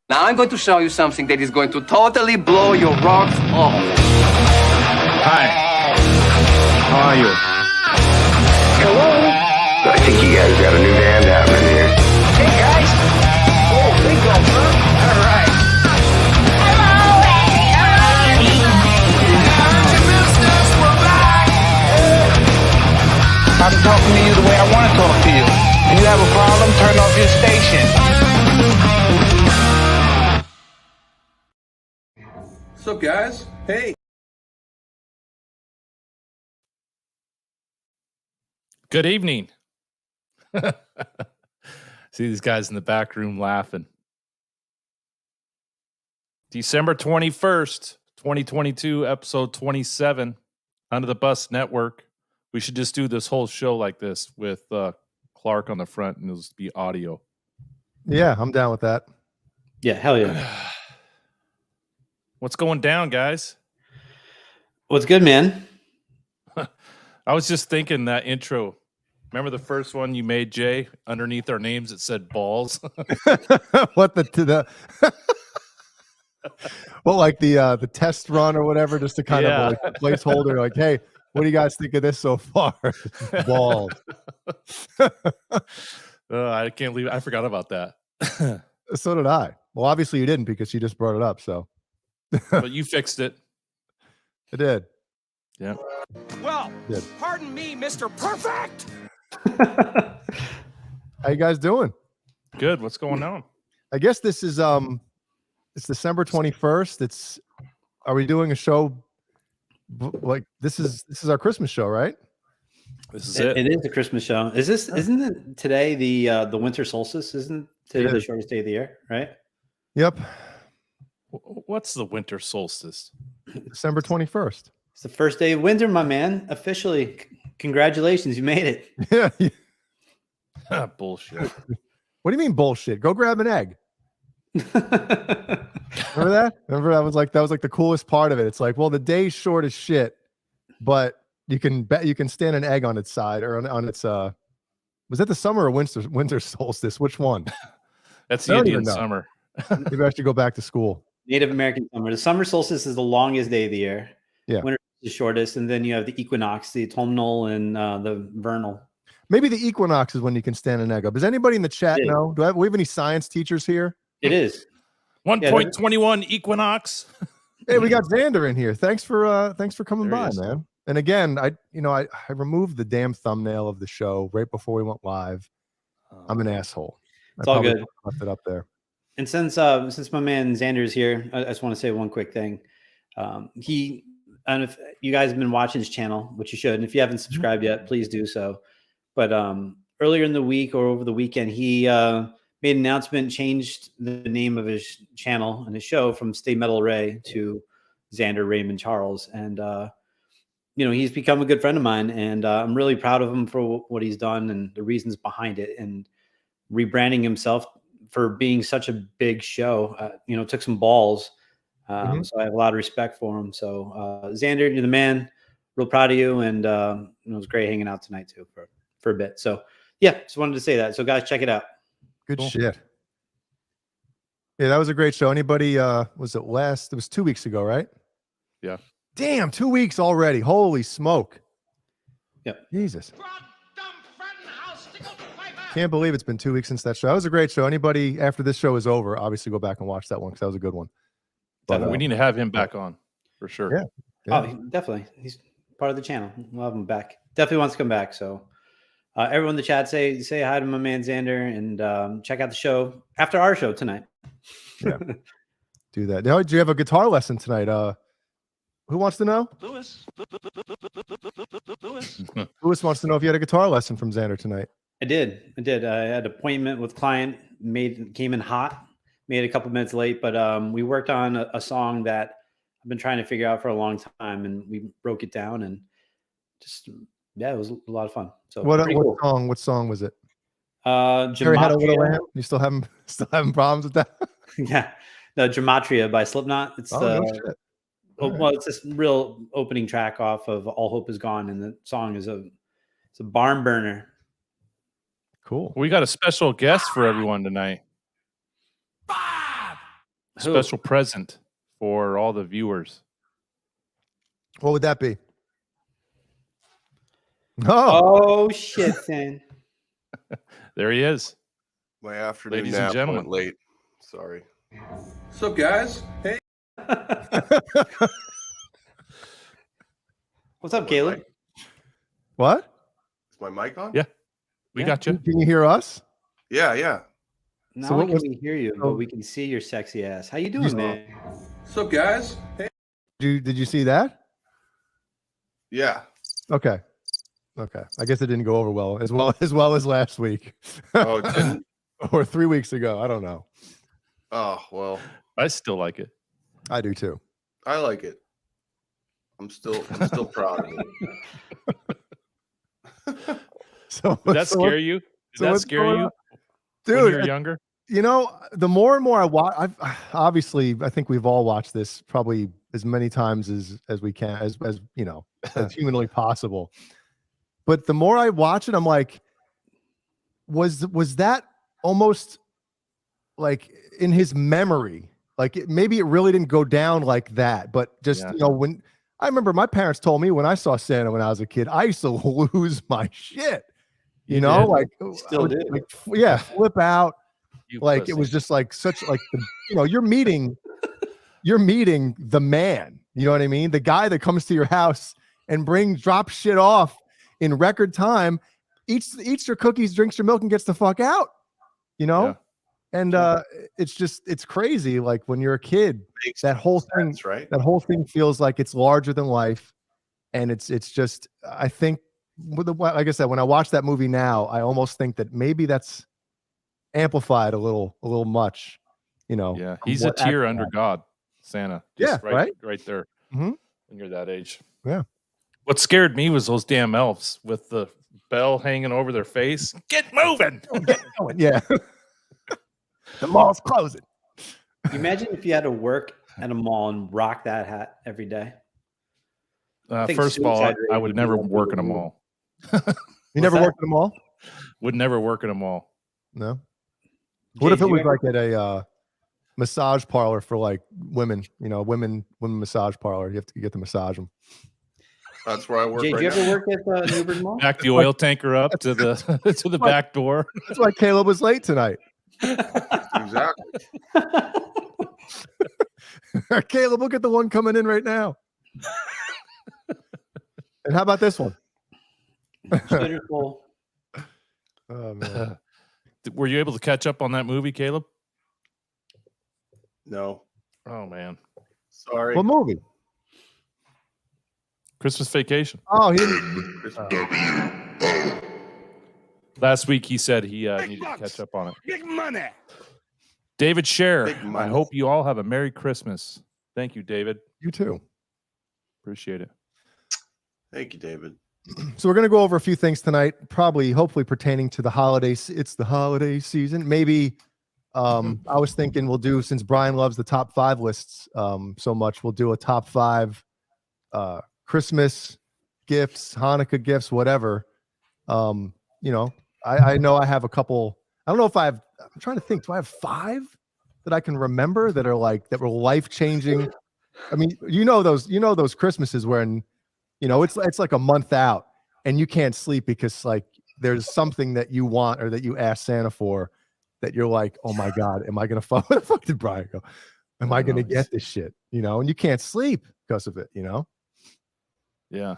Now I'm going to show you something that is going to totally blow your rocks off. Hi. How are you? Hello? I think you guys got a new band happening here. Hey, guys. Oh, big go, huh? All right. I'm talking to you the way I want to talk to you. If you have a problem, turn off your station. What's up, guys? Hey. Good evening. See these guys in the back room laughing. December 21st, 2022, episode 27, Under the Bus Network. We should just do this whole show like this with Clark on the front and it'll just be audio. Yeah, I'm down with that. Yeah, hell yeah. What's going down, guys? What's good, man? I was just thinking that intro. Remember the first one you made, Jay? Underneath our names, it said balls. What the well, like the test run or whatever, just to kind of like a placeholder. Like, hey, what do you guys think of this so far? Balls. I can't believe I forgot about that. So did I. Well, obviously you didn't because you just brought it up. So, but you fixed it. I did. Yeah. Well, pardon me, Mr. Perfect. How you guys doing? Good. What's going on? I guess this is it's December 21st. Are we doing a show like this is our Christmas show, right? This is it. It is a Christmas show. Isn't it today the winter solstice? Isn't today the shortest day of the year, right? Yep. What's the winter solstice? December 21st. It's the first day of winter, my man. Officially. Congratulations, you made it. Yeah. Bullshit. What do you mean bullshit? Go grab an egg. Remember that? Remember that was like the coolest part of it. It's like, well, the day's short as shit, but you can stand an egg on its side or on its was that the summer or winter solstice? Which one? That's the Indian summer. Maybe I should go back to school. Native American summer. The summer solstice is the longest day of the year. Yeah. Winter is the shortest, and then you have the equinox, the autumnal, and the vernal. Maybe the equinox is when you can stand an egg up. Does anybody in the chat know? Do we have any science teachers here? It is 1.21 equinox. Hey, we got Xander in here. Thanks for coming by, man. And again, I removed the damn thumbnail of the show right before we went live. I'm an asshole. It's all good. Left it up there. And since my man Xander is here, I just want to say one quick thing. And if you guys have been watching his channel, which you should, and if you haven't subscribed yet, please do so. But earlier in the week or over the weekend, he made an announcement, changed the name of his channel and his show from Stay Metal Ray to Xander Raymond Charles. And, he's become a good friend of mine, and I'm really proud of him for what he's done and the reasons behind it, and rebranding himself for being such a big show. It took some balls. So I have a lot of respect for him. So Xander, you're the man. Real proud of you. And it was great hanging out tonight too for a bit. So yeah, just wanted to say that. So guys, check it out. Good shit. Yeah, that was a great show. Anybody it was 2 weeks ago, right? Yeah. Damn, 2 weeks already. Holy smoke. Yep. Jesus. Can't believe it's been 2 weeks since that show. That was a great show. Anybody after this show is over, obviously go back and watch that one because that was a good one. But, we need to have him back on for sure. Yeah. Oh, definitely. He's part of the channel. We'll have him back. Definitely wants to come back. So everyone in the chat, say hi to my man Xander, and check out the show after our show tonight. Yeah. Do that. Do you have a guitar lesson tonight? Who wants to know? Lewis Wants to know if you had a guitar lesson from Xander tonight. I did. I had an appointment with client, came in hot, made a couple minutes late, but we worked on a song that I've been trying to figure out for a long time, and we broke it down, and just, it was a lot of fun. So what song was it? Gematria. Had a little lamp. You still having problems with that? Yeah. The Gematria by Slipknot. It's it's this real opening track off of All Hope Is Gone, and the song is it's a barn burner. Cool. We got a special guest for everyone tonight. special present for all the viewers. What would that be? Oh, Oh shit, Sam. There he is. My afternoon Ladies and nap gentlemen. went late. Sorry. What's up, guys? Hey. What's up, Caleb? what? Is my mic on? Yeah. We got you. Can you hear us? Yeah, yeah. Not So only what can was- we hear you, but we can see your sexy ass. How you doing, man? What's up, guys? Hey. Did you see that? Yeah. Okay. I guess it didn't go over as well as last week. Oh, it didn't? Or 3 weeks ago. I don't know. Oh, well, I still like it. I do too. I like it. I'm still proud of it. So Did that so scare you? Did so that what's scare going you on? when Dude, you were younger? you know, the more and more I watch, obviously I think we've all watched this probably as many times as we can, as you know, as humanly possible. But the more I watch it, I'm like, was that almost like in his memory? Like maybe it really didn't go down like that, but just Yeah. you know, when I remember my parents told me when I saw Santa when I was a kid, I used to lose my shit. You know, did? like Still I would, do. like yeah, flip out. You Like pussy. it was just like such like the, you know, you're meeting the man, you know what I mean, the guy that comes to your house and drops shit off in record time, eats your cookies, drinks your milk, and gets the fuck out, you know. Yeah. And it's crazy, like when you're a kid, Makes that whole thing sense, right? that whole thing feels like it's larger than life. And it's just, I think like I said, when I watch that movie now, I almost think that maybe that's amplified a little much, you know. Yeah, from he's a what tier actually under happened. God, Santa. Yeah, right? right there. Mhm. When you're that age. Yeah. What scared me was those damn elves with the bell hanging over their face. Get moving. Yeah. The mall's closing. Imagine if you had to work at a mall and rock that hat every day. think First of all, suicide I rate would would be never one work through in a the mall. You never that? worked at a mall? Would never work in a mall. No. What if Jay, it do was you ever- like at a massage parlor for like women, you know, women massage parlor. You have to get to massage them. That's where I work Jay, do right you now. ever work at Newburgh Mall? Back the oil tanker up to the to the back door. That's why Caleb was late tonight. Exactly. Caleb, look at the one coming in right now. And how about this one? Shitter's full. Oh man. Were you able to catch up on that movie, Caleb? No. Oh man, Sorry. What movie? Christmas Vacation. Oh, he didn't. Last week he said he needed to catch up on it. Big money. David Scher, Big I money. hope you all have a Merry Christmas. Thank you, David. You too. Appreciate it. Thank you, David. So we're going to go over a few things tonight, probably hopefully pertaining to the holidays. It's the holiday season. Maybe I was thinking we'll do, since Brian loves the top 5 lists so much, we'll do a top 5 Christmas gifts, Hanukkah gifts, whatever. You know, I know I have a couple. I don't know if I'm trying to think, do I have 5 that I can remember that are like, that were life-changing? I mean, you know those Christmases when, you know, it's like a month out and you can't sleep because like there's something that you want or that you ask Santa for that you're like, oh my God, am I gonna fuck? Where the fuck did Brian go? Am I gonna get this shit? You know, and you can't sleep because of it, you know? Yeah.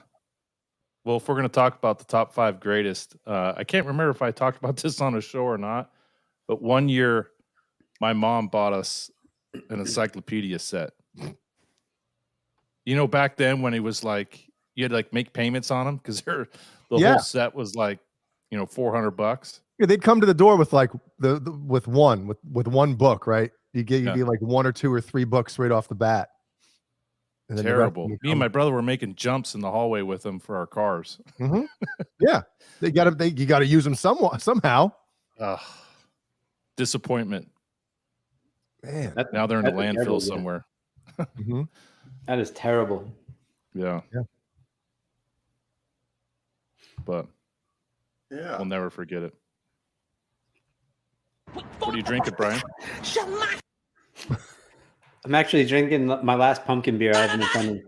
Well, if we're going to talk about the top 5 greatest, I can't remember if I talked about this on a show or not, but one year my mom bought us an encyclopedia set. You know, back then when it was like, you had to like make payments on them because the whole set was like, you know, $400. Yeah, they'd come to the door with like with one book, right? You get like 1 or 2 or 3 books right off the bat. And then the rest of Terrible. them Me and my brother were making jumps in the hallway with them for our cars. Mhm. Yeah, you got to use them somehow. Disappointment. Man, Now they're in a that's a terrible landfill gift. somewhere. Mhm. That is terrible. Yeah. Yeah. But Yeah. we'll never forget it. What are you drinking, Brian? I'm actually drinking my last pumpkin beer I haven't attended.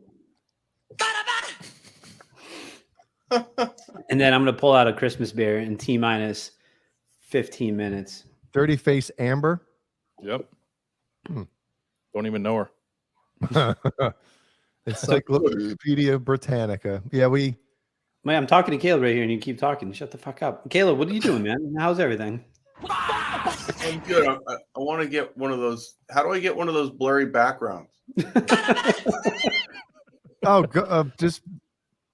And then I'm going to pull out a Christmas beer in T minus 15 minutes. Dirty Face Amber. Yep. Don't even know her. Encyclopedia Britannica. Yeah, Man, I'm talking to Caleb right here, and you keep talking. Shut the fuck up, Caleb. What are you doing, man? How's everything? I'm good. I want to get one of those. How do I get one of those blurry backgrounds? Just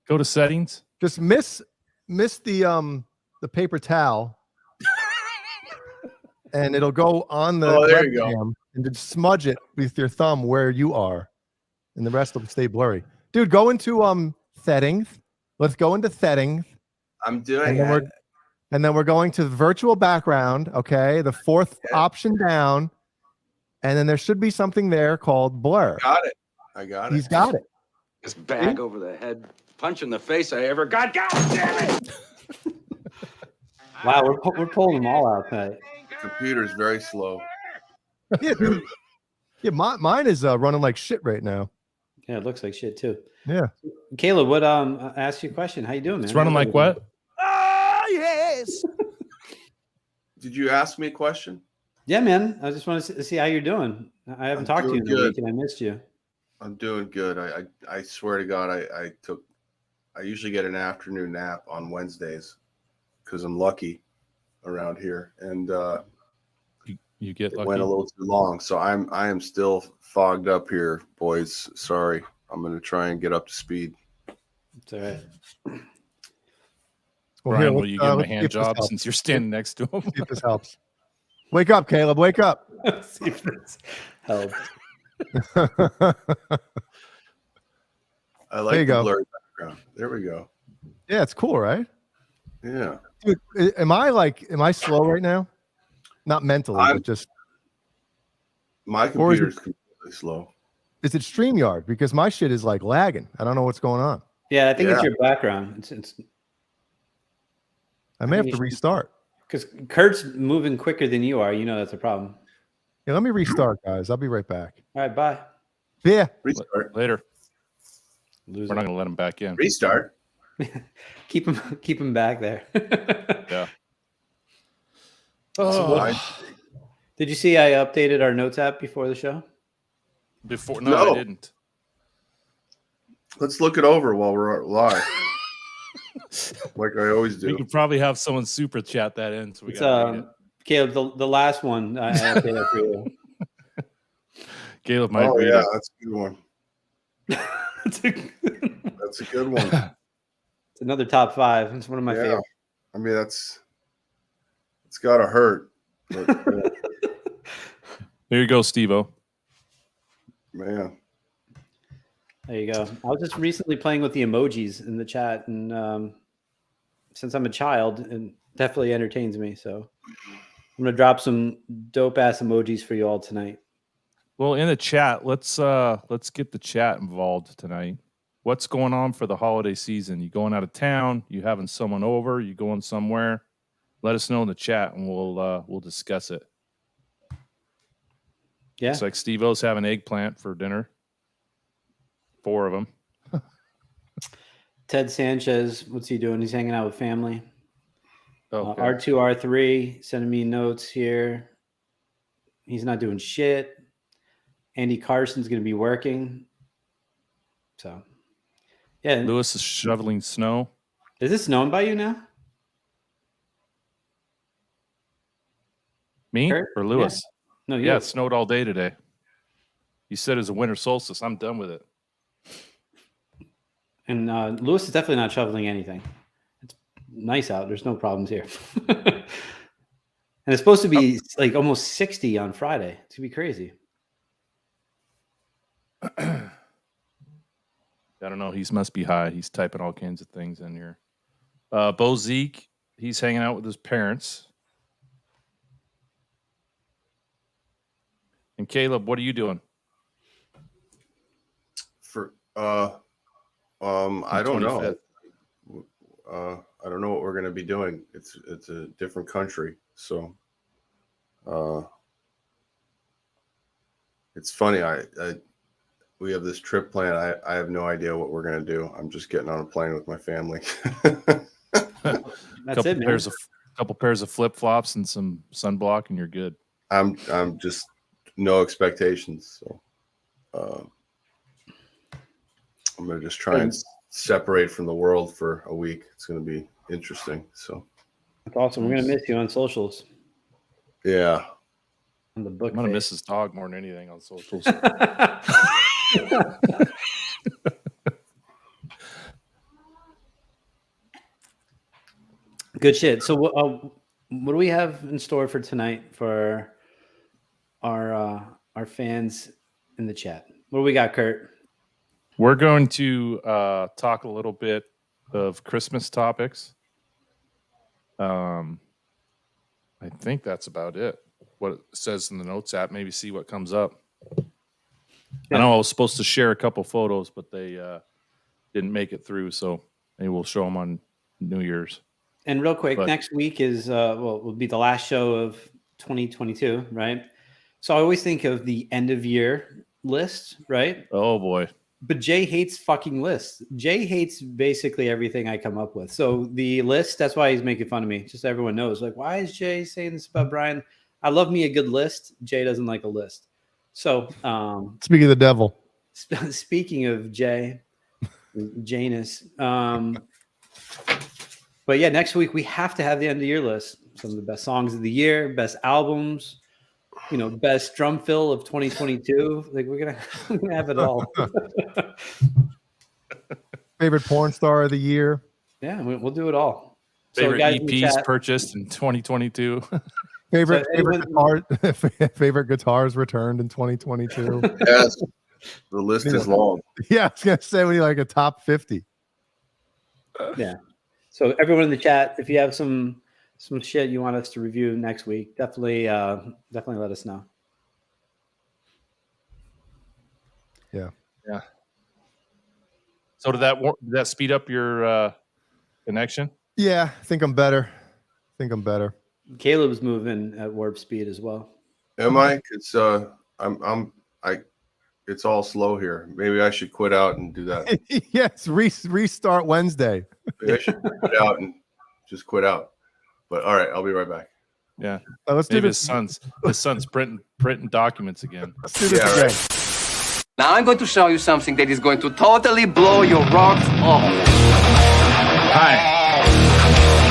go to settings. Just miss the paper towel, and it'll go on the there you go. and just smudge it with your thumb where you are, and the rest will stay blurry. Dude, go into settings. Let's go into settings. I'm doing it. And then we're going to virtual background. Okay, the fourth option down, and then there should be something there called blur. I got it. He's got it. This bag over the head punch in the face I ever got. God damn it! Wow, we're pulling them all out tonight. Computer's very slow. Yeah, dude. Yeah, mine is running like shit right now. Yeah, it looks like shit too. Yeah. Caleb, what I asked you a question. How you doing, man? It's running like what? Yes. Did you ask me a question? Yeah, man. I just want to see how you're doing. I haven't talked to you in a week, and I missed you. I'm doing good. I swear to God, I usually get an afternoon nap on Wednesdays because I'm lucky around here, and you get lucky. It went a little too long, so I am still fogged up here, boys. Sorry, I'm gonna try and get up to speed. It's all right. Well, Brian, will you give him a hand job helps. since you're standing next to him? See if this helps. Wake up, Caleb. Wake up. See if this helps. I like the blurry background. There we go. Yeah, it's cool, right? Yeah. Dude, am I slow right now? Not mentally, but just my computer's completely slow. Is it StreamYard? Because my shit is like lagging. I don't know what's going on. Yeah, I think it's your background. I may have to restart. Because Kurt's moving quicker than you are. You know that's a problem. Yeah, let me restart, guys. I'll be right back. All right, bye. Yeah. Restart. Later. Loser. We're not going to let him back in. Restart. keep him back there. Yeah. Did you see I updated our notes app before the show? No, I didn't. Let's look it over while we're live. Like I always do. We could probably have someone super chat that in. So we got Caleb, the last one I updated for you. Caleb might read it. That's a good one. That's a good one. It's another top 5. It's one of my favorites. I mean, it's got to hurt. But, There you go, Steve-O. Man. There you go. I was just recently playing with the emojis in the chat, and since I'm a child, it definitely entertains me. So I'm gonna drop some dope ass emojis for you all tonight. Well, in the chat, let's get the chat involved tonight. What's going on for the holiday season? You going out of town? You having someone over? You going somewhere? Let us know in the chat, and we'll discuss it. Yeah, it's like Steve-O's having eggplant for dinner. 4 of them. Ted Sanchez, what's he doing? He's hanging out with family. Okay. R2, R3 sending me notes here. He's not doing shit. Andy Carson's going to be working. So, yeah. Lewis is shoveling snow. Is it snowing by you now? Me Kurt? or Lewis? Yeah. No, you. Yeah, it snowed all day today. You said it's a winter solstice. I'm done with it. And Lewis is definitely not shoveling anything. It's nice out. There's no problems here. And it's supposed to be like almost 60 on Friday. It's going to be crazy. I don't know. He must be high. He's typing all kinds of things in here. Bo Zeke, he's hanging out with his parents. And Caleb, what are you doing? For I don't know. I don't know what we're going to be doing. It's a different country, so It's funny. We have this trip planned. I have no idea what we're gonna do. I'm just getting on a plane with my family. That's it, man. Couple pairs of flip flops and some sunblock, and you're good. I'm just no expectations. So I'm gonna just try and separate from the world for a week. It's gonna be interesting. So That's awesome. We're gonna miss you on socials. yeah. On the book. I'm gonna miss his dog more than anything on socials. Good shit. So what do we have in store for tonight for our fans in the chat? What do we got, Kurt? We're going to talk a little bit of Christmas topics. I think that's about it. What it says in the notes app. Maybe see what comes up. I know I was supposed to share a couple photos, but they didn't make it through. So maybe we'll show them on New Year's. And real quick, next week is will be the last show of 2022, right? So I always think of the end of year list, right? Oh boy. But Jay hates fucking lists. Jay hates basically everything I come up with. So the list, that's why he's making fun of me. Just so everyone knows, like, why is Jay saying this about Brian? I love me a good list. Jay doesn't like a list. So speaking of the devil. Speaking of Jay, Janus. But yeah, next week we have to have the end of year list. Some of the best songs of the year, best albums, best drum fill of 2022. Like we're gonna have it all. Favorite porn star of the year. Yeah, we'll do it all. Favorite guys EPs purchased in 2022. Favorite guitars returned in 2022. Yes, the list is long. Yeah, I was gonna say we need like a top 50. Yeah. So everyone in the chat, if you have some shit you want us to review next week, definitely let us know. Yeah. Yeah. So did that speed up your connection? Yeah, I think I'm better. Caleb's moving at warp speed as well. Am I? It's it's all slow here. Maybe I should quit out and do that. Yes, restart Wednesday. Maybe I should quit out and just quit out. But all right, I'll be right back. Yeah. Let's do Maybe this. His son's printing documents again. Let's do this again. Right. Now I'm going to show you something that is going to totally blow your rocks off. Hi.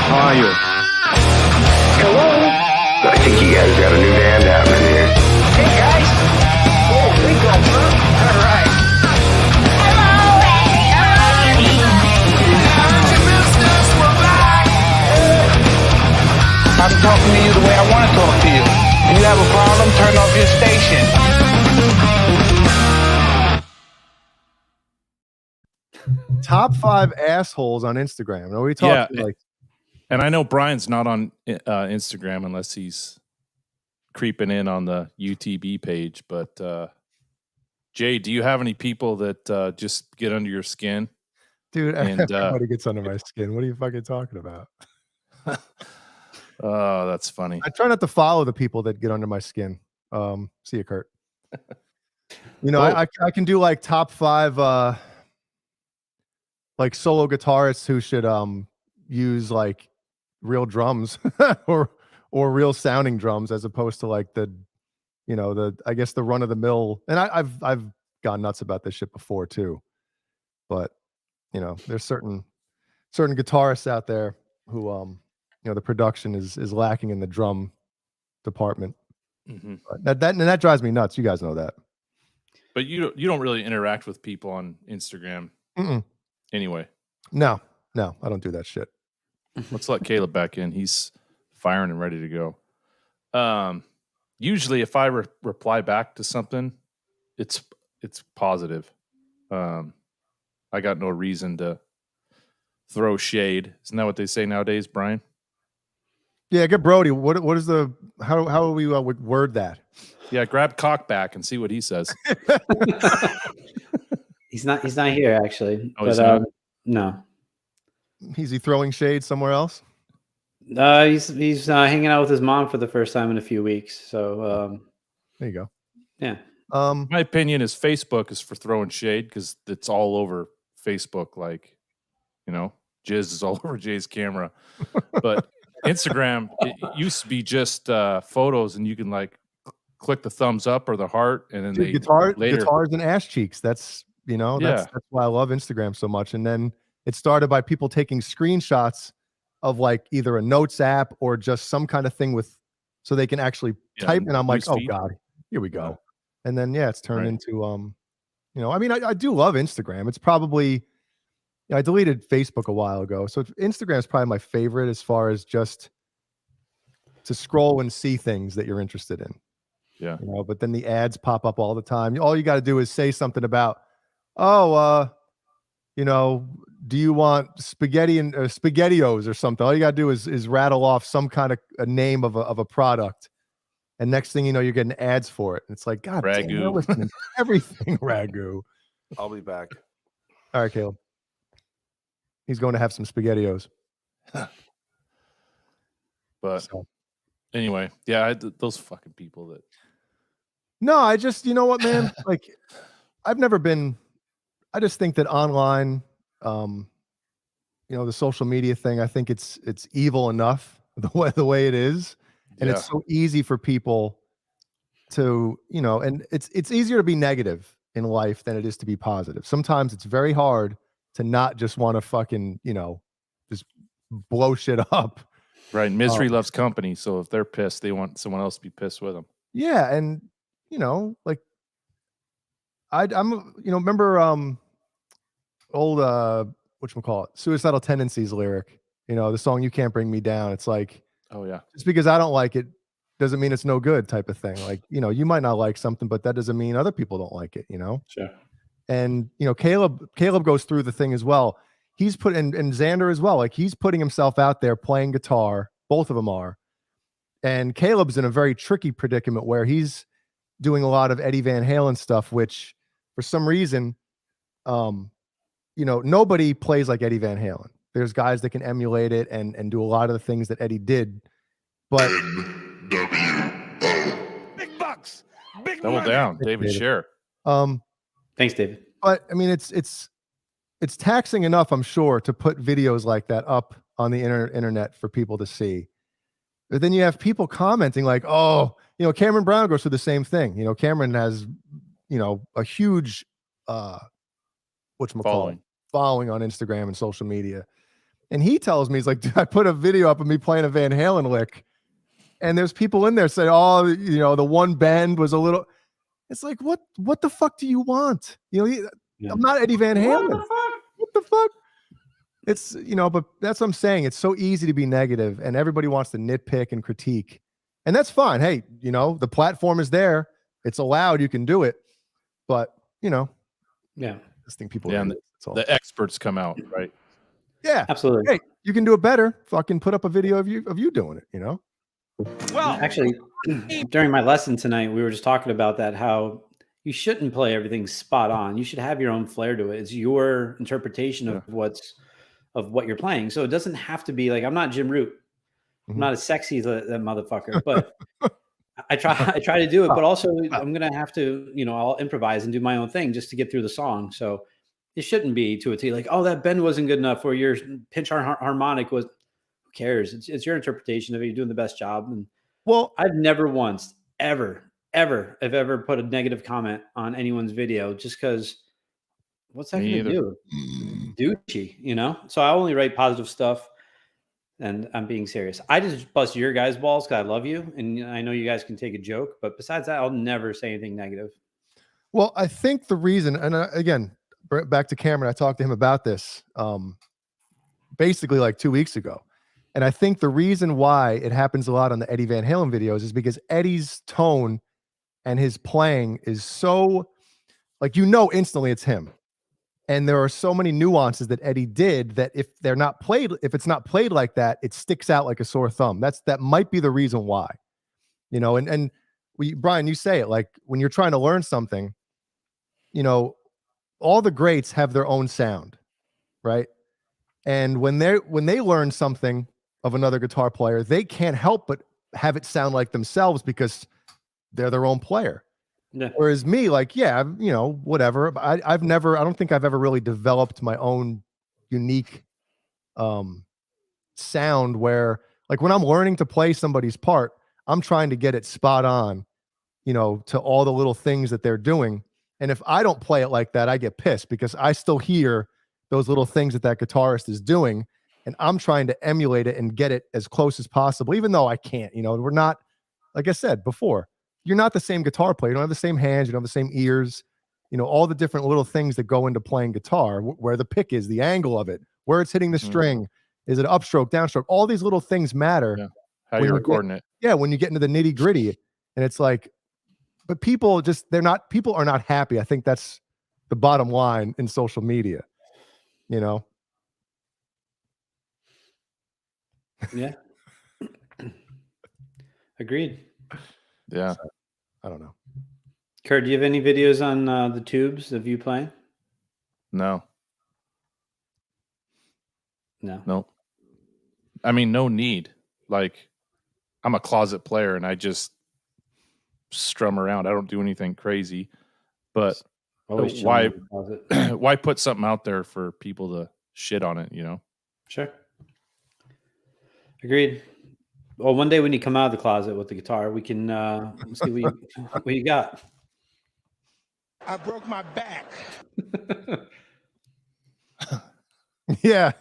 How are you? I think you guys got a new band happening here. Hey guys. Oh, big go, huh? All right. I'm talking to you the way I want to talk to you. If you have a problem, turn off your station. Top 5 assholes on Instagram. Are we talking like? And I know Brian's not on Instagram unless he's creeping in on the UTB page. But Jay, do you have any people that just get under your skin? Dude, And, everybody gets under my skin. What are you fucking talking about? Oh, that's funny. I try not to follow the people that get under my skin. See you, Kurt. I can do like top 5 like solo guitarists who should use like real drums or real sounding drums as opposed to like the I guess the run of the mill. And I've gone nuts about this shit before too. But there's certain guitarists out there who the production is lacking in the drum department. Mm-hmm. That drives me nuts. You guys know that. But you don't really interact with people on Instagram. Mm-mm. Anyway. No, I don't do that shit. Let's let Caleb back in. He's firing and ready to go. Usually if I reply back to something, it's positive. I got no reason to throw shade. Isn't that what they say nowadays, Brian? Yeah, get Brody. What is how we would word that? Yeah, grab Cock back and see what he says. He's not here actually. Oh, he's not? No. Is he throwing shade somewhere else? He's hanging out with his mom for the first time in a few weeks. So there you go. Yeah. My opinion is Facebook is for throwing shade because it's all over Facebook. Like, jizz is all over Jay's camera. But Instagram, it used to be just photos, and you can like click the thumbs up or the heart, and then Dude, guitars and ass cheeks. That's that's why I love Instagram so much. And then it started by people taking screenshots of like either a notes app or just some kind of thing so they can actually type. And I'm like, oh God, here we go. And then it's turned into I mean, I do love Instagram. It's probably I deleted Facebook a while ago, so Instagram is probably my favorite as far as just to scroll and see things that you're interested in. Yeah. But then the ads pop up all the time. All you got to do is say something about, do you want spaghetti and SpaghettiOs or something? All you got to do is rattle off some kind of a name of a product. And next thing you know, you're getting ads for it. And it's like, God damn, you're listening to everything ragu. I'll be back. All right, Caleb. He's going to have some SpaghettiOs. But anyway, yeah, those fucking people that. No, I just, you know what, man? Like, I've never been. I just think that online, the social media thing. I think it's evil enough the way it is, and it's so easy for people to, and it's easier to be negative in life than it is to be positive. Sometimes it's very hard to not just want to fucking, just blow shit up. Right. Misery loves company. So if they're pissed, they want someone else to be pissed with them. Yeah. And, like I'm, remember old, whatchamacallit, Suicidal Tendencies lyric, the song You Can't Bring Me Down. It's like, oh yeah, just because I don't like it doesn't mean it's no good type of thing. Like, you might not like something, but that doesn't mean other people don't like it, Sure. And Caleb goes through the thing as well. He's and Xander as well. Like he's putting himself out there playing guitar. Both of them are. And Caleb's in a very tricky predicament where he's doing a lot of Eddie Van Halen stuff, which for some reason, nobody plays like Eddie Van Halen. There's guys that can emulate it and do a lot of the things that Eddie did. But Big bucks. Big double money. down, David Scher. Thanks, David. But I mean, it's taxing enough, I'm sure, to put videos like that up on the internet for people to see. But then you have people commenting like, oh, Cameron Brown goes through the same thing. Cameron has, a huge following on Instagram and social media. And he tells me, he's like, dude, I put a video up of me playing a Van Halen lick. And there's people in there say, oh, the one bend was a little. It's like, what the fuck do you want? I'm not Eddie Van Halen. What the fuck? It's, but that's what I'm saying. It's so easy to be negative and everybody wants to nitpick and critique. And that's fine. Hey, the platform is there. It's allowed. You can do it. But, yeah, I just think people. Yeah, and the experts come out, right? Yeah, absolutely. Hey, you can do it better. Fucking put up a video of you doing it, Well, actually, during my lesson tonight, we were just talking about that, how you shouldn't play everything spot on. You should have your own flair to it. It's your interpretation of what you're playing. So it doesn't have to be like, I'm not Jim Root. I'm not as sexy as that motherfucker, but I try to do it, but also I'm going to have to, I'll improvise and do my own thing just to get through the song. So it shouldn't be to a T like, oh, that bend wasn't good enough, or your pinch harmonic was, who cares? It's your interpretation of it. You're doing the best job. And well, I've never once, ever put a negative comment on anyone's video just because what's that going to do? Douchey, So I only write positive stuff, and I'm being serious. I just bust your guys' balls because I love you, and I know you guys can take a joke, but besides that, I'll never say anything negative. Well, I think the reason, and again, back to Cameron, I talked to him about this basically like 2 weeks ago. And I think the reason why it happens a lot on the Eddie Van Halen videos is because Eddie's tone and his playing is so, like, instantly it's him. And there are so many nuances that Eddie did that if it's not played like that, it sticks out like a sore thumb. That might be the reason why, and Brian, you say it, like when you're trying to learn something, all the greats have their own sound, right? And when they learn something of another guitar player, they can't help but have it sound like themselves because they're their own player. Yeah. Whereas me, like, yeah, you know, whatever. I don't think I've ever really developed my own unique sound where, like, when I'm learning to play somebody's part, I'm trying to get it spot on, you know, to all the little things that they're doing. And if I don't play it like that, I get pissed because I still hear those little things that that guitarist is doing. And I'm trying to emulate it and get it as close as possible, even though I can't. You know, we're not, like I said before, you're not the same guitar player. You don't have the same hands. You don't have the same ears. You know, all the different little things that go into playing guitar, where the pick is, the angle of it, where it's hitting the string. Is it upstroke, downstroke? All these little things matter. Yeah. How you're recording it. Yeah, when you get into the nitty gritty, and it's like, but people are not happy. I think that's the bottom line in social media. You know. Yeah. Agreed. Yeah. So, I don't know. Kurt, do you have any videos on the tubes of you playing? No. No. I mean, no need. Like, I'm a closet player and I just strum around. I don't do anything crazy. But why why put something out there for people to shit on it, you know? Sure. Agreed. Well, one day when you come out of the closet with the guitar, we can see what you got. I broke my back. Yeah.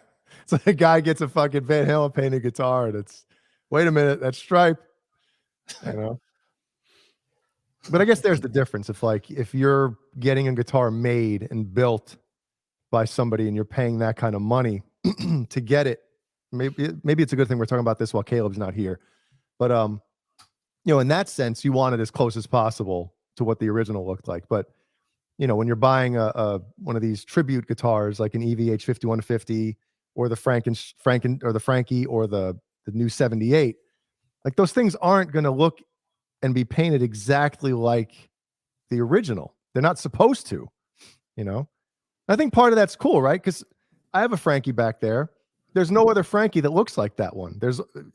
So the guy gets a fucking Van Halen painted guitar, and it's, wait a minute, that's Stripe. You know. But I guess there's the difference. If you're getting a guitar made and built by somebody and you're paying that kind of money to get it, maybe it's a good thing we're talking about this while Caleb's not here. But you know, in that sense, you want it as close as possible to what the original looked like. But you know, when you're buying a one of these tribute guitars like an EVH 5150 or the Frankie or the new 78, like those things aren't going to look and be painted exactly like the original. They're not supposed to, you know. I think part of that's cool, right? Because I have a Frankie back there. There's no other Frankie that looks like that one.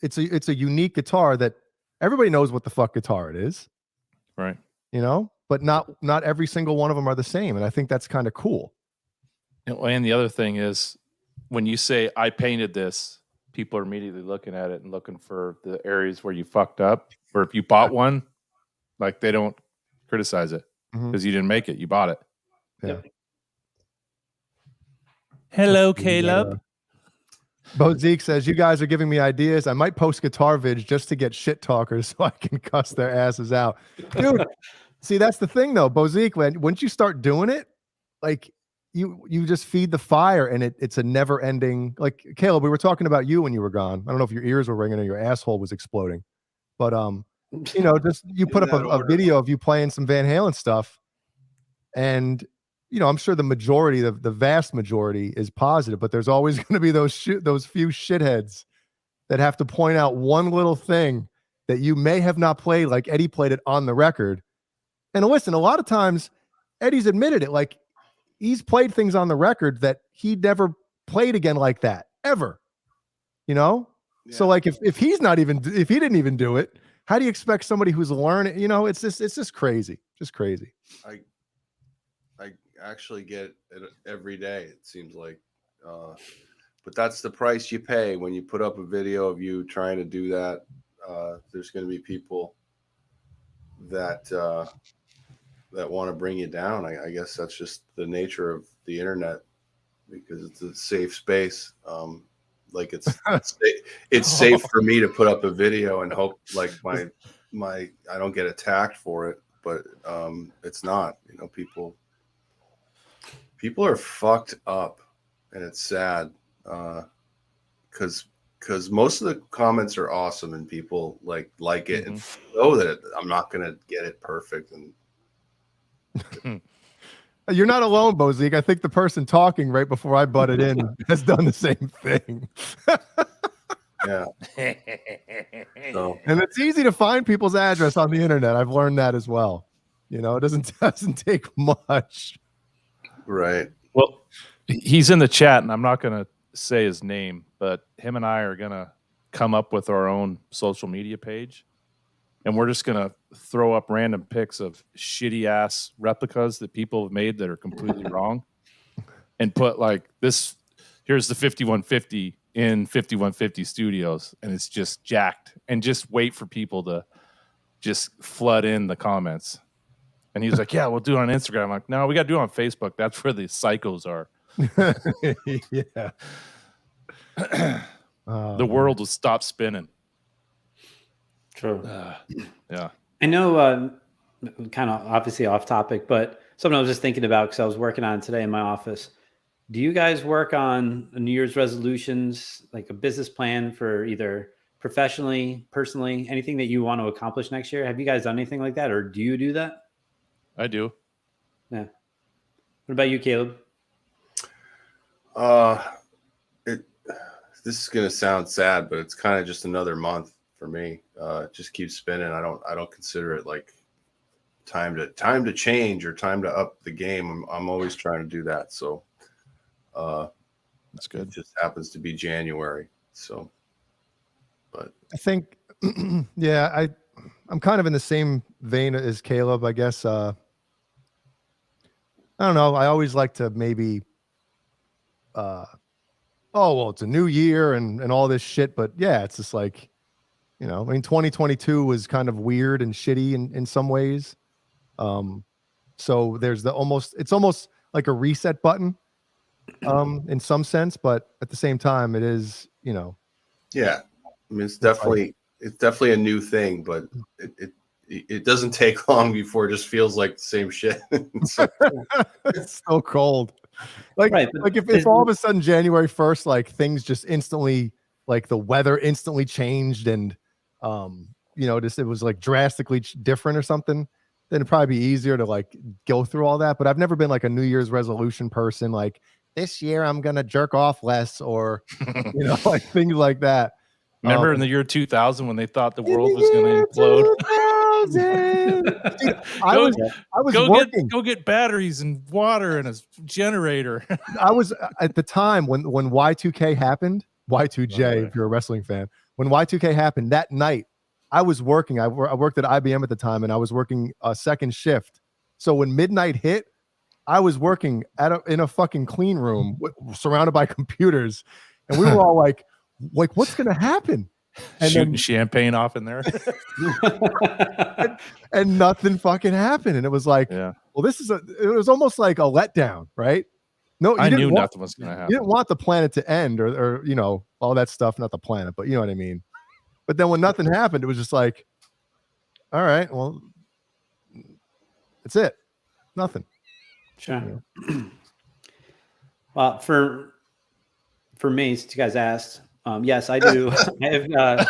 It's a unique guitar that everybody knows what the fuck guitar it is, right? You know, but not every single one of them are the same, and I think that's kind of cool. And the other thing is, when you say I painted this, people are immediately looking at it and looking for the areas where you fucked up. Or if you bought one, like, they don't criticize it because you didn't make it, you bought it. Yeah. Hello, Caleb. Bo Zeke says, you guys are giving me ideas. I might post guitar vids just to get shit talkers so I can cuss their asses out. Dude, see, that's the thing though, Bo Zeke, once you start doing it, like you just feed the fire, and it's a never ending, like, Caleb, we were talking about you when you were gone. I don't know if your ears were ringing or your asshole was exploding, but you know, just you put up a video of you playing some Van Halen stuff, and you know, I'm sure the vast majority is positive, but there's always going to be those few shitheads that have to point out one little thing that you may have not played like Eddie played it on the record. And listen, a lot of times Eddie's admitted it, like he's played things on the record that he never played again like that ever, you know? Yeah. So like if he didn't even do it, how do you expect somebody who's learning, you know, it's just crazy, just crazy. I actually get it every day, it seems like, but that's the price you pay when you put up a video of you trying to do that. There's going to be people that want to bring you down. I guess that's just the nature of the internet, because it's a safe space. Like it's safe for me to put up a video and hope like my I don't get attacked for it, but it's not, you know, people are fucked up, and it's sad because most of the comments are awesome and people like it and know that I'm not gonna get it perfect. And you're not alone, Bozique. I think the person talking right before I butted in has done the same thing. Yeah. So. And it's easy to find people's address on the internet. I've learned that as well. You know, it doesn't take much. Right. Well, he's in the chat, and I'm not going to say his name, but him and I are going to come up with our own social media page. and we're just gonna throw up random pics of shitty ass replicas that people have made that are completely wrong, and put like this. Here's the 5150 in 5150 Studios, and it's just jacked. And just wait for people to just flood in the comments. And he was like, "Yeah, we'll do it on Instagram." I'm like, "No, we got to do it on Facebook. That's where the psychos are." Yeah. The world will stop spinning. True. Yeah. I know, kind of obviously off topic, but something I was just thinking about because I was working on it today in my office. Do you guys work on New Year's resolutions, like a business plan for either professionally, personally, anything that you want to accomplish next year? Have you guys done anything like that, or do you do that? I do. Yeah. What about you, Caleb? This is gonna sound sad, but it's kind of just another month for me. It just keeps spinning. I don't consider it like time to change or time to up the game. I'm always trying to do that. So that's good. It just happens to be January. So, but I think, yeah, I'm kind of in the same vein as Caleb, I guess. I don't know. I always like to maybe, oh, well, it's a new year and all this shit. But yeah, it's just like, you know, I mean, 2022 was kind of weird and shitty in some ways. So there's it's almost like a reset button, in some sense, but at the same time, it is, you know. Yeah. I mean, it's definitely a new thing, but it doesn't take long before it just feels like the same shit. It's so cold. Like, Right, like if all of a sudden January 1st, like things just instantly, like the weather instantly changed and, you know, just it was like drastically different or something, then it'd probably be easier to like go through all that. But I've never been like a New Year's resolution person. Like this year I'm going to jerk off less or, you know, like things like that. Remember in the year 2000 when they thought the world was going to implode? Dude, I was working. Go get batteries and water and a generator. I was at the time when Y2K happened, Y2J, if you're a wrestling fan, when Y2K happened that night, I was working. I worked at IBM at the time, and I was working a second shift. So when midnight hit, I was working in a fucking clean room surrounded by computers, and we were all like, what's gonna happen? And shooting champagne off in there. and nothing fucking happened. And it was like, yeah. Well, it was almost like a letdown, right? No, I knew nothing was going to happen. You didn't want the planet to end or, you know, all that stuff, not the planet, but you know what I mean? But then when nothing happened, it was just like, all right, well, that's it. Nothing. Sure. Well, for me, since you guys asked, yes, I do. I have you got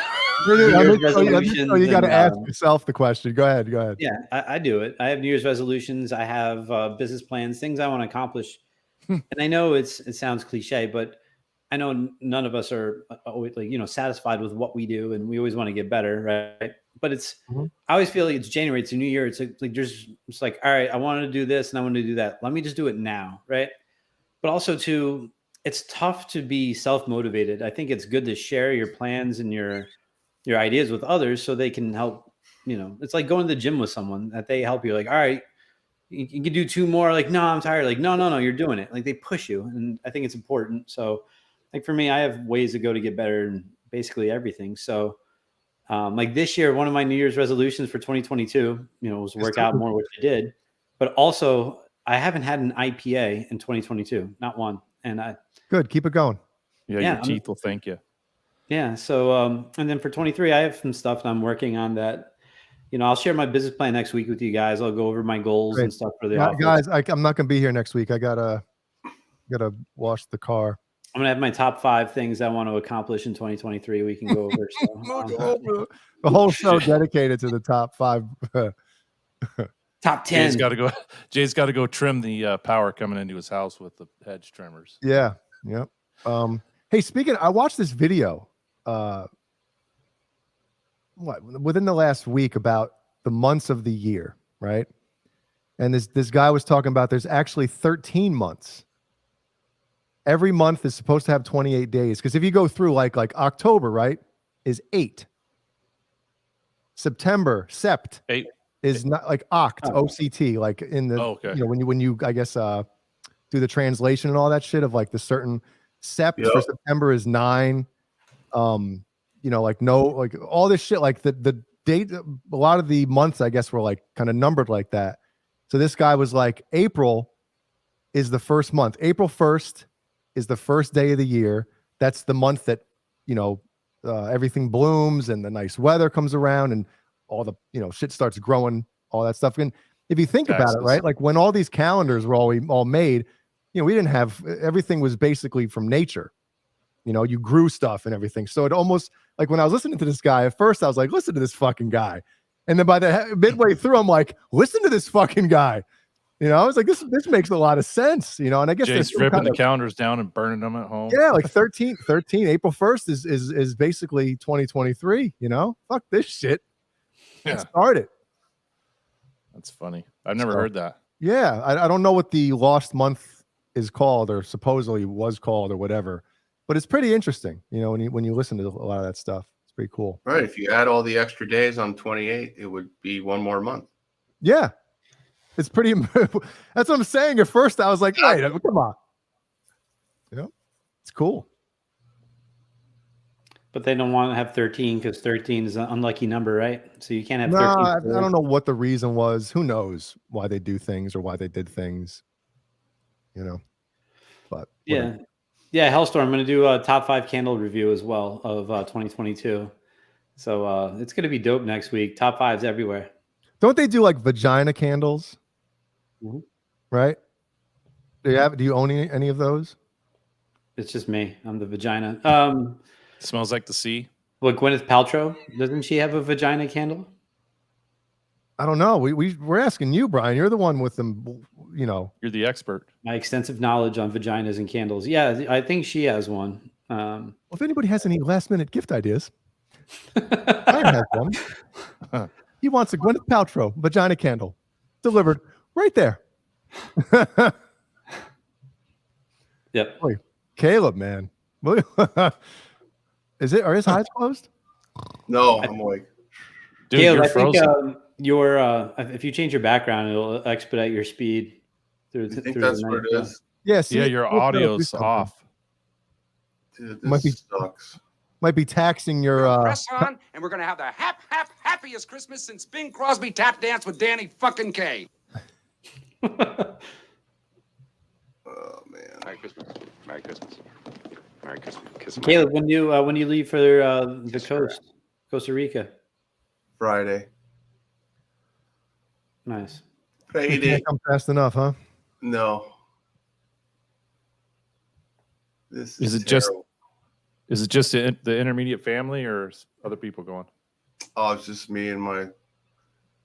to ask yourself the question. Go ahead. Yeah, I do it. I have New Year's resolutions. I have business plans, things I want to accomplish. And I know it sounds cliche, but I know none of us are always, like, you know, satisfied with what we do, and we always want to get better, right? But I always feel like it's January, it's a new year. It's like it's like, all right, I wanted to do this and I want to do that. Let me just do it now, right? But also too, it's tough to be self-motivated. I think it's good to share your plans and your ideas with others so they can help. You know, it's like going to the gym with someone that they help you. Like, all right, you can do 2 more. Like, no, I'm tired. Like, no, you're doing it. Like, they push you, and I think it's important. So, like for me, I have ways to go to get better in basically everything. So, like this year, one of my New Year's resolutions for 2022, you know, was work out more, which I did. But also, I haven't had an IPA in 2022, not one. And good, keep it going. Yeah, your teeth will thank you. Yeah. So, and then for 23, I have some stuff that I'm working on that, you know, I'll share my business plan next week with you guys. I'll go over my goals and stuff for the office. Guys, I'm not going to be here next week. I gotta wash the car. I'm gonna have my top 5 things I want to accomplish in 2023. We can go over. So, the whole show dedicated to the top 5. Top 10. Jay's got to go trim the power coming into his house with the hedge trimmers. Yeah. Yep. Hey, I watched this video within the last week about the months of the year, right? And this guy was talking about there's actually 13 months. Every month is supposed to have 28 days. Because if you go through like October, right, is 8. September, sept, Eight. is not like oct, OCT, like in the, Oh, okay. you know, when you I guess do the translation and all that shit of like the certain sept Yep. for September is 9. You know, like no, like all this shit, like the date, a lot of the months, I guess, were like kind of numbered like that. So this guy was like, April is the first month. April 1st is the first day of the year. That's the month that, you know, everything blooms and the nice weather comes around and all the, you know, shit starts growing, all that stuff. And if you think about it, right, like when all these calendars were all made, you know, we didn't have, everything was basically from nature. You know, you grew stuff and everything. So it almost, like when I was listening to this guy, at first I was like, listen to this fucking guy. And then by the midway through, I'm like, listen to this fucking guy. You know, I was like, this makes a lot of sense, you know, and I guess Jay's ripping the calendars down and burning them at home. Yeah, like 13, April 1st is basically 2023, you know? Fuck this shit. Yeah. Start it. That's funny. I've never heard that. Yeah, I don't know what the lost month is called or supposedly was called or whatever, but it's pretty interesting, you know, when you listen to a lot of that stuff. It's pretty cool. Right. If you add all the extra days on 28, it would be one more month. Yeah. It's pretty, that's what I'm saying. At first I was like, hey, come on. Yeah, it's cool. But they don't want to have 13 because 13 is an unlucky number, right? So you can't have No, 13. I don't know what the reason was. Who knows why they do things or why they did things, you know? But yeah. Yeah, Hellstorm. I'm going to do a top 5 candle review as well of 2022. So it's going to be dope next week. Top 5s everywhere. Don't they do like vagina candles? Mm-hmm. Right? Do you own any of those? It's just me. I'm the vagina. Smells like the sea. What, Gwyneth Paltrow? Doesn't she have a vagina candle? I don't know. We're asking you, Brian. You're the one with them, you know. You're the expert. My extensive knowledge on vaginas and candles. Yeah, I think she has one. Well, if anybody has any last-minute gift ideas, Brian has one. He wants a Gwyneth Paltrow vagina candle delivered right there. Yep. Boy, Caleb, man. Are his eyes closed? No, I'm awake. Dude, Caleb, you're I think frozen. if you change your background, it'll expedite your speed through. I think through that's the what night. it is. Yeah, see, Yeah, your audio's off. Dude, Might be- this sucks. Might be taxing your Press on, and we're gonna have the happiest Christmas since Bing Crosby tap danced with Danny fucking Kaye. Oh man. Merry Christmas. Merry Christmas. Merry Christmas. Kiss me. Caleb, when you leave for the coast, Costa Rica? Friday. Nice. Payday. can't come fast enough, huh? No. This Is is it just terrible. Is it just the intermediate family or is other people going? Oh, it's just me and my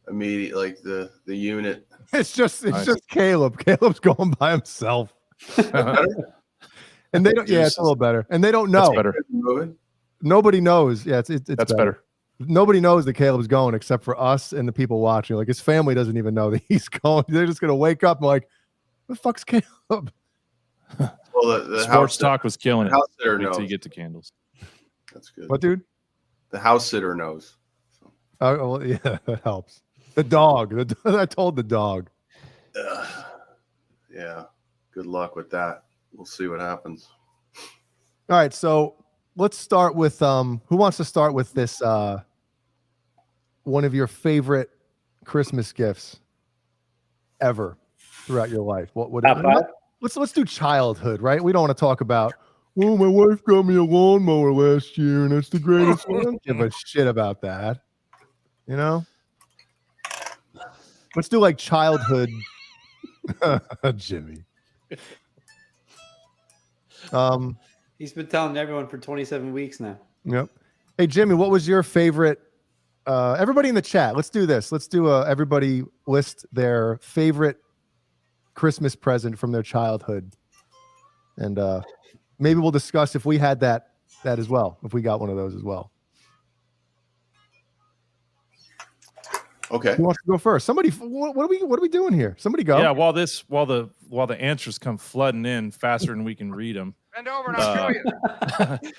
immediate, like the unit. It's just Nice. Caleb. Caleb's going by himself. And they don't. Yeah, it's a little better. And they don't know. That's better. Nobody knows. Yeah, it's That's better. Nobody knows that Caleb's going except for us and the people watching. Like his family doesn't even know that he's going. They're just gonna wake up and like, "The fuck's Caleb?" Well, the Sports house talk was killing it. house sitter Wait till you knows. get to candles. That's good. What, dude? The house sitter knows. Oh, well, yeah, that helps. The dog. I told the dog. Yeah. Good luck with that. We'll see what happens. All right, so let's start with who wants to start with this one of your favorite Christmas gifts ever throughout your life? What would Top it five? Let's do childhood, right? We don't want to talk about, well, my wife got me a lawnmower last year and it's the greatest. I don't give a shit about that. You know? Let's do like childhood Jimmy. He's been telling everyone for 27 weeks now. Yep. Hey, Jimmy, what was your favorite? Everybody in the chat, let's do this. Let's do everybody list their favorite Christmas present from their childhood. And maybe we'll discuss if we had that as well, if we got one of those as well. Okay. Who wants to go first? Somebody, what are we doing here? Somebody go. Yeah, while the answers come flooding in faster than we can read them. Bend over and I'll show you.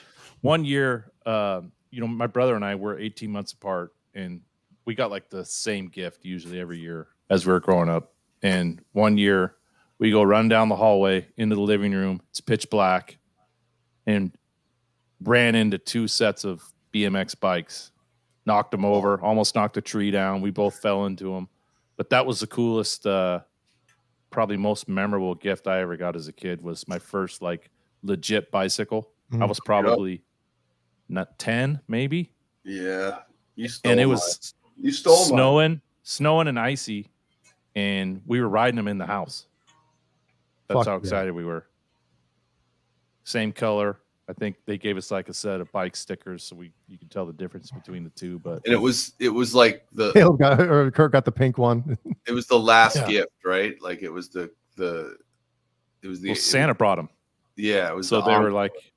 One year, my brother and I were 18 months apart, and we got like the same gift usually every year as we were growing up. And one year we go run down the hallway into the living room. It's pitch black, and ran into 2 sets of BMX bikes, knocked them over, almost knocked a tree down. We both fell into them. But that was the coolest, probably most memorable gift I ever got as a kid was my first like legit bicycle. I was probably not 10, maybe. Yeah. You stole And it mine. was You stole mine. snowing and icy, and we were riding them in the house. That's Fuck how yeah. excited we were. Same color. I think they gave us like a set of bike stickers, so you can tell the difference between the two. But And it was like Caleb got, or Kurt got the pink one. it was the last Yeah. gift, right? Like it was the Santa brought them, yeah, it was so the they were envelope. like,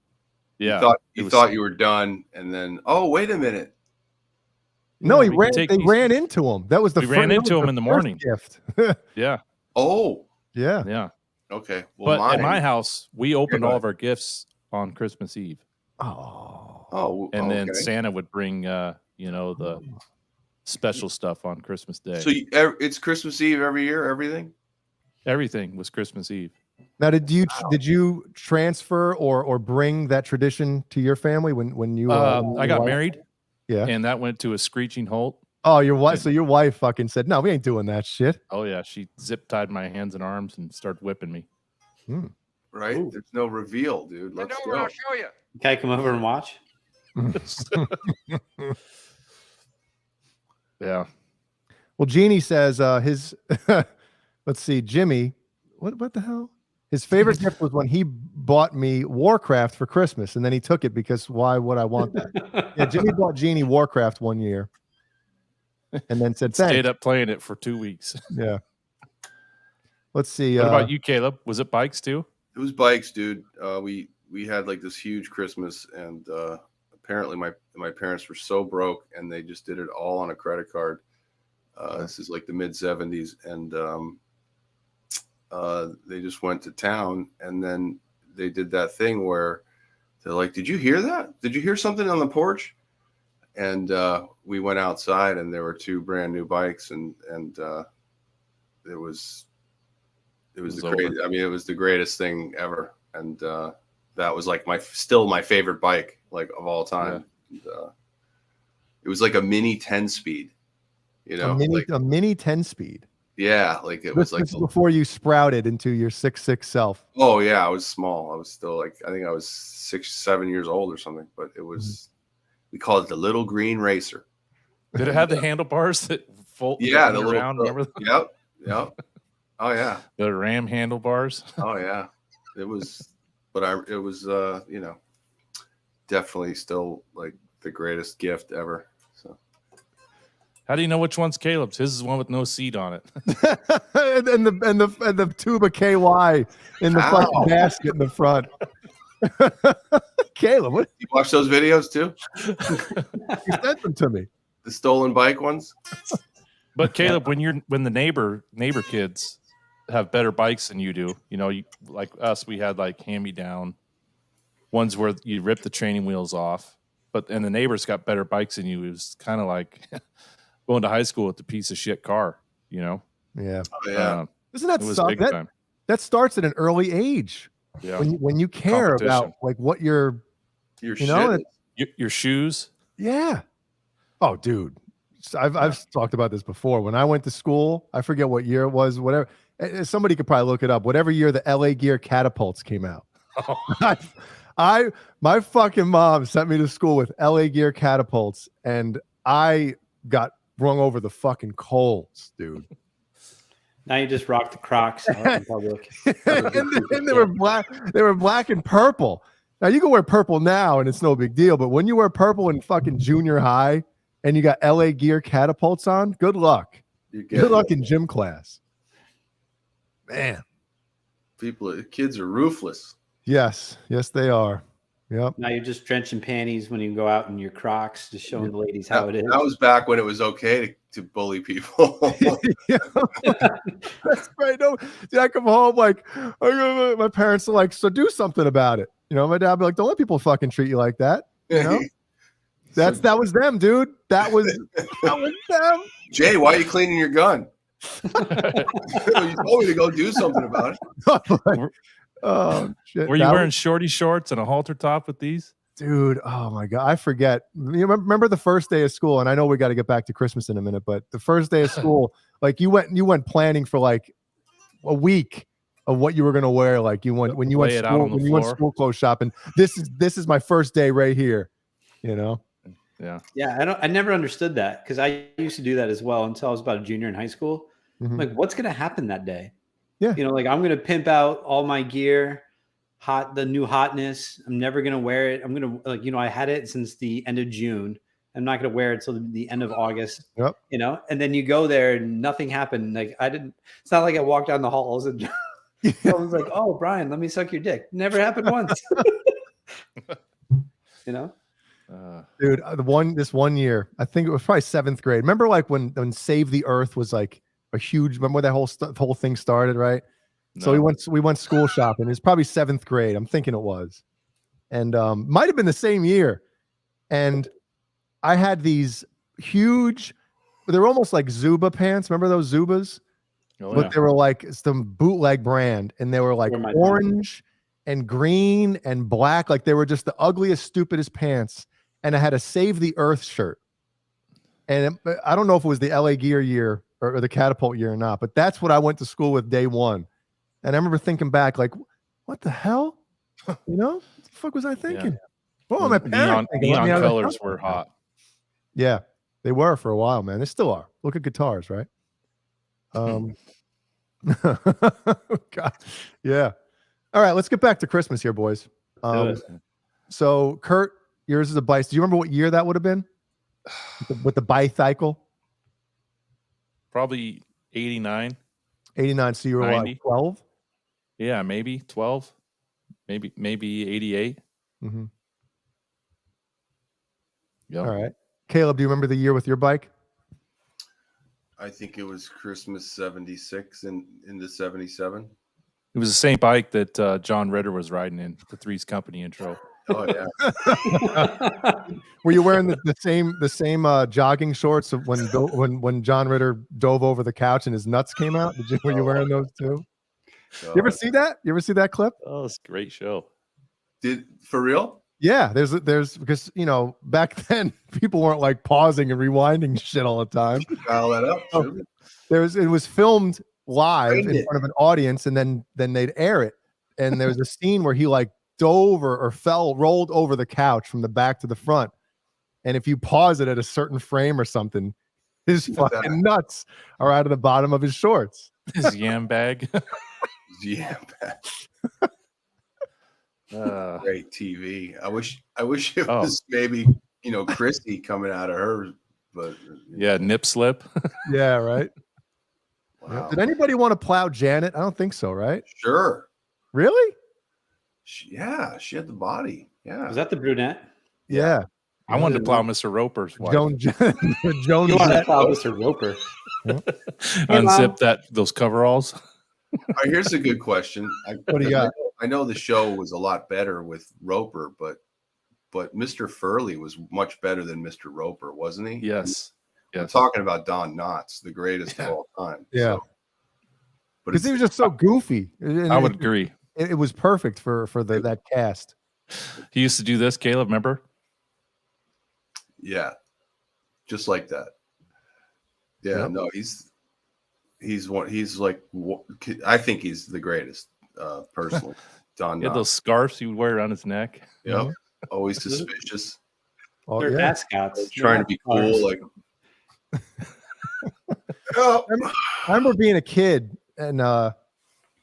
yeah. You thought you were done, and then wait a minute. No, Yeah, we can take they these- ran into him. That was the We ran that into was him in the first morning. gift. Yeah, Oh, Yeah. yeah. okay. Well, But at my house, we opened go all ahead. of our gifts on Christmas Eve, Oh. and then okay. Santa would bring, the special stuff on Christmas Day. So it's Christmas Eve every year. Everything. Everything was Christmas Eve. Now, did you transfer or bring that tradition to your family when you? I got married, Yeah. and that went to a screeching halt. Oh, your wife. So your wife fucking said, "No, we ain't doing that shit." Oh yeah, she zip tied my hands and arms and started whipping me. Right. Ooh. There's no reveal, dude. Bend Let's over, go. I'll show you. Can I come over and watch? Yeah. Well, Jeannie says his. Let's see, Jimmy. What the hell? His favorite gift was when he bought me Warcraft for Christmas, and then he took it because why would I want that? Yeah, Jimmy bought Jeannie Warcraft one year, and then said thanks. Stayed up playing it for 2 weeks. Yeah. Let's see. What about you, Caleb? Was it bikes too? It was bikes, dude. We had like this huge Christmas, and apparently my parents were so broke, and they just did it all on a credit card. This is like the mid '70s, and they just went to town, and then they did that thing where they're like, "Did you hear that? Did you hear something on the porch?" And we went outside, and there were 2 brand new bikes, and it was the great. I mean, it was the greatest thing ever, and that was like still my favorite bike, like of all time. And, it was like a mini 10-speed, a mini 10-speed? Yeah, like it was like This is before you sprouted into your 6'6" self. Oh yeah, I was small. I was still like, I think I was 6, 7 years old or something. But it was, we called it the Little Green Racer. Did it have the handlebars that fold? Yeah, the around. Remember Yep. Oh yeah. the ram handlebars? Oh yeah. It was, but it was definitely still like the greatest gift ever. So How do you know which one's Caleb's? His is one with no seat on it. and the tube of KY in the fucking basket in the front. Caleb, what? you watch those videos too? You sent them to me. The stolen bike ones? But Caleb, when the neighbor kids have better bikes than you do, you like us, we had like hand-me-down ones where you rip the training wheels off, and the neighbors got better bikes than you. It was kind of like going to high school with the piece of shit car, Yeah. Oh, yeah. Doesn't that it was suck? big That, time. that starts at an early age. Yeah. When you care about Competition. like what you're, Your you know, shit. Your shoes. yeah. Oh, dude. I've talked about this before. When I went to school, I forget what year it was, whatever. Somebody could probably look it up. Whatever year the LA Gear catapults came out. My fucking mom sent me to school with LA Gear catapults, and I got rung over the fucking coals, dude. Now you just rock the Crocs out in public. and they were black. They were black and purple. Now you can wear purple now, and it's no big deal. But when you wear purple in fucking junior high, and you got LA Gear catapults on, good luck. Good luck in gym class. Man, Kids are ruthless. yes, they are. Yep. Now you're just drenching panties when you go out in your Crocs, just showing the ladies how it is. That was back when it was okay to bully people. That's right. No, see, I come home like my parents are like, so do something about it. My dad be like, don't let people fucking treat you like that. That was them, dude. That was them. Jay, why are you cleaning your gun? You told me to go do something about it. Oh shit! Were you wearing shorty shorts and a halter top with these? Dude, oh my god, I forget. You remember the first day of school, and I know we got to get back to Christmas in a minute, but the first day of school, like you went planning for like a week of what you were gonna wear. Like you went when you went school clothes shopping. This is my first day right here. You know? Yeah. I never understood that because I used to do that as well until I was about a junior in high school. Like, what's gonna happen that day? Yeah. You know, like I'm gonna pimp out all my gear, the new hotness. I'm never gonna wear it. I'm gonna I had it since the end of June. I'm not gonna wear it till the end of August. Yep. You know, and then you go there and nothing happened. Like it's not like I walked down the halls and I was like, "Oh, Brian, let me suck your dick." Never happened once. You know, dude. This one year, I think it was probably 7th grade. Remember, like when Save the Earth was like a huge. Remember when that whole thing started, right? No. So we went school shopping. It's probably 7th grade. I'm thinking it was, and might have been the same year. And I had these huge. They were almost like Zuba pants. Remember those Zubas? Oh, but they were like some bootleg brand, and they were like orange and green and black. Like they were just the ugliest, stupidest pants. And I had a Save the Earth shirt. And I don't know if it was the LA Gear year or the Catapult year or not, but that's what I went to school with day one. And I remember thinking back, like, what the hell? You know, what the fuck was I thinking? What was my parents thinking? Neon colors were hot. Yeah, they were for a while, man. They still are. Look at guitars, right? God. Yeah. All right, let's get back to Christmas here, boys. So Kurt, yours is a bicycle. Do you remember what year that would have been? With the bicycle? Probably 89. 89. So you were like 12? Yeah, maybe 12. Maybe 88. Mm-hmm. Yep. All right. Caleb, do you remember the year with your bike? I think it was Christmas 76 and into 77. It was the same bike that John Ritter was riding in the Three's Company intro. Oh yeah. Were you wearing the same jogging shorts of when John Ritter dove over the couch and his nuts came out? Were you wearing those too? You ever see that? You ever see that clip? Oh, it's a great show. For real? Yeah, there's because back then people weren't like pausing and rewinding shit all the time. Dial that up. So it was filmed live in front of an audience, and then they'd air it. And there was a scene where he like dove or rolled over the couch from the back to the front. And if you pause it at a certain frame or something, his fucking nuts are out of the bottom of his shorts. His yam bag. Yam bag. Great TV. I wish it was maybe Christy coming out of her, but yeah, nip slip. Yeah, right. Wow. Did anybody want to plow Janet? I don't think so, right? Sure. Really? She had the body. Yeah. Was that the brunette? Yeah. I wanted to plow Mr. Roper's wife. Joan. You want to plow Mr. Roper? Unzip those coveralls. All right, here's a good question. What do you got? I know the show was a lot better with Roper, but Mr. Furley was much better than Mr. Roper, wasn't he? Yes. We're talking about Don Knotts, the greatest of all time. Yeah. So, but because he was just so goofy. I would agree. It was perfect for that cast. He used to do this, Caleb, remember? Yeah. Just like that. Yeah, Yep. no, I think he's the greatest, personally. Don He had Knotts. those scarves he would wear around his neck. Yep. Always suspicious. Oh, They're yeah. mascots. Trying to be cool, like I remember being a kid, and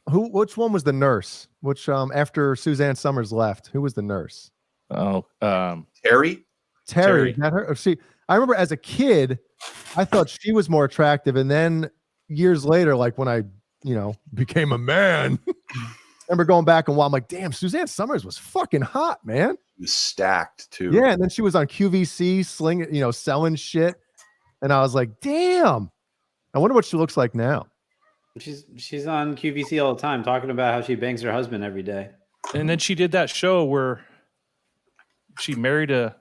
which one was the nurse? Which after Suzanne Summers left, who was the nurse? Oh, Terry. Is that her? See, I remember as a kid, I thought she was more attractive, and then years later, like when I, became a man, I remember going back and I'm like, damn, Suzanne Summers was fucking hot, man. He was stacked too. Yeah, and then she was on QVC slinging, selling shit, and I was like, damn. I wonder what she looks like now. She's on QVC all the time talking about how she bangs her husband every day. and then she did that show where she married a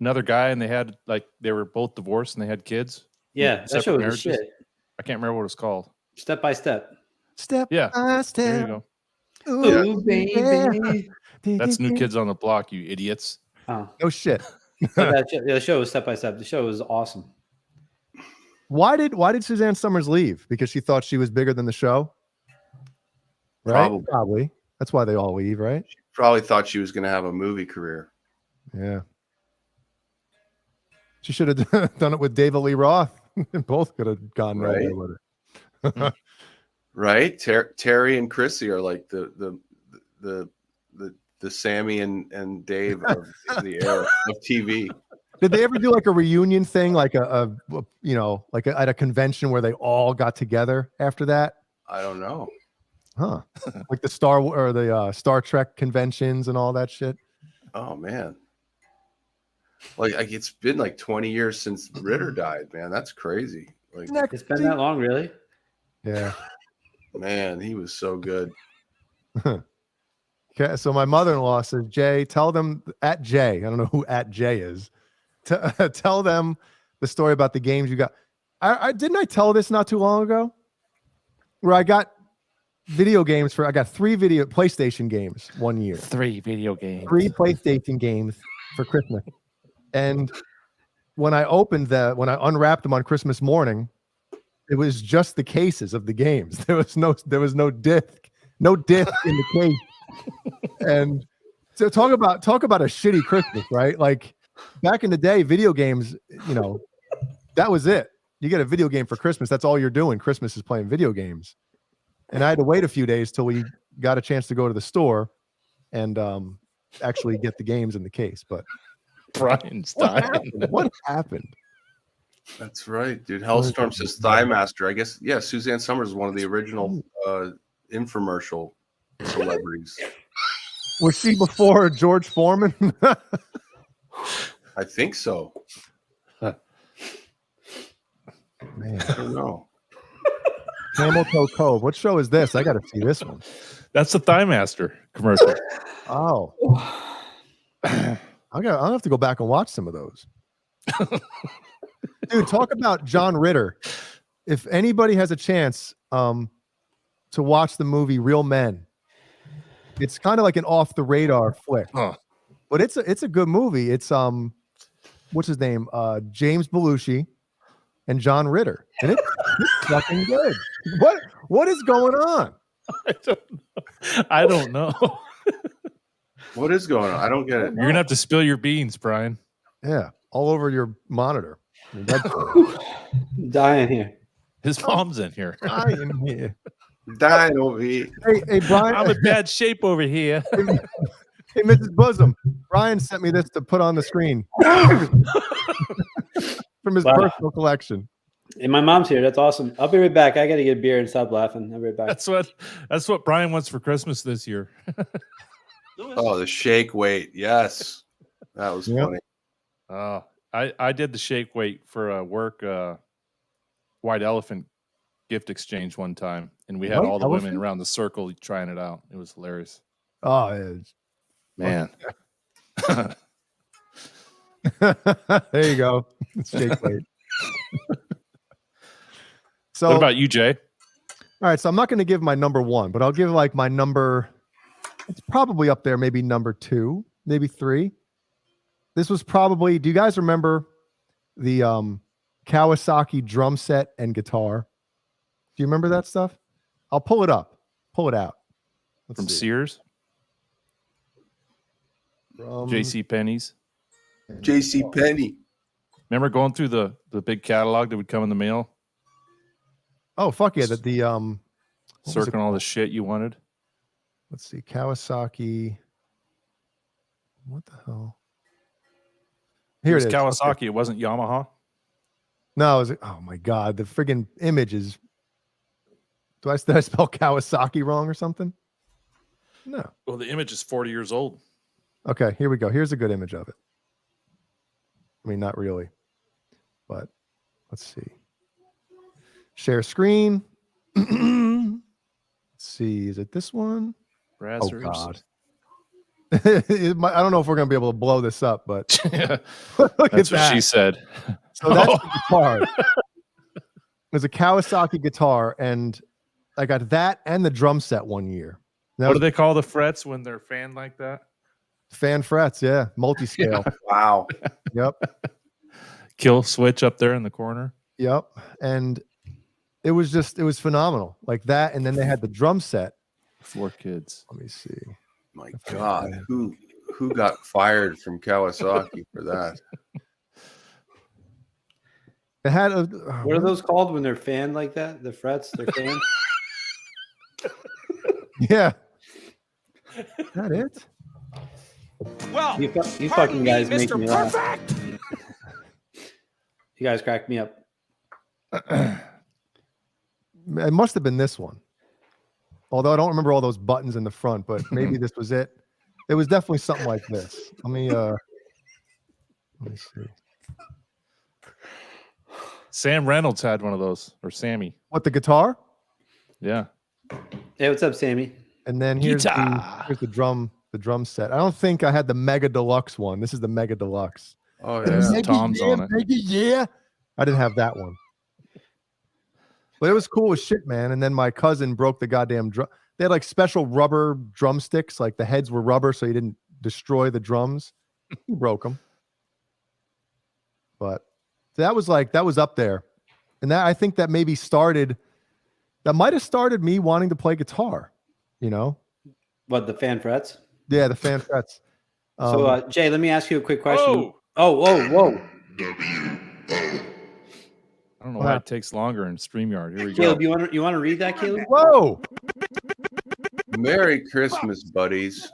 another guy, and they were both divorced and they had kids. Yeah, that Separate show was marriages. shit. I can't remember what it's called. Step by Step. Step Yeah, by there you step. go. Ooh, baby. That's New Kids on the Block, you idiots. Oh, No shit. the show was Step by Step. The show was awesome. Why did Suzanne Summers leave? Because she thought she was bigger than the show? Right? Probably. That's why they all leave, right? Probably thought she was going to have a movie career. Yeah. She should have done it with David Lee Roth. Both could have gone nowhere with it. Right? Terry and Chrissy are like the Sammy and Dave of the era of TV. Did they ever do like a reunion thing, like at a convention where they all got together after that? I don't know. Huh? Like the Star Trek conventions and all that shit. Oh man. Like it's been like 20 years since Ritter died, man. That's crazy. Like It's been that long, really? Yeah. Man, he was so good. Okay, so my mother-in-law says, Jay, tell them at Jay. I don't know who at Jay is. Tell them the story about the games you got. I didn't I tell this not too long ago? Where I got video games I got 3 PlayStation games one year. 3 video games. 3 PlayStation games for Christmas. And when I unwrapped them on Christmas morning, it was just the cases of the games. There was no disc in the case. And so talk about a shitty Christmas, right? Like back in the day, video games, that was it. You get a video game for Christmas. That's all you're doing. Christmas is playing video games. And I had to wait a few days till we got a chance to go to the store and actually get the games in the case. But Brian's dying. What happened? That's right, dude. Hellstorm says Thigh Master. I guess, yeah, Suzanne Summers is one of the original infomercial celebrities. Was she before George Foreman? I think so. Man, I don't know. Camel Toe Cove. What show is this? I got to see this one. That's the Thigh Master commercial. Oh. I'll have to go back and watch some of those. Dude, talk about John Ritter. If anybody has a chance to watch the movie Real Men, it's kind of like an off the radar flick. But it's a good movie. It's what's his name? James Belushi and John Ritter. And it's fucking good. What is going on? I don't know. What is going on? I don't get it. You're gonna have to spill your beans, Brian. Yeah, all over your monitor. Dying here. His mom's in here. Dying here. Dying over here. Hey, Brian. I'm in bad shape over here. Hey, Mrs. Bosom. Brian sent me this to put on the screen from his personal collection. And my mom's here. That's awesome. I'll be right back. I got to get a beer and stop laughing. I'll be right back. That's what Brian wants for Christmas this year. Oh, the shake weight. Yes. That was funny. I did the shake weight for a work White Elephant gift exchange one time, and we had all the women around the circle trying it out. It was hilarious. Oh, yeah. Man. There you go. Shake weight. So, what about you, Jay? All right, so I'm not going to give my number 1, but I'll give like my number. It's probably up there, maybe number 2, maybe 3. This was probably. Do you guys remember the Kawasaki drum set and guitar? Do you remember that stuff? I'll pull it up. Pull it out. From Sears? J.C. Penney's? J.C. Penney. Remember going through the big catalog that would come in the mail? Oh, fuck yeah. The circling all the shit you wanted. Let's see. Kawasaki. What the hell? Here it is. Kawasaki. Okay. It wasn't Yamaha. No, oh my God. The friggin' image is. Did I spell Kawasaki wrong or something? No. Well, the image is 40 years old. Okay, here we go. Here's a good image of it. I mean, not really, but let's see. Share screen. Let's see. Is it this one? Brazzers. Oh God. I don't know if we're gonna be able to blow this up, but look That's at what she that. said. So that's the guitar. There's a Kawasaki guitar, and I got that and the drum set one year. That What was do they call the frets when they're fanned like that? fan frets, yeah, multi-scale. Wow. Yep, Kill switch up there in the corner. yep. And it was phenomenal. Like that, and then they had the drum set. 4 kids. Let me see. My God, who got fired from Kawasaki for that? It had a What are those called when they're fanned like that? The frets, they're fanned. yeah. Is that it? Well, You pardon fucking me, guys make Mr. me laugh. Perfect. You guys crack me up. It must have been this one. Although I don't remember all those buttons in the front, but maybe this was it. It was definitely something like this. Let me see. Sam Reynolds had one of those, or Sammy. What, the guitar? Yeah. Hey, what's up, Sammy? And then here's the Guitar. drum set. I don't think I had the Mega Deluxe one. This is the Mega Deluxe. Oh The yeah. Mega, Tom's yeah, on it. Mega, yeah. I didn't have that one. But it was cool as shit, man. And then my cousin broke the goddamn drum. They had like special rubber drumsticks. Like the heads were rubber, so you didn't destroy the drums. He broke them. But that was up there. And that, I think that maybe that might have started me wanting to play guitar, you know? What, the fan frets? Yeah, the fan frets. So, Jay, let me ask you a quick question. Whoa. I don't know why it takes longer in StreamYard. Here we Caleb, go. you want to read that, Caleb? Whoa. Merry Christmas, buddies.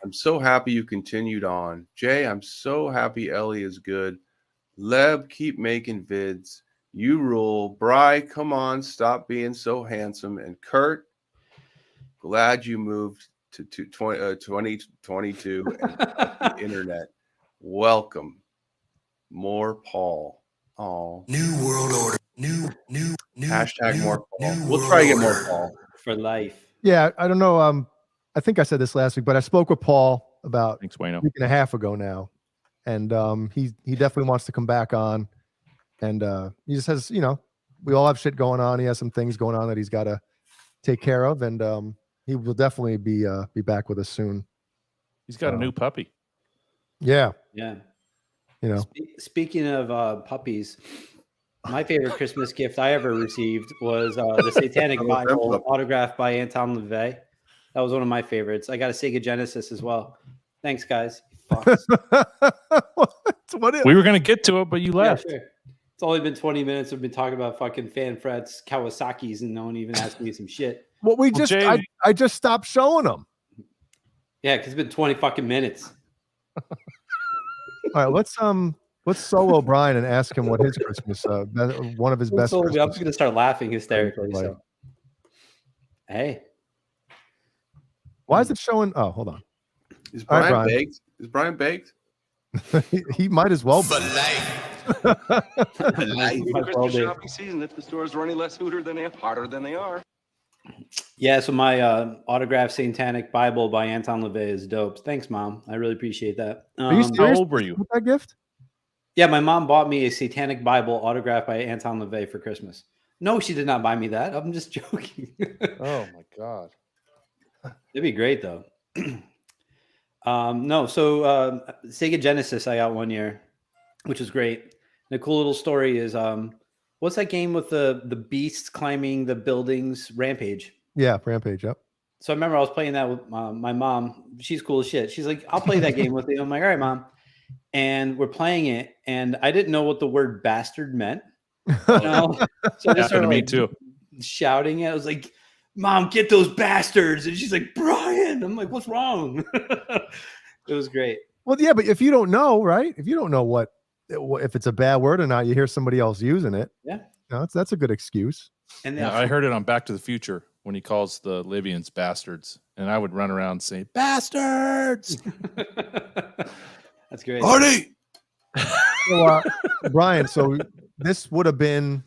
I'm so happy you continued on. Jay, I'm so happy Ellie is good. Leb, keep making vids. You rule. Bri, come on, stop being so handsome. And Kurt, glad you moved to 2022 and the internet. Welcome. More Paul. Oh. New world order. New. Hashtag more Paul. We'll try to get more Paul. For life. Yeah, I don't know. I think I said this last week, but I spoke with Paul about Thanks, Wayno. a week and a half ago now. And he definitely wants to come back on. And he just has, we all have shit going on. He has some things going on that he's got to take care of. And he will definitely be back with us soon. He's got a new puppy. Yeah. Yeah. You know. Speaking of puppies, my favorite Christmas gift I ever received was the Satanic Bible autographed by Anton LaVey. That was one of my favorites. I got a Sega Genesis as well. Thanks, guys. We were going to get to it, but you left. Yeah, sure. It's only been 20 minutes. We've been talking about fucking fan frets, Kawasaki's, and no one even asked me some shit. Well, I just stopped showing them. Yeah, because it's been 20 fucking minutes. All right, let's solo Brian and ask him what his Christmas, one of his best. I'm just gonna start laughing hysterically. So. Hey, why is it showing? Oh, hold on. Is Brian baked? Is Brian baked? He might as well be. Christmas shopping season. If the stores were any less harder than they are. Yeah, so my autographed Satanic Bible by Anton LaVey is dope. Thanks, Mom. I really appreciate that. Are you serious? How old were you? With that gift? Yeah, my mom bought me a Satanic Bible autographed by Anton LaVey for Christmas. No, she did not buy me that. I'm just joking. Oh my God. It'd be great though. No, so Sega Genesis I got one year, which was great. And a cool little story is what's that game with the beasts climbing the buildings? Rampage. Yeah, Rampage. Yep. So I remember I was playing that with my mom. She's cool as shit. She's like, I'll play that game with you. I'm like, all right, Mom. And we're playing it, and I didn't know what the word bastard meant. So I just started me too. Shouting it. I was like, Mom, get those bastards. And she's like, Brian. I'm like, what's wrong? It was great. Well, yeah, but if you don't know, right? If you don't know if it's a bad word or not, you hear somebody else using it. Yeah. No, that's a good excuse. And Yeah, I heard it on Back to the Future when he calls the Libyans bastards, and I would run around and say, bastards. That's great. Artie! So, Brian, so this would have been,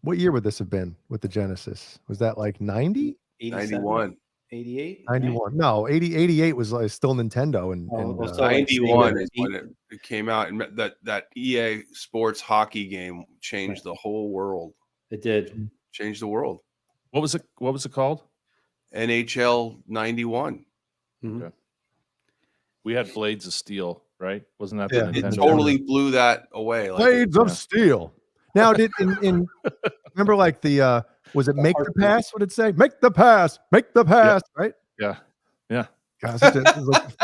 what year would this have been with the Genesis? Was that like 90? 91. 88? 91. No, 88 was still Nintendo. And, so like 91 Sega is when it came out, and that EA Sports hockey game changed the whole world. It did. Changed the world. What was it called? NHL 91. Mhm. Okay. We had Blades of Steel, right? Wasn't that Yeah. the It Nintendo? totally blew that away. Like, Blades of Steel. Now, did in remember like the was it Make the Pass? What did it say? Make the pass, right? Yeah. Yeah. God, it was like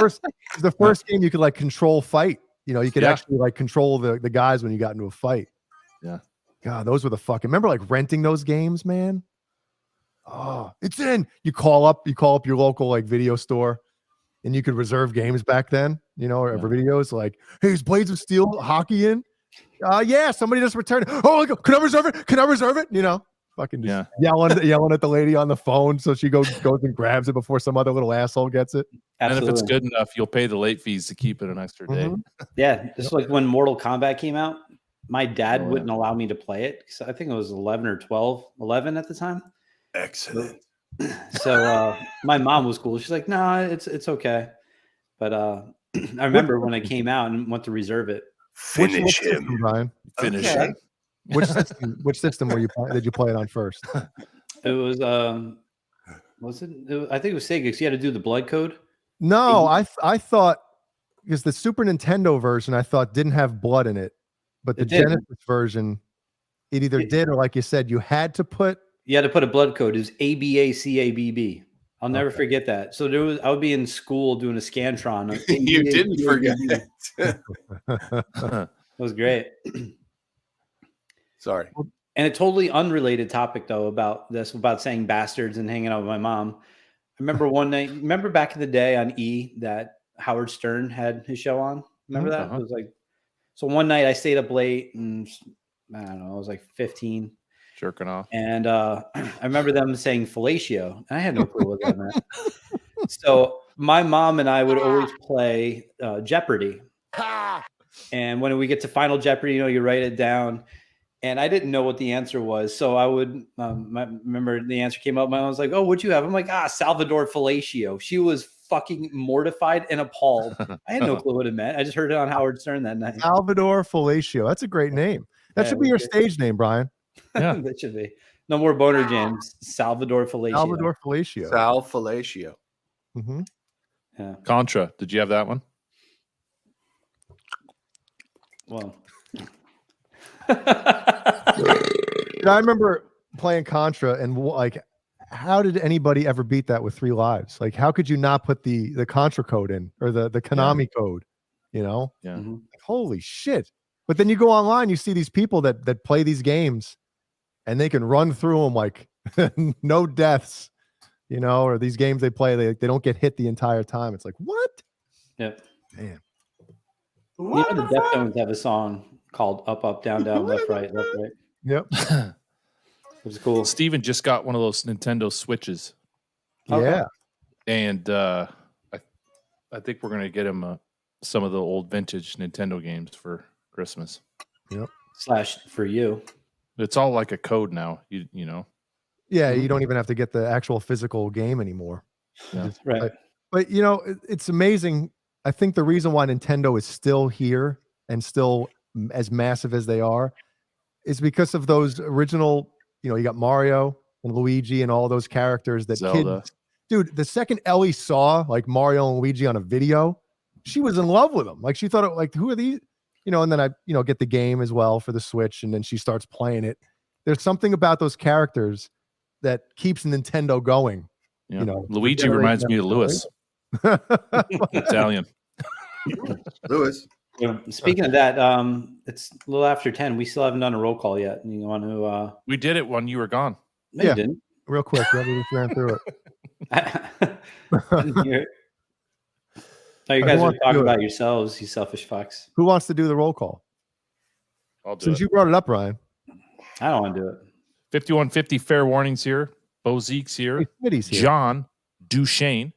the first game you could like control fight. You know, you could actually like control the guys when you got into a fight. Yeah. God, those were the fucking. Remember like renting those games, man? Oh, it's in. You call up your local like video store, and you could reserve games back then. You know, or videos like, hey, is Blades of Steel hockey in? Yeah, somebody just returned. Oh, like, can I reserve it? Can I reserve it? You know, fucking just yelling at the lady on the phone, so she goes and grabs it before some other little asshole gets it. Absolutely. And if it's good enough, you'll pay the late fees to keep it an extra day. Yeah, just like when Mortal Kombat came out, my dad wouldn't allow me to play it because I think it was 11 or 11 at the time. Excellent. So my mom was cool. She's like, "No, it's okay." But I remember when I came out and went to reserve it. Finish him, system, Brian. Finish him. Which system did you play it on first? It was I think it was Sega because you had to do the blood code. No, I thought because the Super Nintendo version I thought didn't have blood in it, but the Genesis version it either did or like you said you had to put a blood code. It was ABACABB. I'll never forget that. So I would be in school doing a Scantron. You didn't forget it. It was great. Sorry. And a totally unrelated topic though about saying bastards and hanging out with my mom. I remember one night. Remember back in the day on E that Howard Stern had his show on. Remember that? It was like so. One night I stayed up late and I don't know. I was like 15. Jerking off. And I remember them saying fellatio. I had no clue what that meant. So my mom and I would always play Jeopardy. And when we get to Final Jeopardy, you write it down. And I didn't know what the answer was. So I would remember the answer came up. My mom was like, "Oh, what'd you have?" I'm like, Salvador fellatio. She was fucking mortified and appalled. I had no clue what it meant. I just heard it on Howard Stern that night. Salvador fellatio. That's a great name. That should be your stage name, Brian. Yeah, that should be. No more BonerJams. Salvador fellatio. Salvador fellatio. Sal fellatio. Mm-hmm. Yeah. Contra. Did you have that one? Well, I remember playing Contra and like, how did anybody ever beat that with 3 lives? Like, how could you not put the Contra code in or the Konami code? You know? Yeah. Mm-hmm. Like, holy shit! But then you go online, you see these people that play these games, and they can run through them like no deaths, or these games they play, they don't get hit the entire time. It's like, what? Yeah. Man. The Deftones have a song called Up, Up, Down, Down, Left, Right, Left, Right. Yep. Which is cool. Steven just got one of those Nintendo Switches. Yeah. And I think we're going to get him some of the old vintage Nintendo games for Christmas. Yep. / for you. It's all like a code now, you know. Yeah, you don't even have to get the actual physical game anymore. Yeah. Right. But it's amazing. I think the reason why Nintendo is still here and still as massive as they are is because of those original, you got Mario and Luigi and all those characters that Zelda. kids. Dude, the second Ellie saw like Mario and Luigi on a video, she was in love with them. Like she thought, like, who are these? And then I, get the game as well for the Switch, and then she starts playing it. There's something about those characters that keeps Nintendo going. Yeah. Luigi reminds me of Lewis. Italian. Lewis. Speaking of that, it's a little after 10. We still haven't done a roll call yet. You want to? We did it when you were gone. No, you didn't. Real quick. We just ran through it. No, you guys were talking about yourselves, you selfish fucks. Who wants to do the roll call? I'll do Since it. you brought it up, Ryan. I don't want to do it. 5150 fair warnings here. Bo Zeke's here. Hey, here. John Duchesne.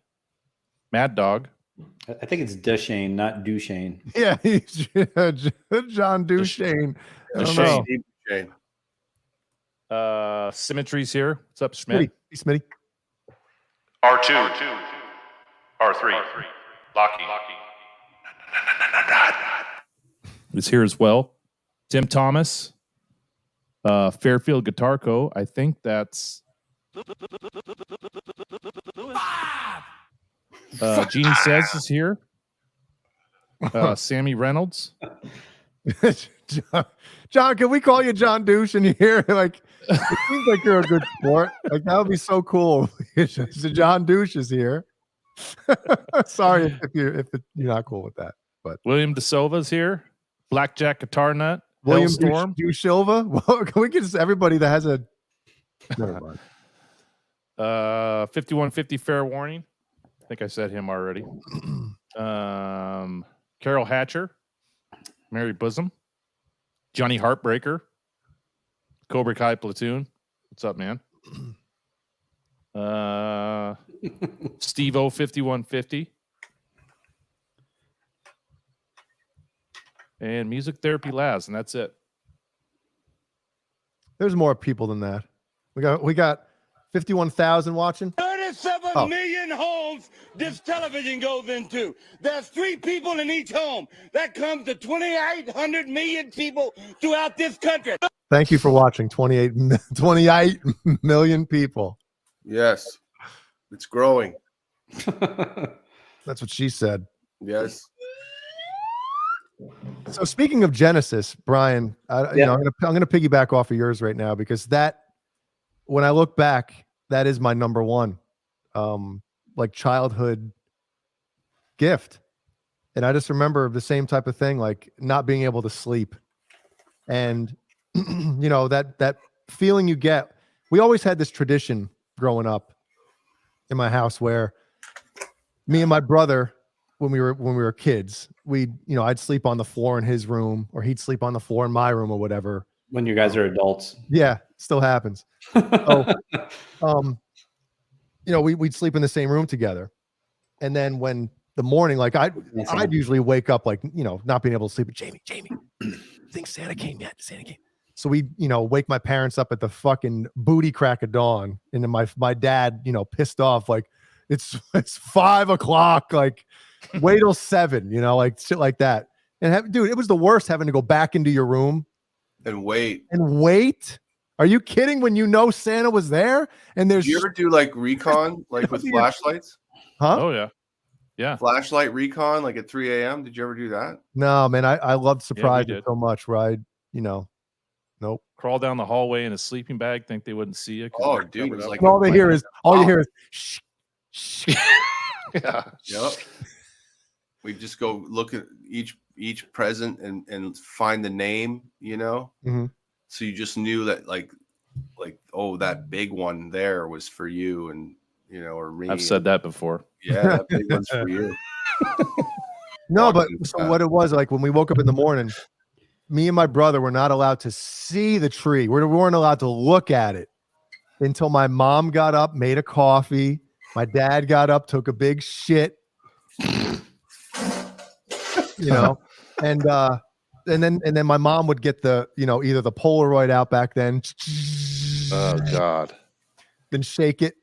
Mad Dog. I think it's Duchesne, not Duchesne. Yeah, he's John Duchesne. I don't know. Shane. Symmetry's here. What's up, Schmidt? Smitty. R2. R3. Locking. Is here as well. Tim Thomas. Fairfield Guitar Co. I think that's Jeannie Says is here. Sammy Reynolds. John, can we call you John Douche in here? Like, it seems like you're a good sport. Like, that would be so cool. So John Douche is here. Sorry if you're not cool with that. But William DeSilva's here. Blackjack Guitar Nut. William Hellstorm. Douche Silva. Well, can we get just everybody that has a 5150 Fair Warning. I think I said him already. Carol Hatcher. Mary Bosom. Johnny Heartbreaker. Cobra Kai Platoon. What's up, man? Steve O 5150. And Music Therapy Laz, and that's it. There's more people than that. We got 51,000 watching. 37 million homes this television goes into. There's 3 people in each home. That comes to 2,800 million people throughout this country. Thank you for watching. 28 million people. Yes, it's growing. That's what she said. Yes. So speaking of Genesis, Brian, you know, I'm gonna piggyback off of yours right now because that, when I look back, that is my number one, like childhood gift, and I just remember the same type of thing, like not being able to sleep, and you know that feeling you get. We always had this tradition growing up in my house where me and my brother, when we were kids, I'd sleep on the floor in his room, or he'd sleep on the floor in my room, or whatever. When you guys are adults. Yeah, still happens. So, we'd sleep in the same room together, and then when the morning, like I'd usually wake up like, not being able to sleep. Jamie, think Santa came yet? Santa came. So we, wake my parents up at the fucking booty crack of dawn, and then my dad, pissed off, like it's 5 o'clock, like wait till 7, like shit like that. And dude, it was the worst having to go back into your room and wait. Are you kidding? When Santa was there, and there's. Did you ever do like recon, like with flashlights? Huh? Oh yeah. Flashlight recon, like at 3 a.m. Did you ever do that? No, man. I loved surprises so much. Where I, nope. Crawl down the hallway in a sleeping bag, think they wouldn't see you. Oh, dude, it was like all you hear is shh. Yeah. Yep. We just go look at each present and find the name, Mm-hmm. So you just knew that like, oh, that big one there was for you, and or me. I've said that before. Yeah, that big one's for you. No, but so what it was, like when we woke up in the morning, me and my brother were not allowed to see the tree. We weren't allowed to look at it until my mom got up, made a coffee. My dad got up, took a big shit, and then my mom would get the, either the Polaroid out back then. Oh God. Then shake it,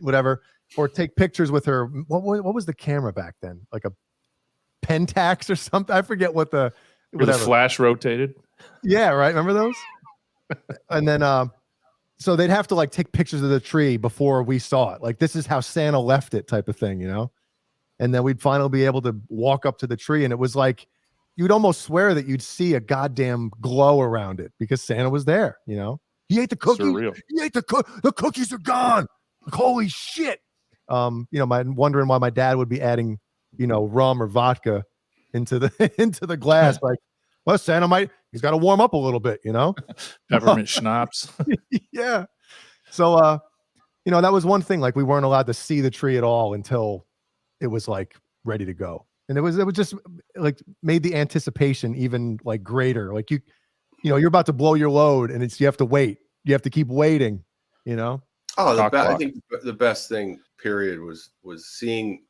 whatever, or take pictures with her. What was the camera back then? Like a Pentax or something? I forget what the flash rotated. Yeah, right. Remember those? And then so they'd have to like take pictures of the tree before we saw it. Like, this is how Santa left it, type of thing, And then we'd finally be able to walk up to the tree, and it was like you'd almost swear that you'd see a goddamn glow around it because Santa was there. He ate the cookies. Surreal. He ate the cookies are gone. Like, holy shit. Wondering why my dad would be adding, rum or vodka into the glass. Like, well, Santa he's got to warm up a little bit, Peppermint schnapps. Yeah. So, that was one thing. Like, we weren't allowed to see the tree at all until it was like ready to go. And it was just like made the anticipation even like greater. Like you're about to blow your load, and you have to wait. You have to keep waiting, Oh, I think the best thing, period, was seeing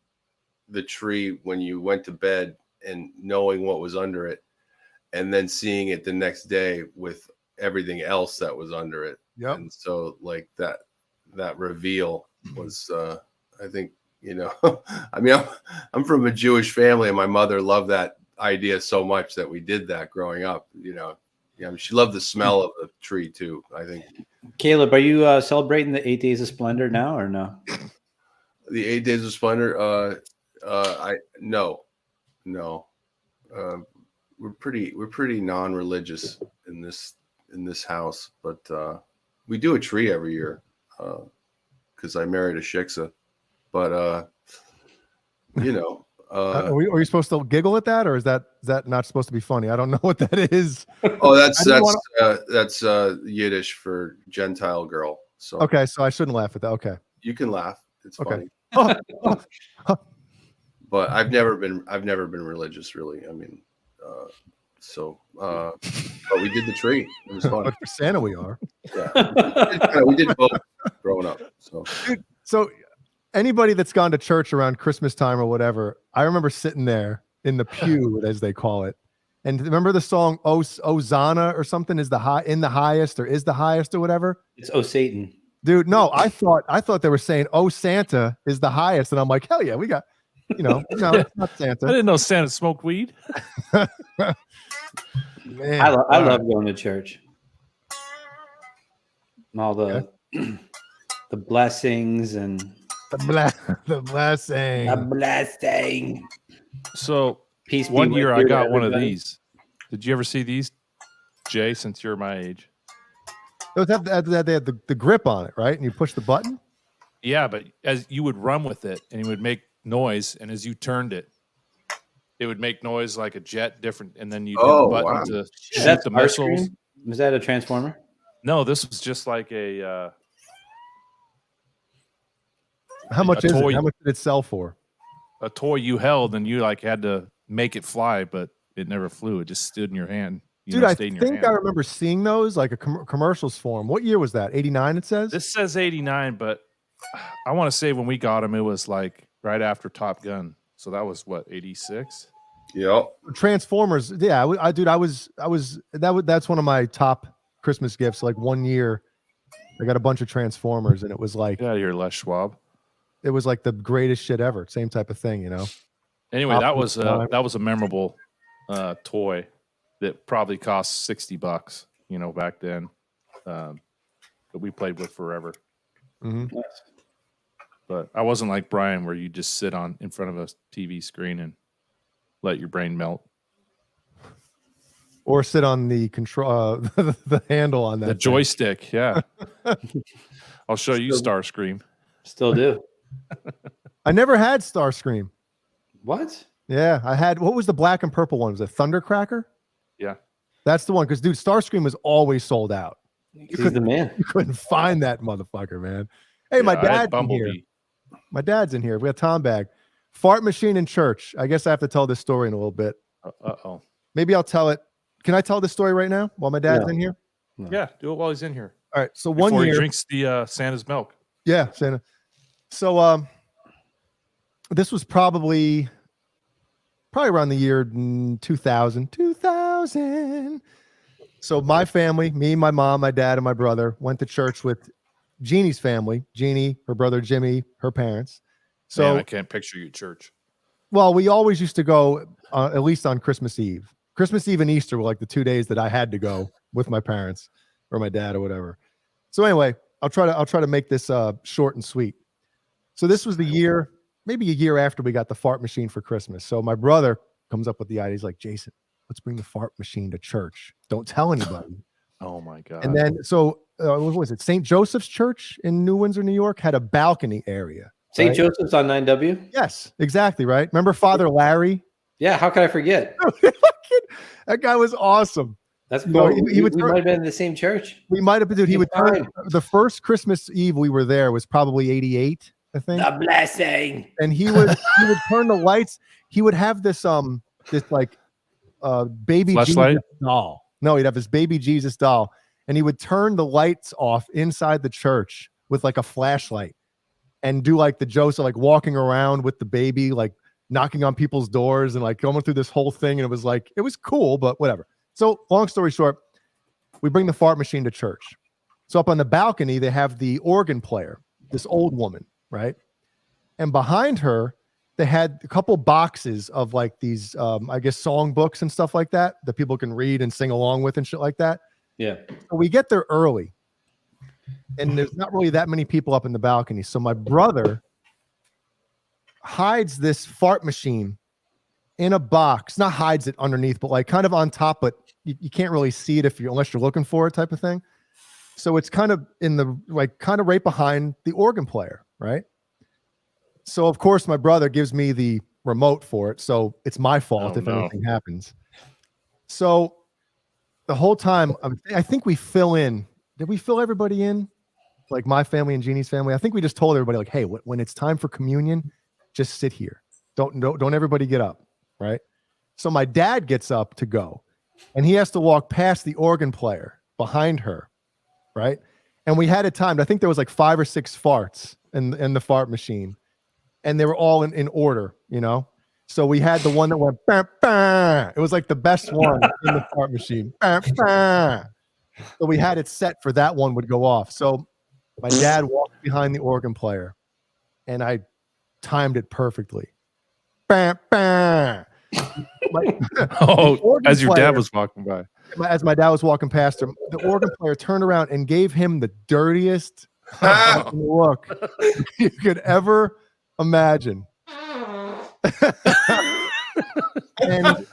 the tree when you went to bed and knowing what was under it, and then seeing it the next day with everything else that was under it. Yep. And so like that reveal was, I think, I mean, I'm from a Jewish family, and my mother loved that idea so much that we did that growing up. She loved the smell of the tree too, I think. Caleb, are you celebrating the 8 Days of Splendor now or no? The 8 Days of Splendor? No. We're pretty non-religious in this house, but we do a tree every year because I married a shiksa. But are you supposed to giggle at that, or is that not supposed to be funny? I don't know what that is. Oh, that's Yiddish for Gentile girl. So okay, so I shouldn't laugh at that. Okay, you can laugh. It's okay. funny. But I've never been religious, really. I mean, but we did the tree. It was fun. But for Santa, we are. Yeah, we did both growing up. So anybody that's gone to church around Christmas time or whatever, I remember sitting there in the pew, as they call it, and remember the song "Hosanna" or something is the highest or whatever. It's "Oh Satan." Dude, no, I thought they were saying "Oh Santa" is the highest, and I'm like, hell yeah, we got. No, it's not Santa. I didn't know Santa smoked weed. Man, I love going to church. And all the the blessings and the blessing. So peace. One be year with I got one of everybody. these. Did you ever see these, Jay? Since you're my age. They had the grip on it, right? And you push the button. Yeah, but as you would run with it, and it would make noise, and as you turned it, it would make noise like a jet, different, and then you hit the button to shoot the missiles. Was that a transformer? No, this was just like a. How much a is toy, it? How much did it sell for? A toy you held, and you like had to make it fly, but it never flew. It just stood in your hand. Dude, I think I remember seeing those like a commercials for them. What year was that? 89, it says? This says 89, but I want to say when we got them, it was like right after Top Gun. So that was what, 86? Yep. Transformers. Yeah, that's one of my top Christmas gifts. Like one year, I got a bunch of Transformers, and it was like, get out of here, Les Schwab. It was like the greatest shit ever. Same type of thing, Anyway, that was a memorable toy that probably cost $60, back then. That we played with forever. Mm-hmm. But I wasn't like Brian, where you just sit in front of a TV screen and let your brain melt, or sit on the control, the handle on that the joystick. Yeah, I'll show you Starscream. Still do. I never had Starscream. What? Yeah, I had. What was the black and purple one? Was it Thundercracker? Yeah, that's the one. Because dude, Starscream was always sold out. He's the man. You couldn't find that motherfucker, man. Hey, my dad's in here. My dad's in here. We got Tom Bag. Fart machine in church. I guess I have to tell this story in a little bit. Uh-oh. Maybe I'll tell it. Can I tell this story right now while my dad's in here? No. Yeah, do it while he's in here. All right. So before one year he drinks the Santa's milk. Yeah, Santa. So this was probably around the year 2000. 2000. So my family, me, my mom, my dad, and my brother went to church with Jeannie's family. Jeannie, her brother Jimmy, her parents. So man, I can't picture you at church. Well, we always used to go at least on Christmas Eve. Christmas Eve and Easter were like the 2 days that I had to go with my parents or my dad or whatever. So anyway, I'll try to make this short and sweet. So this was the year, maybe a year after we got the fart machine for Christmas. So my brother comes up with the idea. He's like, Jason, let's bring the fart machine to church. Don't tell anybody. Oh my God. And then, so what was it? St. Joseph's Church in New Windsor, New York had a balcony area. St. Joseph's on 9W? Yes, exactly. Right. Remember Father Larry? Yeah. How could I forget? That guy was awesome. That's cool. We might have been in the same church. We might have been, dude. He would turn the first Christmas Eve we were there was probably 88, I think. The blessing. And he would turn the lights. He would have this like baby flashlight? Jesus doll. No, he'd have his baby Jesus doll, and he would turn the lights off inside the church with like a flashlight and do like the Joseph, like walking around with the baby, like knocking on people's doors and like going through this whole thing. And it was cool, but whatever. So long story short, we bring the fart machine to church. So up on the balcony, they have the organ player. this old woman, right? And behind her, they had a couple boxes of like these, I guess, song books and stuff like that people can read and sing along with and shit like that. Yeah. So we get there early, and there's not really that many people up in the balcony. So my brother hides this fart machine in a box, not hides it underneath, but like kind of on top, but you can't really see it unless you're looking for it type of thing. So it's kind of in the, like, kind of right behind the organ player, right? So of course my brother gives me the remote for it. So it's my fault if anything happens. So the whole time, I think we fill in. Did we fill everybody in? Like my family and Jeannie's family? I think we just told everybody like, hey, when it's time for communion, just sit here. Don't everybody get up, right? So my dad gets up to go, and he has to walk past the organ player behind her, right? And we had it timed. I think there was like 5 or 6 farts in the fart machine, and they were all in order, you know? So we had the one that went, bah, bah. It was like the best one in the fart machine. Bah, bah. So we had it set for that one would go off. So my dad walked behind the organ player, and I timed it perfectly. Bah, bah. As your dad was walking by. As my dad was walking past him, the organ player turned around and gave him the dirtiest look you could ever imagine. And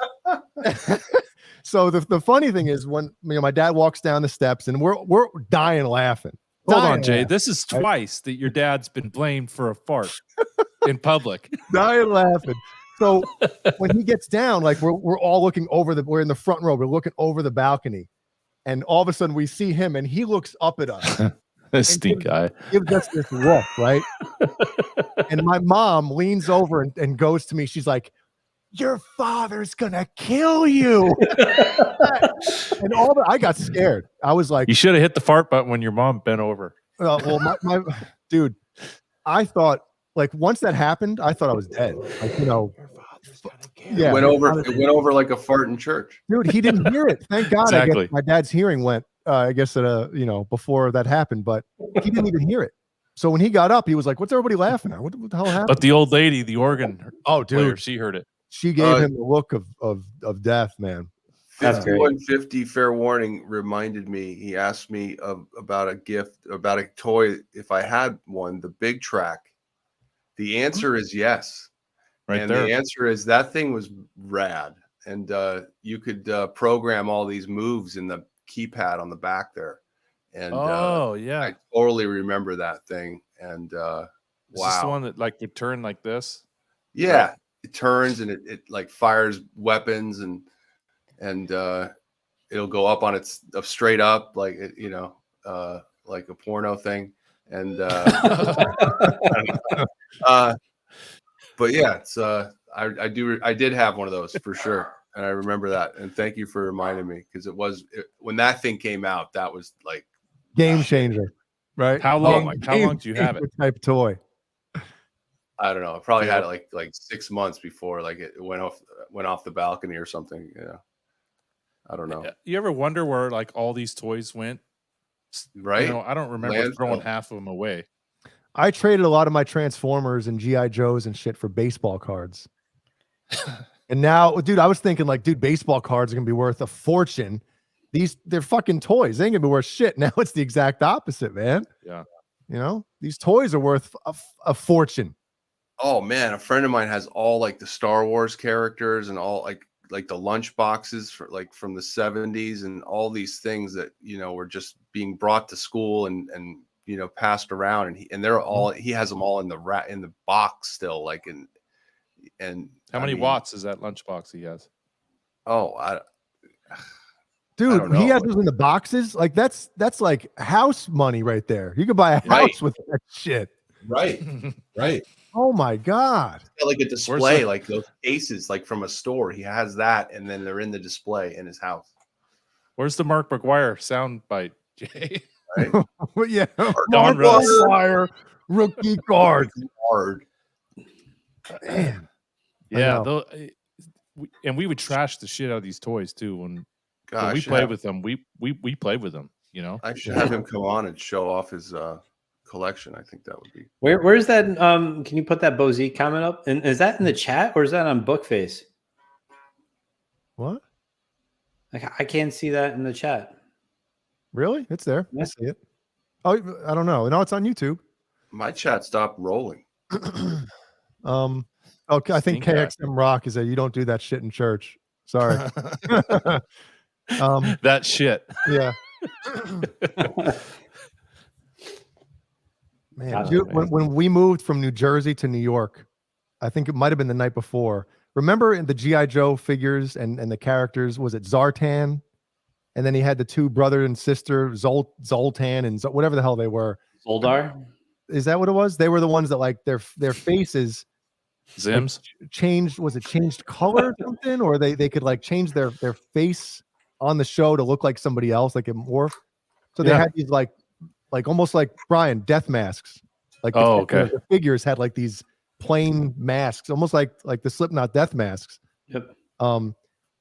so the funny thing is, when my dad walks down the steps, and we're dying laughing. Hold on, Jay. This is twice that your dad's been blamed for a fart in public. Dying laughing. So when he gets down, like we're all looking over we're in the front row, we're looking over the balcony, and all of a sudden we see him, and he looks up at us. This stink guy gives us this look, right? And my mom leans over and goes to me. She's like, "Your father's gonna kill you." And I got scared. I was like, you should have hit the fart button when your mom bent over. Well, my dude, I thought, like, once that happened, I thought I was dead. Like, you know, yeah, it went over like a fart in church. Dude, he didn't hear it. Thank God. Exactly. I guess my dad's hearing went, I guess, before that happened, but he didn't even hear it. So when he got up, he was like, "What's everybody laughing at? What the hell happened?" But the old lady, the organ player, dude, she heard it. She gave him the look of death, man. 5150 fair warning reminded me. He asked me about a gift, about a toy, if I had one, the Big Track. The answer is yes. Right and there. The answer is that thing was rad. And you could program all these moves in the keypad on the back there. And yeah. I totally remember that thing. And Is this the one that like would turn like this? Yeah. It turns and it like fires weapons and it'll go up on its straight up like it, like a porno thing. And but yeah, it's I did have one of those for sure, and I remember that. And thank you for reminding me, because when that thing came out, that was like game changer, right? How long? How long do you have it? Type toy. I don't know. I probably had it like 6 months before like it went off the balcony or something. Yeah, I don't know. You ever wonder where like all these toys went? Right. I don't remember throwing half of them away. I traded a lot of my Transformers and GI Joes and shit for baseball cards. And now, dude, I was thinking like, dude, baseball cards are gonna be worth a fortune. They're fucking toys. They ain't gonna be worth shit. Now it's the exact opposite, man. Yeah. These toys are worth a fortune. Oh man, a friend of mine has all like the Star Wars characters and all like the lunch boxes from the 70s and all these things that were just being brought to school and passed around, and they're all, he has them all in the box still, like and how many watts is that lunchbox he has? Dude, he has those in the boxes. Like that's like house money right there. You could buy a house with that shit. Right. Oh my God. Like a display, like those cases, like from a store. He has that, and then they're in the display in his house. Where's the Mark McGuire soundbite, Jay? Right? Well, yeah. Don Russ. McGuire rookie card. Hard. Man. Yeah, and we would trash the shit out of these toys too. When we played with them, we played with them. I should have him come on and show off his collection. I think that would be. Where's that? Can you put that Bozy comment up? And is that in the chat or is that on Bookface? What? Like I can't see that in the chat. Really? It's there. Yeah. I see it. Oh, I don't know. No, it's on YouTube. My chat stopped rolling. Okay, I think Stink KXM Rock is that you don't do that shit in church. Sorry. That shit. Yeah. Man, dude, when we moved from New Jersey to New York, I think it might have been the night before. Remember in the G.I. Joe figures and the characters, was it Zartan? And then he had the two brother and sister, Zoltan and whatever the hell they were. Zoldar? Is that what it was? They were the ones that like their faces Zims like, changed. Was it changed color or something? Or they could like change their face on the show to look like somebody else, like it morphed. So they had these like almost like Brian death masks. Like the figures had like these plain masks, almost like the Slipknot death masks. Yep.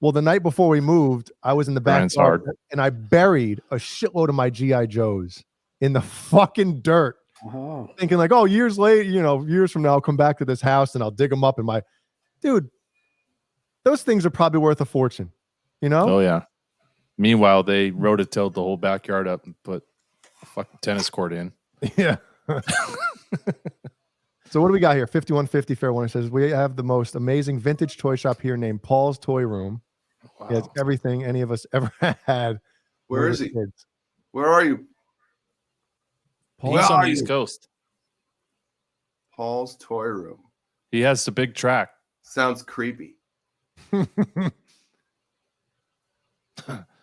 Well, the night before we moved, I was in the backyard and I buried a shitload of my G.I. Joes in the fucking dirt. Oh. Thinking like, oh, years from now, I'll come back to this house and I'll dig them up. And dude, those things are probably worth a fortune, you know? Oh yeah. Meanwhile, they rototilled the whole backyard up and put a fucking tennis court in. Yeah. So what do we got here? 5150 Fair One says we have the most amazing vintage toy shop here named Paul's Toy Room. Wow. He has everything any of us ever had. Where is he? Where are you? He's on the East Coast. Paul's Toy Room. He has the big track. Sounds creepy.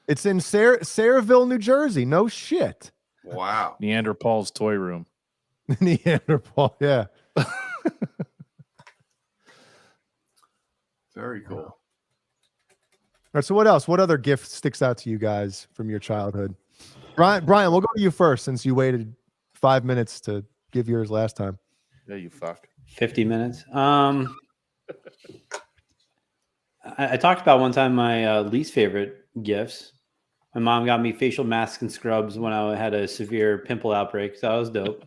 It's in Sayreville, New Jersey. No shit. Wow. Neanderthals Toy Room. Neanderthal, yeah. Very cool. All right, so what else? What other gift sticks out to you guys from your childhood? Brian, we'll go to you first since you waited 5 minutes to give yours last time. Yeah, you fuck. 50 minutes. I talked about one time my least favorite gifts. My mom got me facial masks and scrubs when I had a severe pimple outbreak. So that was dope.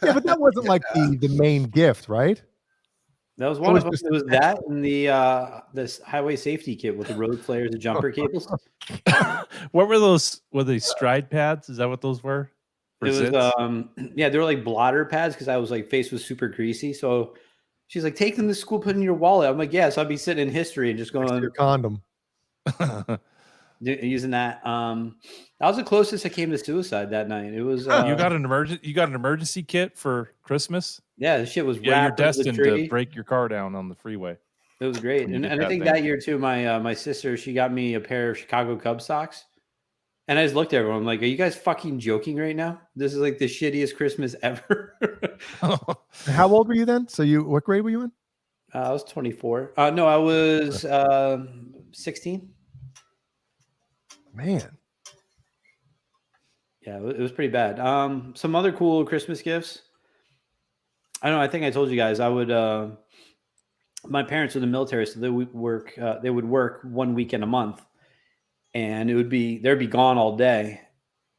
Yeah, but that wasn't like the main gift, right? That was one of them. It was that and the this highway safety kit with the road flares and jumper cables. What were those? Were they stride pads? Is that what those were? It was yeah, they were like blotter pads because I was like face was super greasy. So she's like, take them to school, put it in your wallet. I'm like, yeah. So I'd be sitting in history and just going your condom. Using that. That was the closest I came to suicide that night. It was you got an emergency kit for Christmas? Yeah, the shit was you're wrapped into the destined tree. to break your car down on the freeway. It was great. And I think that year too, my sister, she got me a pair of Chicago Cubs socks. And I just looked at everyone. I'm like, are you guys fucking joking right now? This is like the shittiest Christmas ever. How old were you then? So what grade were you in? I was 24. No, I was 16. Man. Yeah, it was pretty bad. Some other cool Christmas gifts. I don't know. I think I told you guys I would. My parents were in the military, so they would work. They would work 1 weekend a month, and they'd be gone all day,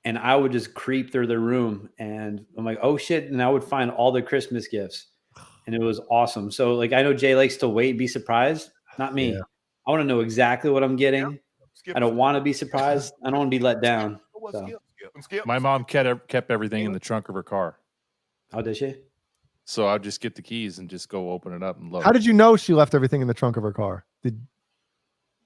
and I would just creep through their room, and I'm like, oh shit, and I would find all the Christmas gifts, and it was awesome. So like, I know Jay likes to wait, be surprised. Not me. Yeah. I want to know exactly what I'm getting. I don't want to be surprised. I don't want to be let down. So. My mom kept everything in the trunk of her car. Oh, did she? So I'd just get the keys and just go open it up and load. How did you know she left everything in the trunk of her car?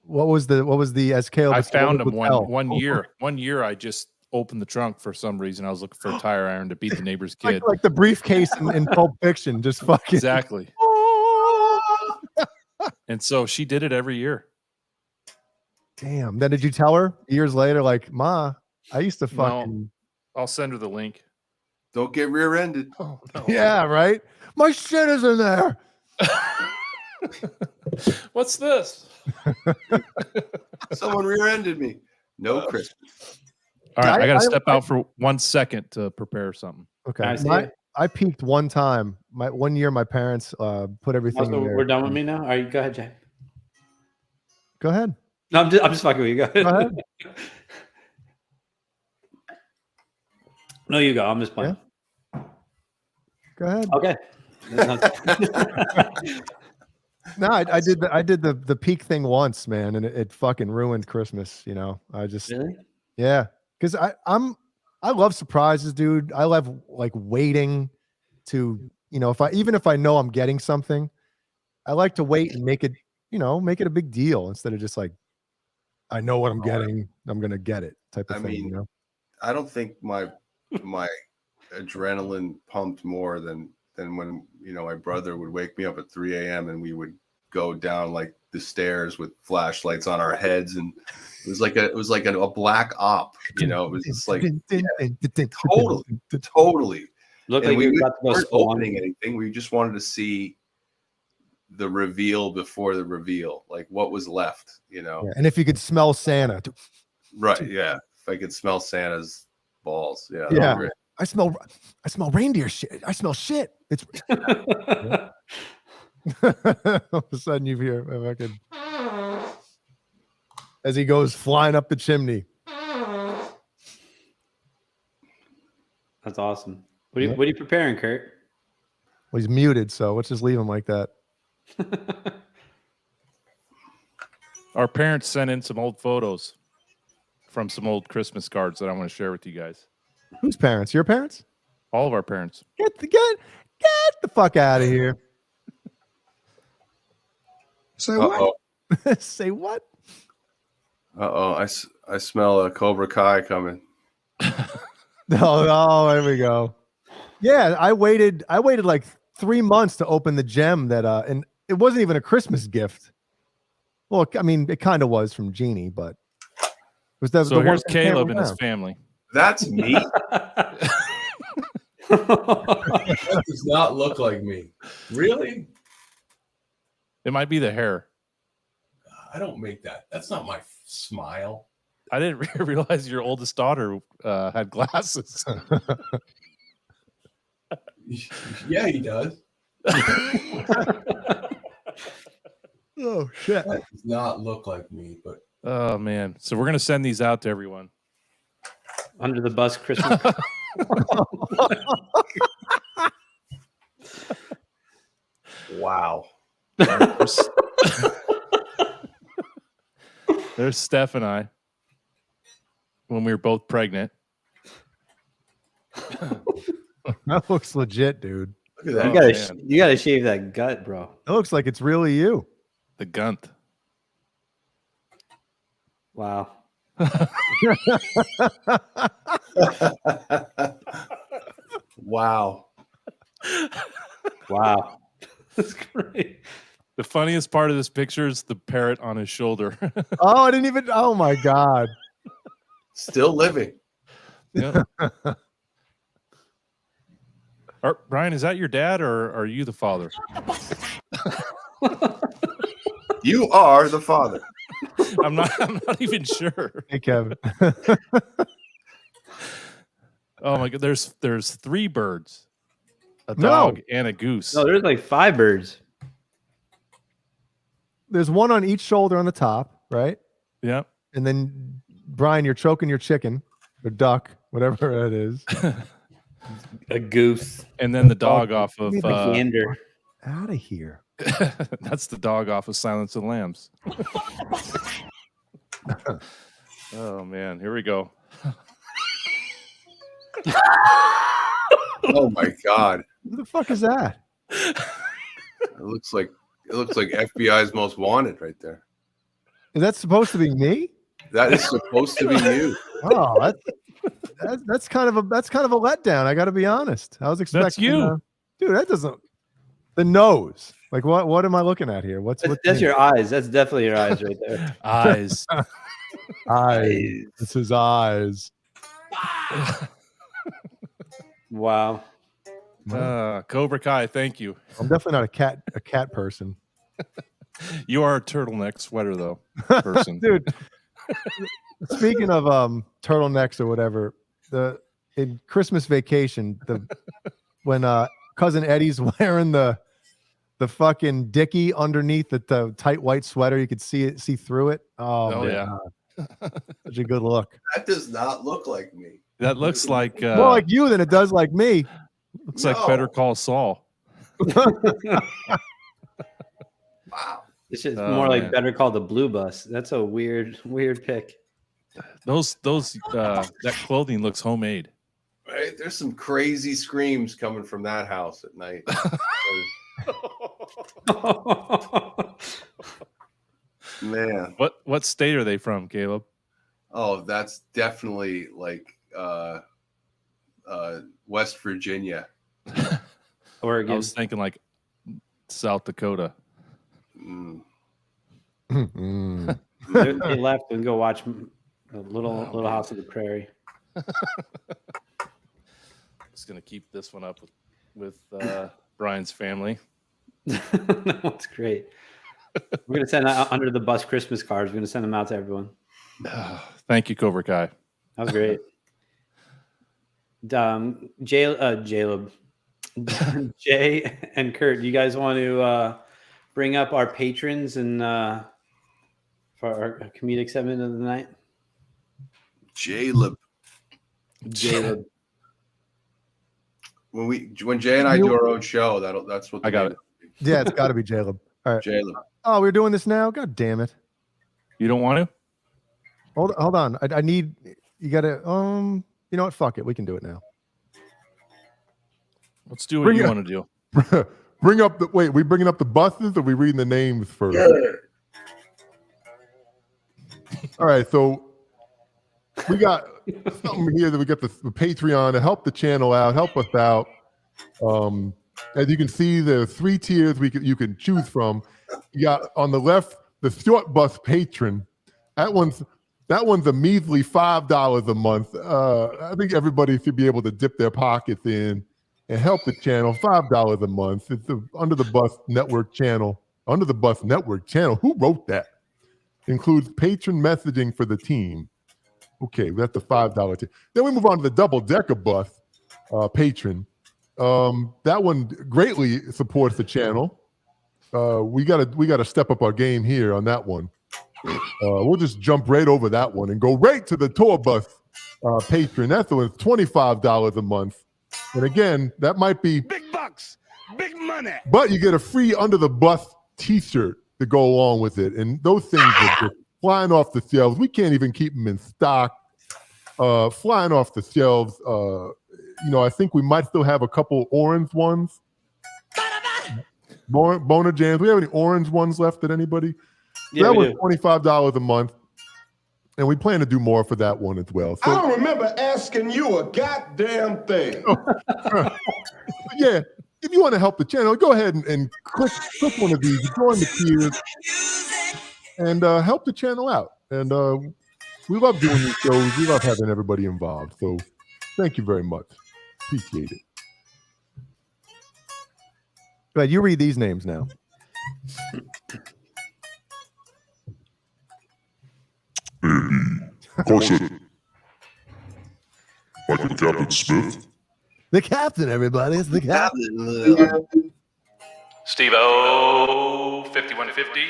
What was the SKO? I found them one year. One year I just opened the trunk for some reason. I was looking for a tire iron to beat the neighbor's kid. Like the briefcase in Pulp Fiction, just fucking exactly. And so she did it every year. Damn. Then did you tell her years later, like, Ma, I used to fucking. No, I'll send her the link. Don't get rear-ended. Oh, no. Yeah, right. My shit is in there. What's this? Someone rear-ended me. No Christmas. All right, I got to step out for 1 second to prepare something. Okay. I peaked one time. One year, my parents put everything. Also, we're done with me now. All right, go ahead, Jay. Go ahead. No, I'm just fucking with you. Go ahead. No, you go. I'm just playing. Go ahead. Okay. No, I did the peak thing once, man, and it fucking ruined Christmas. You know, I just Really? yeah, because I love surprises, dude. I love like waiting to if I know I'm getting something, I like to wait and make it a big deal instead of just like I know what I'm getting, I'm gonna get it type of I thing. mean, You know? I don't think my adrenaline pumped more than when my brother would wake me up at 3 a.m. and we would go down like the stairs with flashlights on our heads, and it was like a black op. It was just like totally. Look And like we you're about to go weren't spawn. opening anything. We just wanted to see the reveal before the reveal, like what was left. Yeah, and if you could smell Santa, Right? Yeah. If I could smell Santa's balls, yeah. yeah. Great. I smell reindeer shit. I smell shit. It's all of a sudden you hear fucking as he goes flying up the chimney. That's awesome. What are you preparing, Kurt? Well, he's muted, so let's just leave him like that. Our parents sent in some old photos from some old Christmas cards that I want to share with you guys. Whose parents? Your parents? All of our parents. Get the fuck out of here. Say Uh-oh. what? Say what? I smell a Cobra Kai coming. Oh, there we go. Yeah, I waited like 3 months to open the gem that and it wasn't even a Christmas gift. Well, I mean, it kind of was from Jeannie, but it was the So one here's that came Caleb and his around. family. That's me. That does not look like me. Really? It might be the hair. I don't make that. That's not my smile. I didn't realize your oldest daughter had glasses. Yeah, he does. Oh shit. That does not look like me, but Oh man! So we're gonna send these out to everyone. Under the bus Christmas. Wow. There's Steph and I when we were both pregnant. That looks legit, dude. Look at that. You gotta shave that gut, bro. It looks like it's really you. The gunt. Wow. Wow. Wow. That's great. The funniest part of this picture is the parrot on his shoulder. Oh, I didn't even. Oh my god. Still living. Yeah. Brian, is that your dad or are you the father? You are the father. I'm not even sure. Hey, Kevin. Oh my god, there's 3 birds. A dog and a goose. No, there's like 5 birds. There's one on each shoulder on the top, right? Yeah. And then Brian, you're choking your chicken or duck, whatever it is. A goose. And then the dog off of A gander. Out of here. that's the dog off of Silence of the Lambs. Oh man, here we go. Oh my god. Who the fuck is that? It looks like FBI's most wanted right there. Is that supposed to be me? That is supposed to be you. Oh, that's kind of a letdown. I got to be honest. I was expecting That's you. dude. That doesn't. The nose. Like what am I looking at here? What's That's your eyes. That's definitely your eyes right there. Eyes. eyes? It's his eyes. Wow. Cobra Kai, thank you. I'm definitely not a cat person. You are a turtleneck sweater though, person. Dude. Speaking of turtlenecks or whatever, in Christmas Vacation, when cousin Eddie's wearing the fucking dickie underneath the tight white sweater, you could see through it. Oh yeah. Such a good look. That does not look like me. That looks like More like you than it does like me. Looks like Better Call Saul. Wow. This is more like Better Call the Blue Bus. That's a weird pick. That clothing looks homemade. Right? There's some crazy screams coming from that house at night. Man. What state are they from, Caleb? Oh, that's definitely like West Virginia. Oregon. I was thinking like South Dakota. They left and go watch a Little House of the Prairie. Just gonna keep this one up with Brian's family. That's great. We're gonna send out under the bus Christmas cards. We're gonna send them out to everyone. Thank you, Cobra Kai. That was great. Jaleb, Jay and Kurt, do you guys want to bring up our patrons and for our comedic segment of the night? Jaleb. When Jay and I do our own show, that's what I got it. Yeah, it's got to be Jaleb. All right. Jaleb. Oh, we're doing this now. God damn it! You don't want to? Hold on. I need. You gotta. You know what? Fuck it. We can do it now. Let's do what you want to do. Bring up the wait. We bringing up the buses, or we reading the names first? All right. So we got something here that we got the Patreon to help the channel out, help us out. As you can see, there's 3 tiers you can choose from. You got on the left the short bus patron. That one's a measly $5 a month. I think everybody should be able to dip their pockets in and help the channel. $5 a month. It's the Under the Bus Network channel. Under the Bus Network channel. Who wrote that? Includes patron messaging for the team. Okay, that's the $5 tier. Then we move on to the Double Decker Bus patron. That one greatly supports the channel. We gotta step up our game here on that one. We'll just jump right over that one and go right to the tour bus patron. That's the one, $25 a month. And again, that might be Big bucks, big money. but you get a free Under the Bus t-shirt to go along with it. And those things are just flying off the shelves. We can't even keep them in stock. Flying off the shelves. I think we might still have a couple orange ones. BonerJams. We have any orange ones left at anybody? Yeah, that was do. $25 a month. And we plan to do more for that one as well. So, I don't remember asking you a goddamn thing. yeah, if you want to help the channel, go ahead and click one of these, join the tiers, and help the channel out. And we love doing these shows. We love having everybody involved. So thank you very much. Appreciate it. But you read these names now. Caution. Michael Captain Smith. The captain, everybody. It's the captain. Steve O 5150.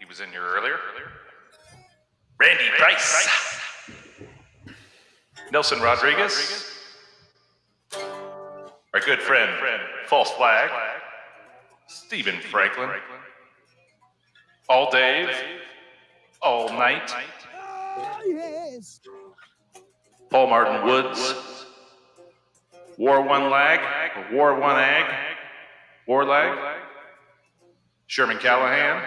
He was in here earlier. Randy Price. Nelson Rodriguez. Our good friend, False Flag. Stephen Franklin. All Dave. All Night. Paul Martin Woods. War One Lag. War One Ag. War Lag. Sherman Callahan.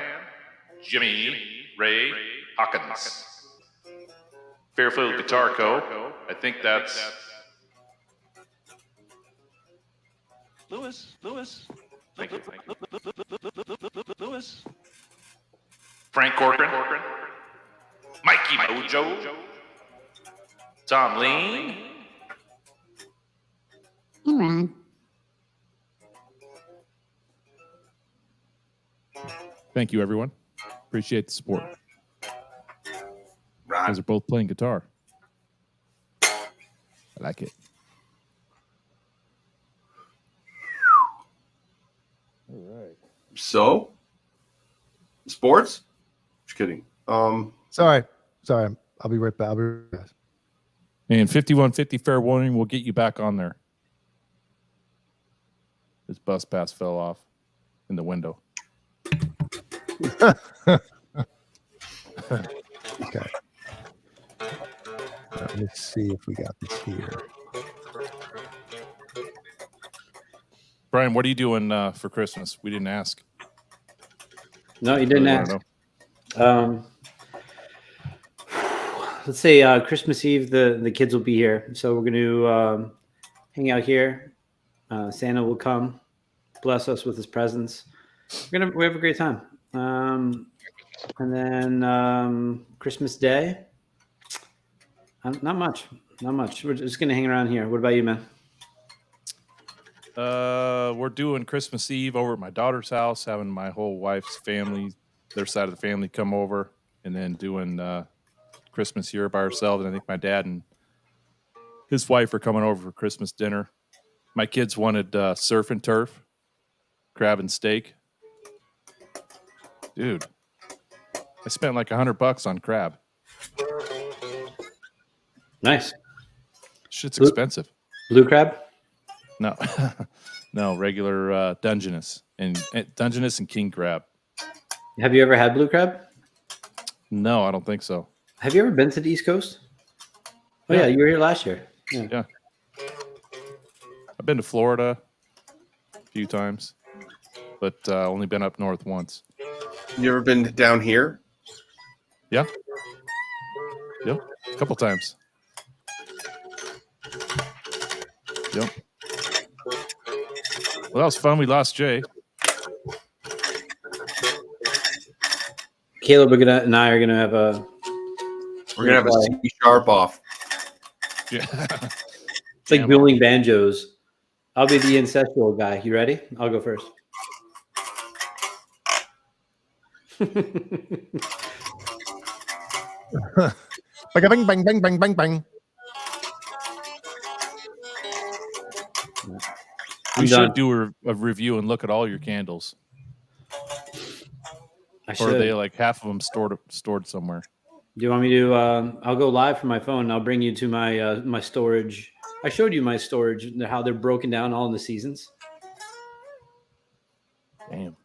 Jimmy Ray Hawkins. Fairfield Guitar Co. I think that's Lewis. Thank you. Lewis. Frank Corcoran. Mikey Mojo. Tom Lean. Ron. Thank you, everyone. Appreciate the support. You guys are both playing guitar. I like it. All right. So, sports? Just kidding. Sorry. I'll be right back. And 5150 fair warning will get you back on there. His bus pass fell off in the window. Okay. Let me see if we got this here. Brian, what are you doing for Christmas? We didn't ask. No, you didn't Really ask. wanna Let's say Christmas Eve, the kids will be here, so we're going to hang out here. Santa will come, bless us with his presents. We have a great time. And then Christmas Day, not much. We're just going to hang around here. What about you, man? We're doing Christmas Eve over at my daughter's house, having my whole wife's family, their side of the family, come over, and then doing Christmas here by ourselves. And I think my dad and his wife are coming over for Christmas dinner. My kids wanted surf and turf, crab and steak. Dude, I spent like $100 on crab. Nice. Shit's expensive. Blue crab? No, no, regular Dungeness and king crab. Have you ever had blue crab? No, I don't think so. Have you ever been to the East Coast? Oh yeah, you were here last year. Yeah. I've been to Florida a few times, but only been up north once. You ever been down here? Yeah. Yep. A couple times. Yep. Well, that was fun. We lost Jay. Caleb and I are gonna have a. We're gonna have a C sharp off. Yeah. It's like dueling banjos. I'll be the incestual guy. You ready? I'll go first. Bang, bang, bang, bang, bang, bang. We should do a review and look at all your candles. Or are they like half of them stored somewhere? Do you want me to? I'll go live from my phone. And I'll bring you to my my storage. I showed you my storage, how they're broken down all in the seasons. Damn.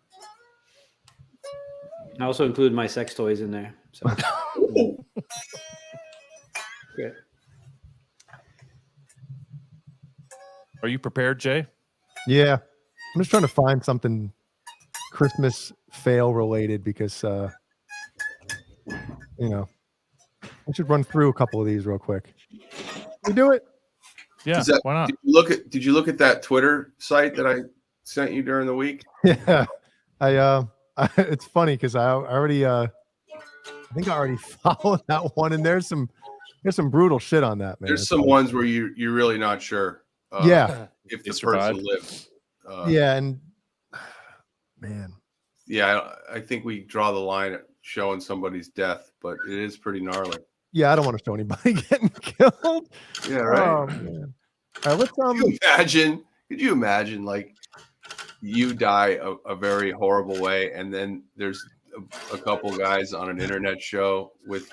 I also include my sex toys in there. So. Great. Are you prepared, Jay? Yeah. I'm just trying to find something Christmas fail related because you know, I should run through a couple of these real quick. We do it? Yeah, why not? Did you look at that Twitter site that I sent you during the week? Yeah. I it's funny because I already I think I already followed that one, and there's some brutal shit on that, man. There's some ones where you're really not sure if the person lived. Yeah, and man. Yeah, I think we draw the line at showing somebody's death, but it is pretty gnarly. Yeah, I don't want to show anybody getting killed. Yeah, right. Oh, man. All right, let's Could you imagine like you die a very horrible way, and then there's a couple guys on an internet show with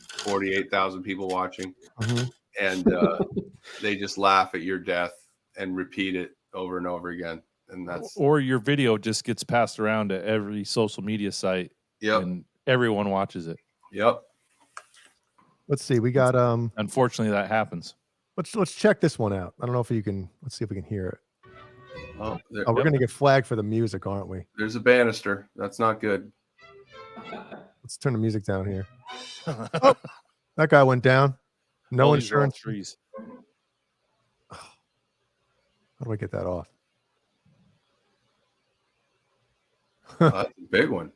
48,000 people watching, and they just laugh at your death and repeat it over and over again, and that's or your video just gets passed around to every social media site. Yep. And everyone watches it. Yep. Let's see. We got Unfortunately, that happens. Let's check this one out. I don't know if you can. Let's see if we can hear it. Oh, we're gonna get flagged for the music, aren't we? There's a banister. That's not good. Let's turn the music down here. Oh, that guy went down. No All these are all insurance. trees. How do I get that off? Oh, that's a big one.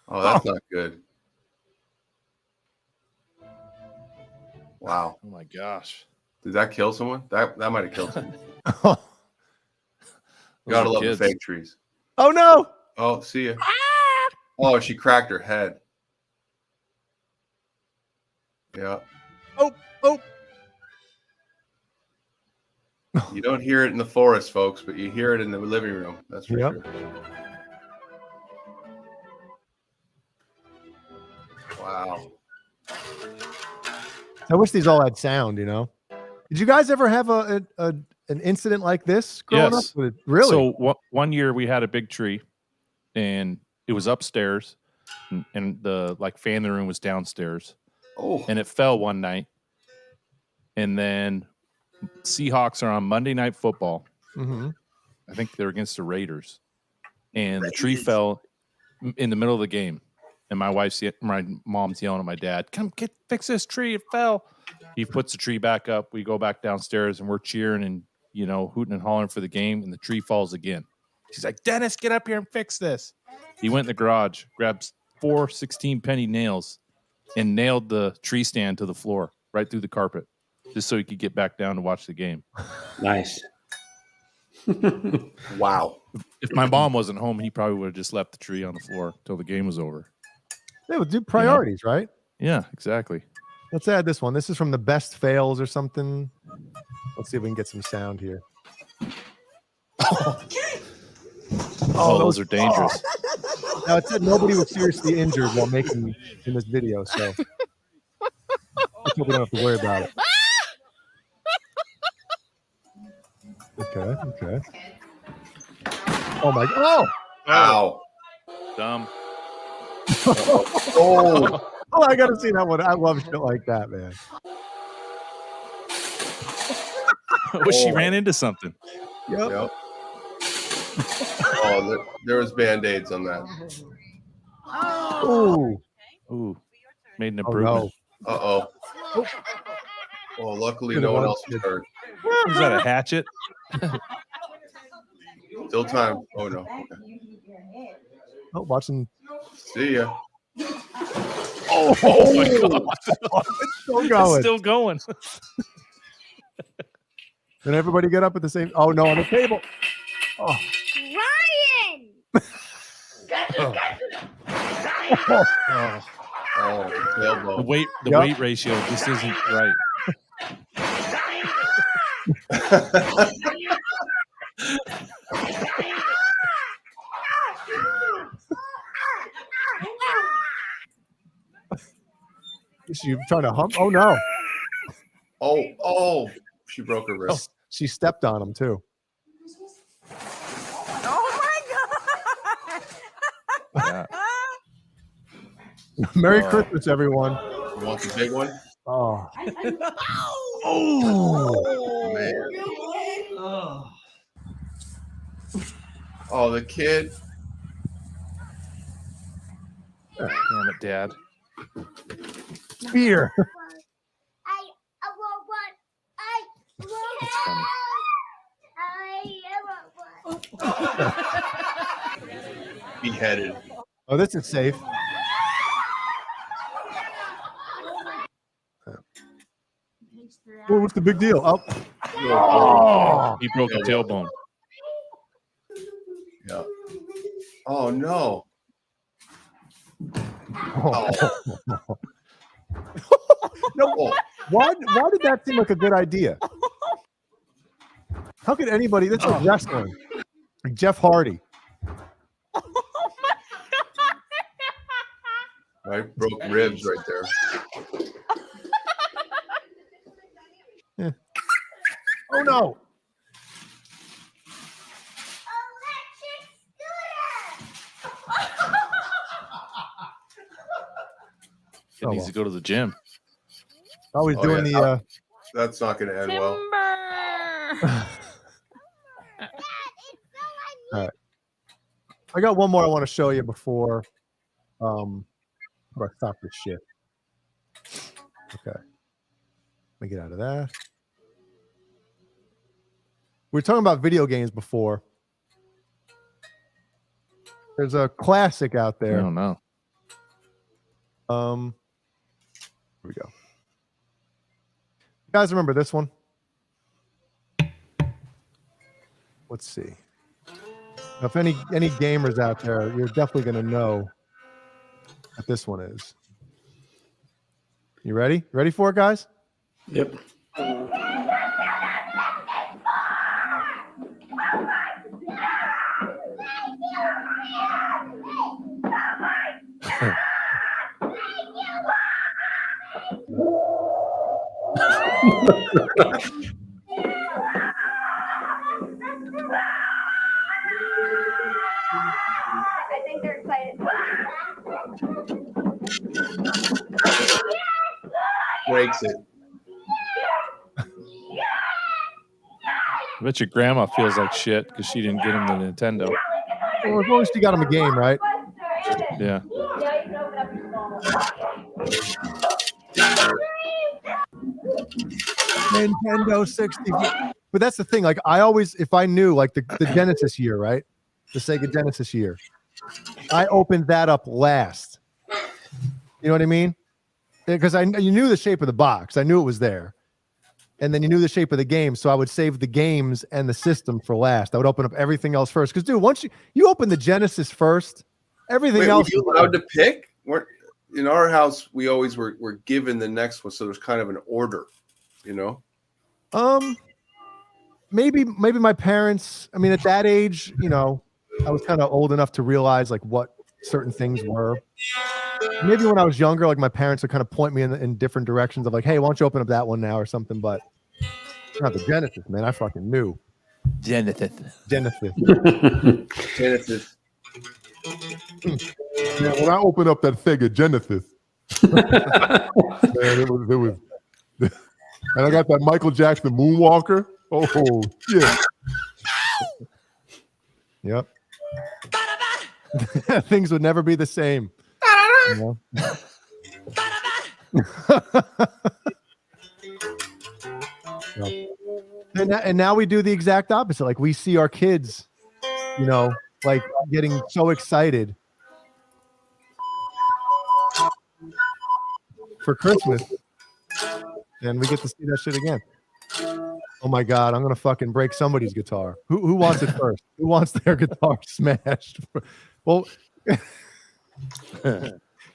Oh, that's not good. Wow. Oh my gosh. Did that kill someone? That might have killed someone. Oh. Gotta love the fake trees. Oh no. Oh, see ya. Oh, she cracked her head. Yeah. Oh. You don't hear it in the forest, folks, but you hear it in the living room. That's for sure. Wow. I wish these all had sound, Did you guys ever have an incident like this growing Yes. up? Really? So one year we had a big tree, and it was upstairs, and the family room was downstairs. Oh, And it fell one night, and then Seahawks are on Monday Night Football. Mhm. I think they're against the Raiders, and the tree fell in the middle of the game. And my mom's yelling at my dad, "Come fix this tree! It fell." He puts the tree back up. We go back downstairs, and we're cheering and hooting and hollering for the game. And the tree falls again. She's like, "Dennis, get up here and fix this." He went in the garage, grabbed 4 16-penny nails, and nailed the tree stand to the floor, right through the carpet, just so he could get back down to watch the game. Nice. wow. If my mom wasn't home, he probably would have just left the tree on the floor till the game was over. They would do priorities, right? Yeah, exactly. Let's add this one. This is from the best fails or something. Let's see if we can get some sound here. Those are dangerous. Now, it said nobody was seriously injured while making in this video, so I hope we don't have to worry about it. Okay. Oh my! Oh! Ow! Dumb. Oh! Oh! I gotta see that one. I love shit like that, man. She ran into something. Yep. Oh, there was Band-Aids on that. Ooh. Made an improvement. No. Uh-oh. Oh, luckily no one else was hurt. Is that a hatchet? Still time. Oh, no. Okay. Oh, watching. See ya. Oh my God. It's still going. It's still going. Did everybody get up at the same? Oh no, on the table. Oh. Ryan! Tailbone. The weight ratio just isn't right. Is she trying to hump? Oh no. Oh, she broke her wrist. She stepped on him too. Oh my God! Merry Christmas, everyone. You want the big one? Oh. Oh, man. Oh, the kid. Damn it, Dad. Fear. That's funny. Beheaded. Oh, this is safe. What's the big deal? Oh. He broke a tailbone. Yeah. Oh no. No. Why did that seem like a good idea? How could anybody? That's like wrestling. Like Jeff Hardy. I broke ribs right there. Yeah. Oh no. It needs to go to the gym. Oh, he's doing the. That's not going to end well. All right. I got one more I want to show you before I stop this shit. Okay. Let me get out of that. We were talking about video games before. There's a classic out there. I don't know. Here we go. You guys remember this one? Let's see. Now, if any gamers out there, you're definitely going to know what this one is. You ready? Ready for it, guys? Yep. I think they're excited. Breaks it. I bet your grandma feels like shit because she didn't get him the Nintendo. Well, as long as she got him a game, right? Yeah. Nintendo 60. But that's the thing. Like, I always, if I knew, like the Genesis year, right? The Sega Genesis year, I opened that up last. You know what I mean? Because you knew the shape of the box. I knew it was there. And then you knew the shape of the game. So I would save the games and the system for last. I would open up everything else first. Because, dude, once you open the Genesis first, everything else. Were you allowed to pick? In our house, we always were given the next one. So there's kind of an order, you know? Maybe my parents, I mean, at that age, you know, I was kind of old enough to realize like what certain things were. Maybe when I was younger, like my parents would kind of point me in different directions of like, hey, why don't you open up that one now or something? But not the Genesis, man. I fucking knew. Genesis. Yeah, when I opened up that Sega Genesis, man, it was, and I got that Michael Jackson Moonwalker. Oh shit! Yep. Things would never be the same. You know? And now we do the exact opposite. Like we see our kids, you know, like getting so excited for Christmas, and we get to see that shit again. Oh my God, I'm gonna fucking break somebody's guitar. Who wants it first? Who wants their guitar smashed? Well,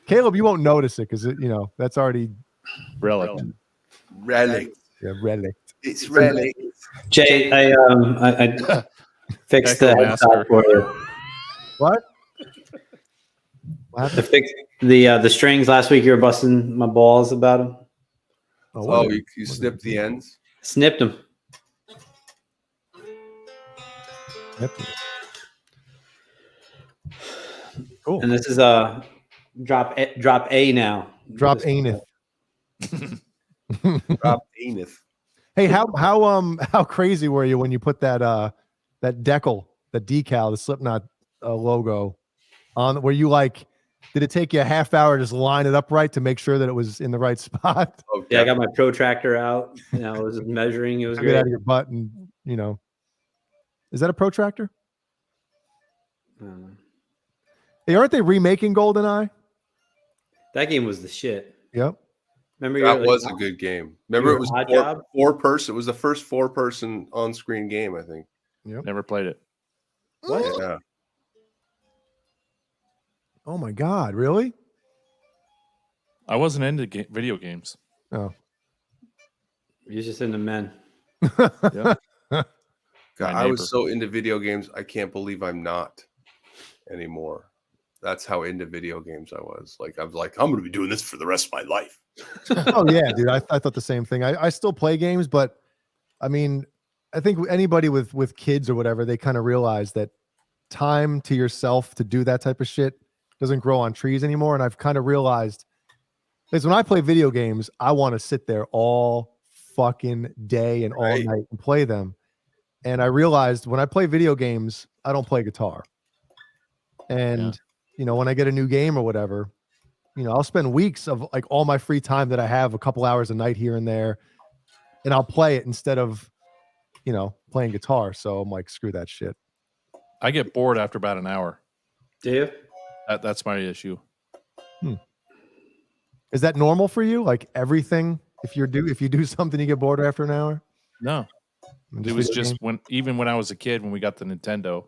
Caleb, you won't notice it because you know that's already relic. Yeah, relic. It's relic. Jay, I fixed the headset for you. What? I fixed the strings last week. You were busting my balls about them. Oh, you snipped the ends? Snipped them. Cool. And this is drop A now. Drop anus. Drop anus. Hey, how crazy were you when you put that decal, the decal, the Slipknot logo on? Were you like, did it take you a half hour to just line it up right to make sure that it was in the right spot? Yeah, I got my protractor out. You know, I was measuring. It was Get great. out of your butt, and you know, is that a protractor? Hey, aren't they remaking GoldenEye? That game was the shit. Yep. Remember That was a good game. Remember, it was Odd Job? four person. It was the first 4-person on-screen game, I think. Yep. Never played it. What? Yeah. Oh my God, really? I wasn't into video games. Oh. You're just into men. Yep. God, I was so into video games. I can't believe I'm not anymore. That's how into video games I was. Like, I was like, I'm going to be doing this for the rest of my life. Oh yeah, dude. I thought the same thing. I still play games, but I mean, I think anybody with kids or whatever, they kind of realize that time to yourself to do that type of shit doesn't grow on trees anymore. And I've kind of realized is when I play video games, I want to sit there all fucking day and all night and play them. And I realized when I play video games, I don't play guitar. And you know, when I get a new game or whatever, you know, I'll spend weeks of like all my free time that I have, a couple hours a night here and there, and I'll play it instead of, you know, playing guitar. So I'm like, screw that shit. I get bored after about an hour. Do you? That's my issue. Is that normal for you? Like everything, if you do something, you get bored after an hour? No, it was just when I was a kid, when we got the Nintendo,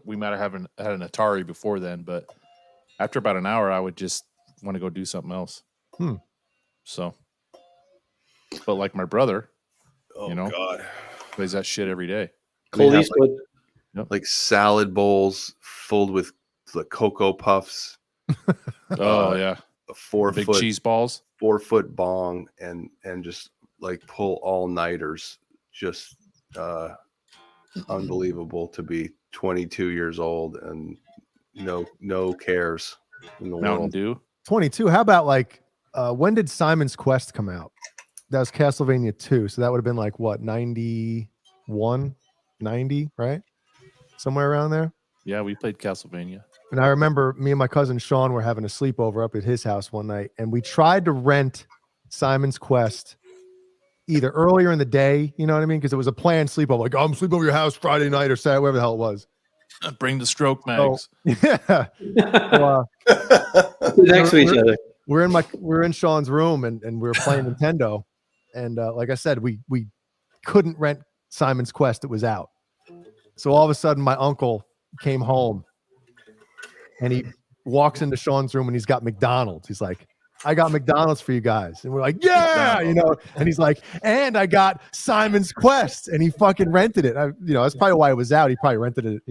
we might have had an Atari before then, but after about an hour, I would just want to go do something else. So, but like my brother, you know, God, plays that shit every day. Like salad bowls filled with the Cocoa Puffs. Oh yeah, a big cheese balls, 4-foot bong, and just like pull all nighters. Just unbelievable to be 22 years old and no cares in the Mountain world. Dew. 22. How about like when did Simon's Quest come out? That was Castlevania 2. So that would have been like what, 91, 90, right? Somewhere around there. Yeah, we played Castlevania. And I remember me and my cousin Sean were having a sleepover up at his house one night, and we tried to rent Simon's Quest either earlier in the day, you know what I mean? Because it was a planned sleepover. Like, I'm sleeping over your house Friday night or Saturday, whatever the hell it was. Bring the stroke So, mags. yeah. So, Next to each other. We're in Sean's room and we were playing Nintendo. And like I said, we couldn't rent Simon's Quest. It was out. So all of a sudden my uncle came home and he walks into Sean's room and he's got McDonald's. He's like, I got McDonald's for you guys. And we're like, yeah, you know, and he's like, and I got Simon's Quest, and he fucking rented it. That's probably why it was out. He probably rented it,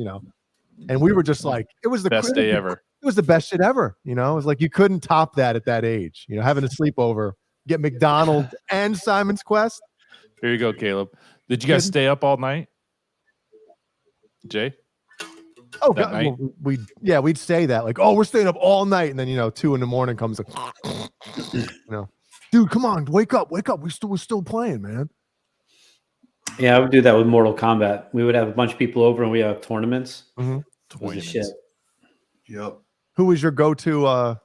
and we were just like, it was the Best day ever. It was the best shit ever. It was like, you couldn't top that at that age, having a sleepover, get McDonald's and Simon's Quest. Here you go, Caleb. Did you guys stay up all night? Jay? Oh, that God, night? well, we'd say that like, oh, we're staying up all night, and then 2 a.m. comes like, dude, come on, wake up, we're still playing, man. Yeah, I would do that with Mortal Kombat. We would have a bunch of people over, and we have tournaments. Mm-hmm. It was the shit. Yep. Who was your go-to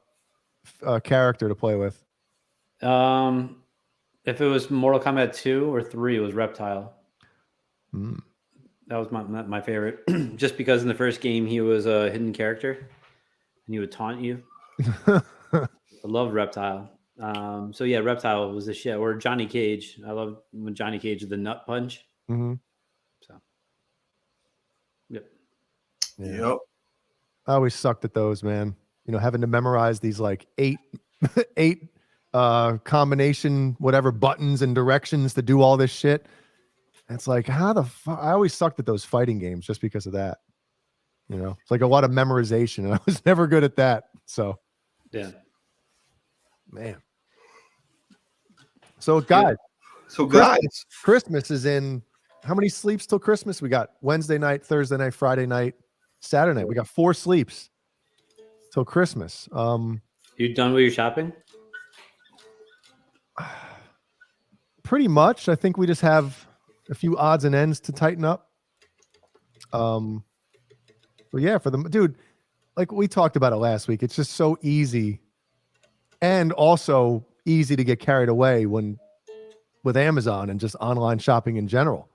character to play with? If it was Mortal Kombat 2 or 3, it was Reptile. Mm. That was my favorite. Just because in the first game he was a hidden character and he would taunt you. I love Reptile. So yeah, Reptile was the shit. Or Johnny Cage. I love when Johnny Cage did the nut punch. Mm-hmm. So yep. Yeah. Yep. I always sucked at those, man. Having to memorize these like eight combination whatever buttons and directions to do all this shit. It's like, how the fuck? I always sucked at those fighting games just because of that. It's like a lot of memorization, and I was never good at that. So, yeah, man. So, guys, Christmas is in how many sleeps till Christmas? We got Wednesday night, Thursday night, Friday night, Saturday night. We got 4 sleeps till Christmas. You done with your shopping? Pretty much. I think we just have a few odds and ends to tighten up. But yeah, for the dude, like we talked about it last week, it's just so easy and also easy to get carried away with Amazon and just online shopping in general.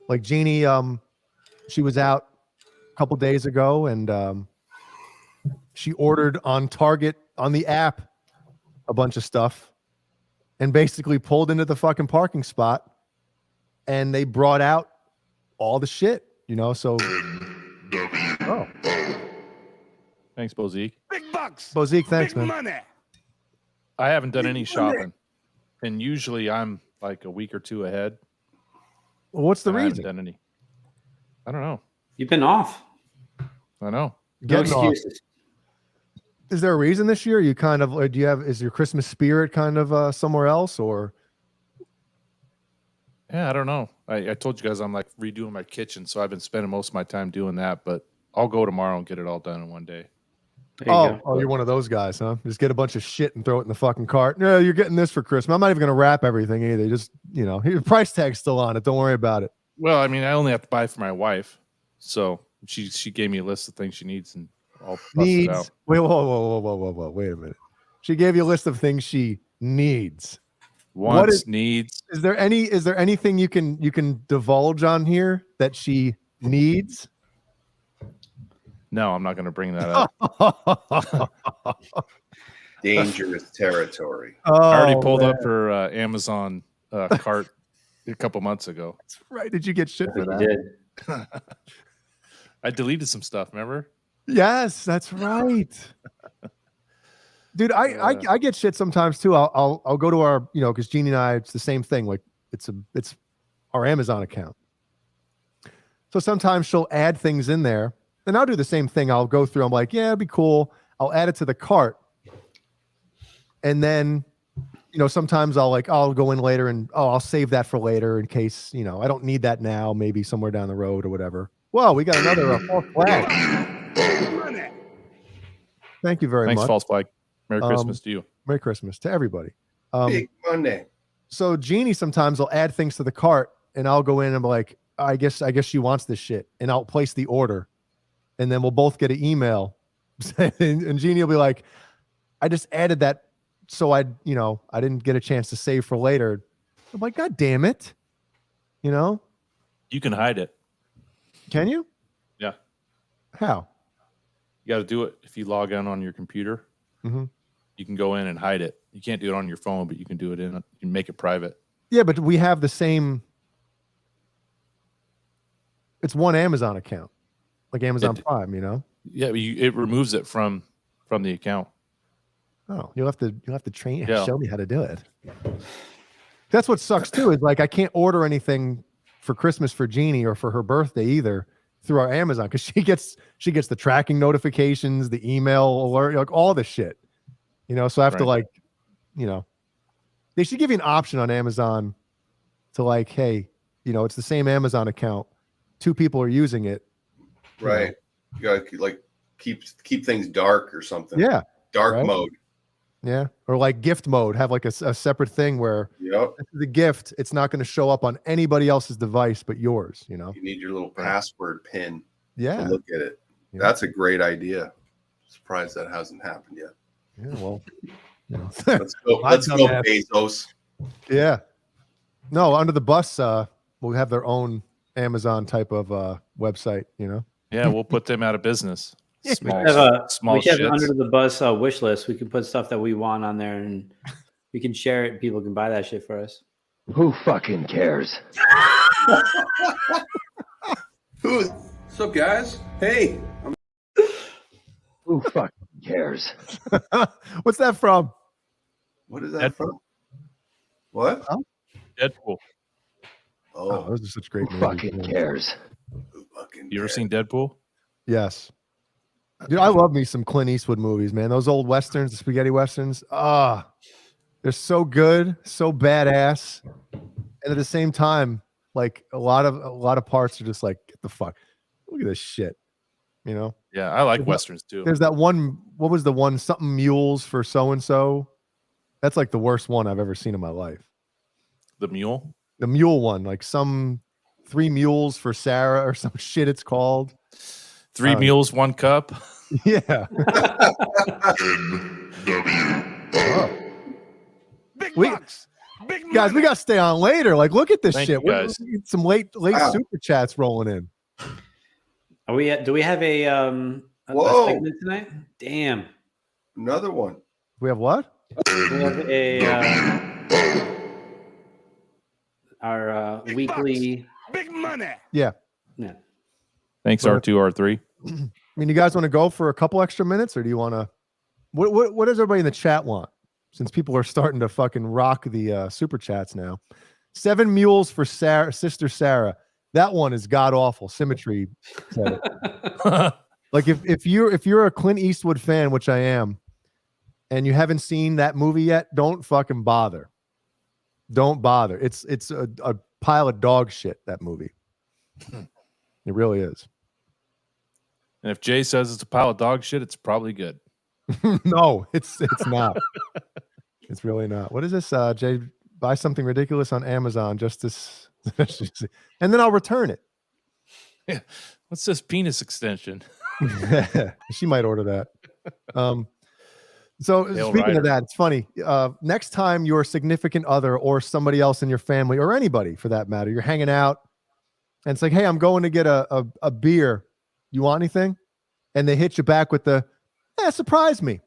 Like Jeannie, she was out a couple days ago and she ordered on Target on the app a bunch of stuff and basically pulled into the fucking parking spot. And they brought out all the shit, so. Oh. Thanks, Bozique. Big bucks. Bozique, thanks, Big man. money. I haven't done any shopping. And usually I'm like a week or 2 ahead. Well, what's the I haven't reason? done any. I don't know. You've been off. I know. No excuses. Is there a reason this year? You kind of, is your Christmas spirit kind of somewhere else or? Yeah, I don't know. I told you guys I'm like redoing my kitchen, so I've been spending most of my time doing that, but I'll go tomorrow and get it all done in one day. You're one of those guys, huh? Just get a bunch of shit and throw it in the fucking cart. No, you're getting this for Christmas. I'm not even going to wrap everything either. Just, your price tag's still on it. Don't worry about it. Well, I mean, I only have to buy for my wife. So she gave me a list of things she needs and I'll bust it out. Wait, whoa. Wait a minute. She gave you a list of things she needs. Needs. Is there anything you can divulge on here that she needs? No, I'm not going to bring that up. Dangerous territory. I already pulled up her Amazon cart a couple months ago. That's right. Did you get shit for that? You did. I deleted some stuff, remember? Yes, that's right. Dude, I get shit sometimes too. I'll go to our, because Jeannie and I, it's the same thing. Like it's our Amazon account. So sometimes she'll add things in there, and I'll do the same thing. I'll go through. I'm like, yeah, it'd be cool. I'll add it to the cart, and then, sometimes I'll go in later and I'll save that for later in case, I don't need that now, maybe somewhere down the road or whatever. Whoa, we got another false flag. Thank you very much. Thanks, false flag. Merry Christmas to you. Merry Christmas to everybody. Big Monday. So Jeannie sometimes will add things to the cart and I'll go in and be like, I guess she wants this shit. And I'll place the order. And then we'll both get an email. And Jeannie will be like, I just added that so I didn't get a chance to save for later. I'm like, God damn it. You can hide it. Can you? Yeah. How? You got to do it if you log in on your computer. Mm-hmm. You can go in and hide it. You can't do it on your phone, but you can do it you can make it private. Yeah, but we have the same. It's one Amazon account, like Amazon Prime, Yeah, it removes it from the account. Oh, you'll have to Yeah. show me how to do it. That's what sucks too. Is like I can't order anything for Christmas for Jeannie or for her birthday either through our Amazon because she gets the tracking notifications, the email alert, like all this shit. So I have to they should give you an option on Amazon to hey, it's the same Amazon account. 2 people are using it. Right. You gotta keep things dark or something. Yeah. Dark mode. Yeah. Or gift mode. Have a separate thing where the gift, it's not going to show up on anybody else's device but yours, You need your little password pin. Yeah. To look at it. Yeah. That's a great idea. Surprised that hasn't happened yet. Yeah, well. Let's go Bezos. Yeah. No, Under the Bus will have their own Amazon type of website, Yeah, we'll put them out of business. Small we have shits. Under the Bus wish list. We can put stuff that we want on there and we can share it and people can buy that shit for us. Who fucking cares? What's up, guys? Hey. Who fucking cares? What's that from? What is that from? What? Huh? Deadpool. Oh, those are such great Who movies. fucking cares? You ever seen Deadpool? Yes. Dude, I love me some Clint Eastwood movies, man. Those old westerns, the spaghetti westerns. They're so good, so badass. And at the same time, a lot of parts are just get the fuck. Look at this shit. Yeah, I like westerns too. There's that one, what was the one, something mules for so and so? That's the worst one I've ever seen in my life. The mule? The mule one, some 3 mules for Sarah or some shit it's called. 3 mules, 1 cup. Yeah. Big bucks. Big guys, we got to stay on later. Look at this Thank shit. you, guys. We need some late super chats rolling in. Are we do we have a segment tonight? Damn. Another one. We have what? We have our weekly big money. Yeah. Yeah. Thanks, R2, R3. I mean, you guys want to go for a couple extra minutes, or do you want to? What does everybody in the chat want? Since people are starting to fucking rock the super chats now. 7 mules for Sarah, sister Sarah. That one is god awful. Symmetry said it. if you're a Clint Eastwood fan, which I am, and you haven't seen that movie yet, don't fucking bother. Don't bother. It's a pile of dog shit, that movie. It really is. And if Jay says it's a pile of dog shit, it's probably good. No, it's not. It's really not. What is this, Jay? Buy something ridiculous on Amazon just to and then I'll return it. Yeah. What's this penis extension? She might order that. So Hail speaking Rider. of that, it's funny. Next time your significant other or somebody else in your family or anybody for that matter, you're hanging out and it's like, hey, I'm going to get a beer. You want anything? And they hit you back with surprise me.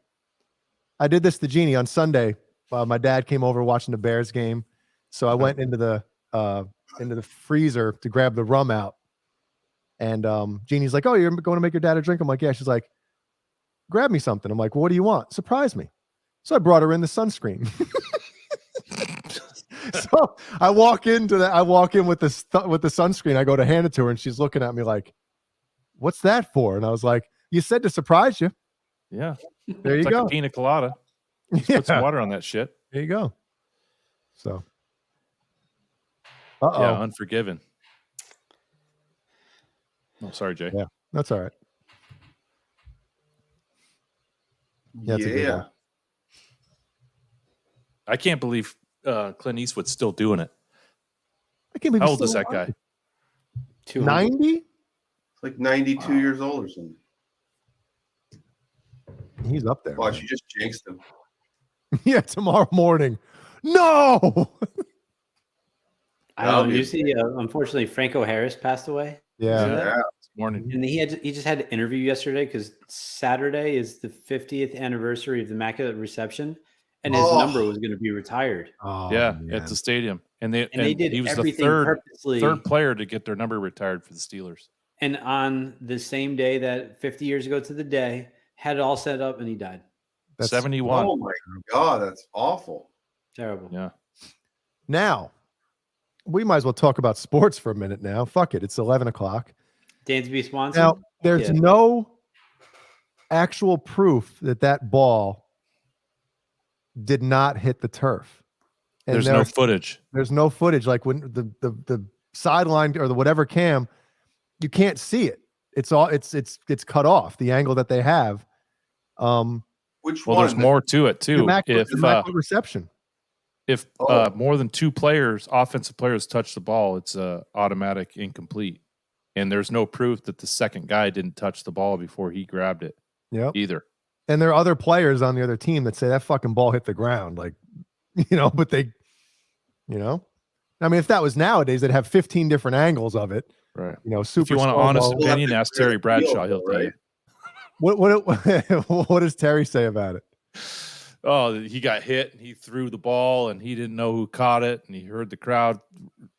I did this to Jeannie on Sunday. My dad came over watching the Bears game. So I went into the freezer to grab the rum out. And Jeannie's like, oh, you're going to make your dad a drink? I'm like, yeah. She's like, grab me something. I'm like, well, what do you want? Surprise me. So I brought her in the sunscreen. So I walk in with the sunscreen. I go to hand it to her and she's looking at me like, what's that for? And I was like, you said to surprise you. Yeah. There It's you like go. a pina colada. Just Yeah. put some water on that shit. There you go. So, uh-oh. Yeah, Unforgiven. Oh, sorry, Jay. Yeah, that's all right. Yeah, that's a good one. I can't believe Clint Eastwood's still doing it. I can't believe How he's old is still that guy? 90? It's like 92 years old or something. He's up there. Watch, man. you just jinxed him. Yeah, tomorrow morning. No. I don't know. You see, unfortunately, Franco Harris passed away. Yeah. You see that? Yeah. Morning. And he just had an interview yesterday because Saturday is the 50th anniversary of the Immaculate Reception, and his number was going to be retired. Oh, Yeah, man. at the stadium, and they did he was the everything third purposely. player to get their number retired for the Steelers. And on the same day that 50 years ago to the day, had it all set up, and he died. That's 71. Oh my God, that's awful. Terrible. Yeah. Now, we might as well talk about sports for a minute now. Fuck it. It's 11 o'clock. Dansby Swanson. Now, there's no actual proof that that ball did not hit the turf. And There's no footage. There's no footage. Like when the sideline or the whatever cam, you can't see it. It's all it's cut off, the angle that they have. Which Well, one? there's more to it too. Immaculate reception. If more than two offensive players touch the ball, it's automatic incomplete. And there's no proof that the second guy didn't touch the ball before he grabbed it. Yep. Either. And there are other players on the other team that say that fucking ball hit the ground. Like, but they, I mean, if that was nowadays, they'd have 15 different angles of it. Right. Super. If you want an honest opinion, ask Terry Bradshaw. He'll tell you. What does Terry say about it? Oh, he got hit and he threw the ball and he didn't know who caught it, and he heard the crowd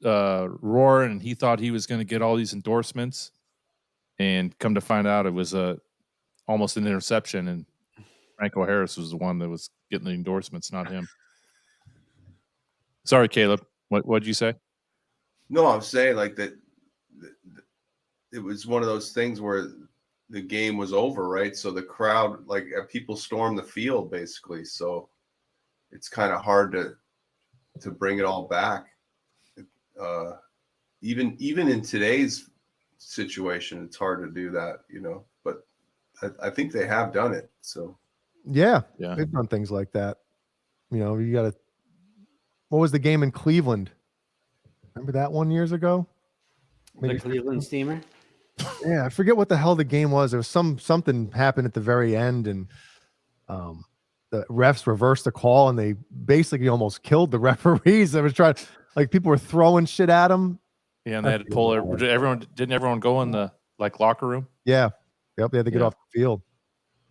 roar and he thought he was going to get all these endorsements, and come to find out it was almost an interception, and Franco Harris was the one that was getting the endorsements, not him. Sorry, Caleb. What'd you say? No, I'm saying like that. It was one of those things where the game was over, right? So the crowd, like people stormed the field basically. So it's kind of hard to bring it all back. Even in today's situation, it's hard to do that, but I think they have done it. So yeah, they've done things like that. You got to. What was the game in Cleveland? Remember that one years ago? The Cleveland Steamer. Yeah, I forget what the hell the game was. There was something happened at the very end, and the refs reversed the call, and they basically almost killed the referees. They was trying, like people were throwing shit at them. Yeah, and they had to pull everyone. Didn't everyone go in the locker room? Yeah, yep. They had to get off the field.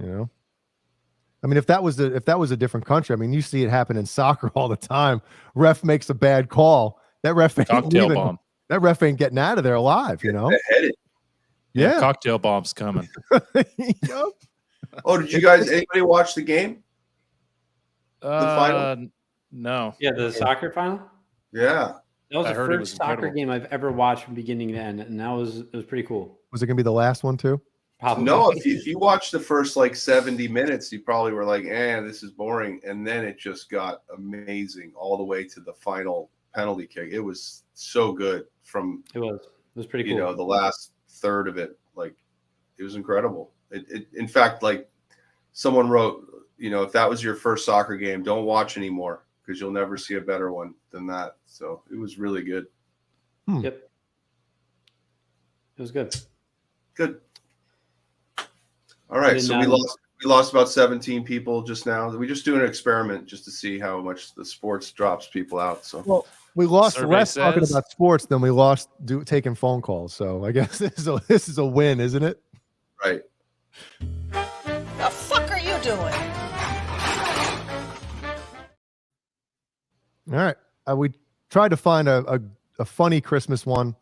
I mean, if that was a different country, I mean, you see it happen in soccer all the time. Ref makes a bad call. That ref ain't cocktail bomb. That ref ain't getting out of there alive. Yeah, cocktail bomb's coming. Yep. Oh, did you guys? Anybody watch the game? The final? No. Yeah, the soccer final. Yeah, that was I the heard it first was soccer incredible. game I've ever watched from beginning to end, and it was pretty cool. Was it gonna be the last one too? Probably. No, if you watch the first 70 minutes, you probably were like, this is boring. And then it just got amazing all the way to the final penalty kick. It was so good It was pretty cool. The last third of it, it was incredible. It in fact, someone wrote, if that was your first soccer game, don't watch anymore because you'll never see a better one than that. So it was really good. Yep. It was good. Good. All right, so we lost about 17 people just now. We just do an experiment just to see how much the sports drops people out. So well, we lost Survey less talking says- about sports than we lost taking phone calls. So I guess this is a win, isn't it? right. The fuck are you doing? All right, we tried to find a funny Christmas one.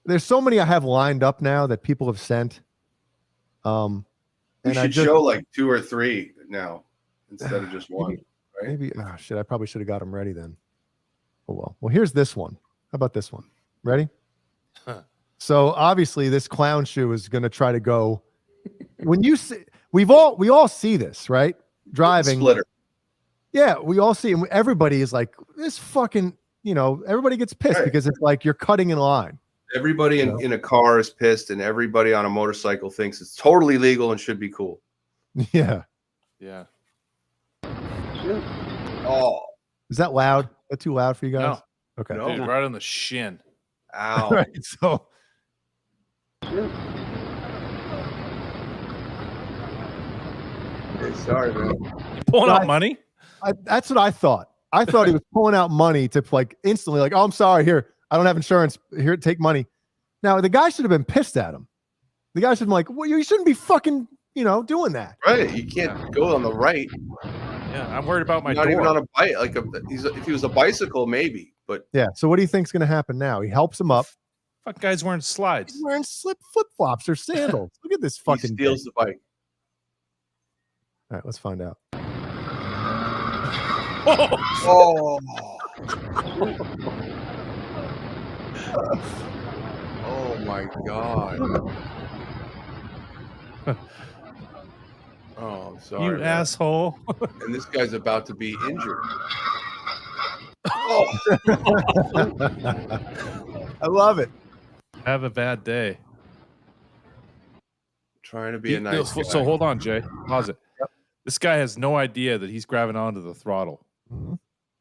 There's so many I have lined up now that people have sent. We should show 2 or 3 now instead of just one. Right? Maybe I probably should have got them ready then. Oh well. Well, here's this one. How about this one? Ready? Huh. So obviously this clown shoe is going to try to go. When you see, we all see this, right? Driving. Splitter. Yeah, we all see, and everybody is like, this fucking, everybody gets pissed because it's like you're cutting in line. Everybody in a car is pissed, and everybody on a motorcycle thinks it's totally legal and should be cool. Yeah. Yeah. Oh, is that loud? Is that too loud for you guys? No. Okay. Dude, right on the shin. Ow. Right, so. Hey, sorry, man. You pulling out money? That's what I thought. I thought he was pulling out money to like instantly, like, oh, I'm sorry. Here, I don't have insurance. Here, take money. Now, the guy should have been pissed at him. The guy should have been like, well, you shouldn't be fucking, doing that. Right. You can't go on the right. Yeah, I'm worried about my Not door. even on a bike. Like if he was a bicycle, maybe. But yeah. So what do you think's going to happen now? He helps him up. Fuck, guy's wearing slides. He's wearing flip flops or sandals. Look at this fucking. He steals the bike. All right, let's find out. Oh. Oh my God. Oh, I'm sorry. You man. asshole. And this guy's about to be injured. Oh. I love it. Have a bad day. Trying to be a nice guy. So hold on, Jay. Pause it. Yep. This guy has no idea that he's grabbing onto the throttle. Mm-hmm.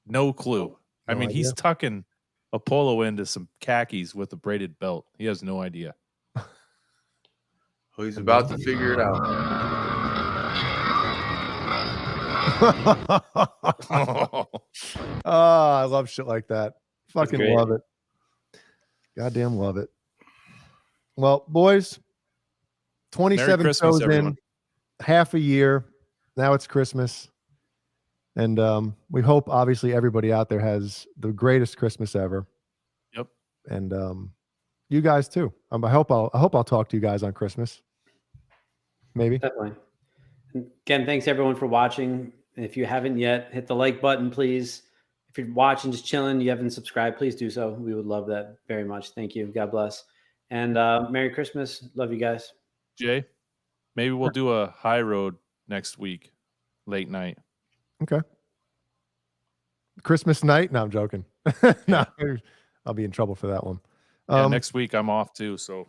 No clue. I mean, he's tucking a polo into some khakis with a braided belt. He has no idea. Oh, he's about to figure it out. Oh, I love shit like that. Fucking love it. Goddamn love it. Well, boys, 27 shows in, half a year. Now it's Christmas. And we hope, obviously, everybody out there has the greatest Christmas ever. Yep. And you guys too. I hope I'll talk to you guys on Christmas. Maybe. Definitely. Again, thanks everyone for watching. If you haven't yet, hit the like button, please. If you're watching, just chilling, you haven't subscribed, please do so. We would love that very much. Thank you. God bless. And Merry Christmas. Love you guys. Jay, maybe we'll do a high road next week, late night. Okay. Christmas night? No, I'm joking. No, I'll be in trouble for that one. Yeah, next week I'm off too, so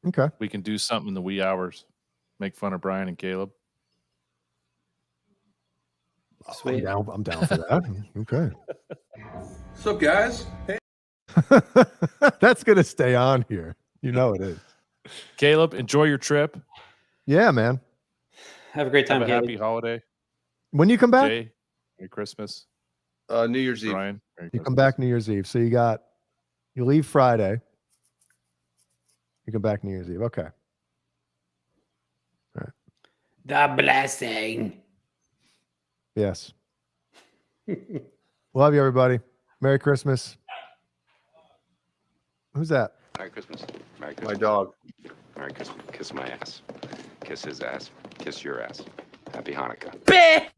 okay, we can do something in the wee hours. Make fun of Brian and Caleb. Sweet. I'm down for that. Okay. What's up, guys? Hey. That's gonna stay on here. You know it is. Caleb, enjoy your trip. Yeah, man. Have a great time. Have a happy holiday. When you come back? Jay, Merry Christmas. New Year's Eve. Brian, You come back New Year's Eve. So you leave Friday. You come back New Year's Eve. Okay. All right. The blessing. Yes. Love you, everybody. Merry Christmas. Who's that? Merry Christmas. Merry Christmas. My dog. Merry Christmas. Kiss my ass. Kiss his ass. Kiss your ass. Happy Hanukkah. Bitch.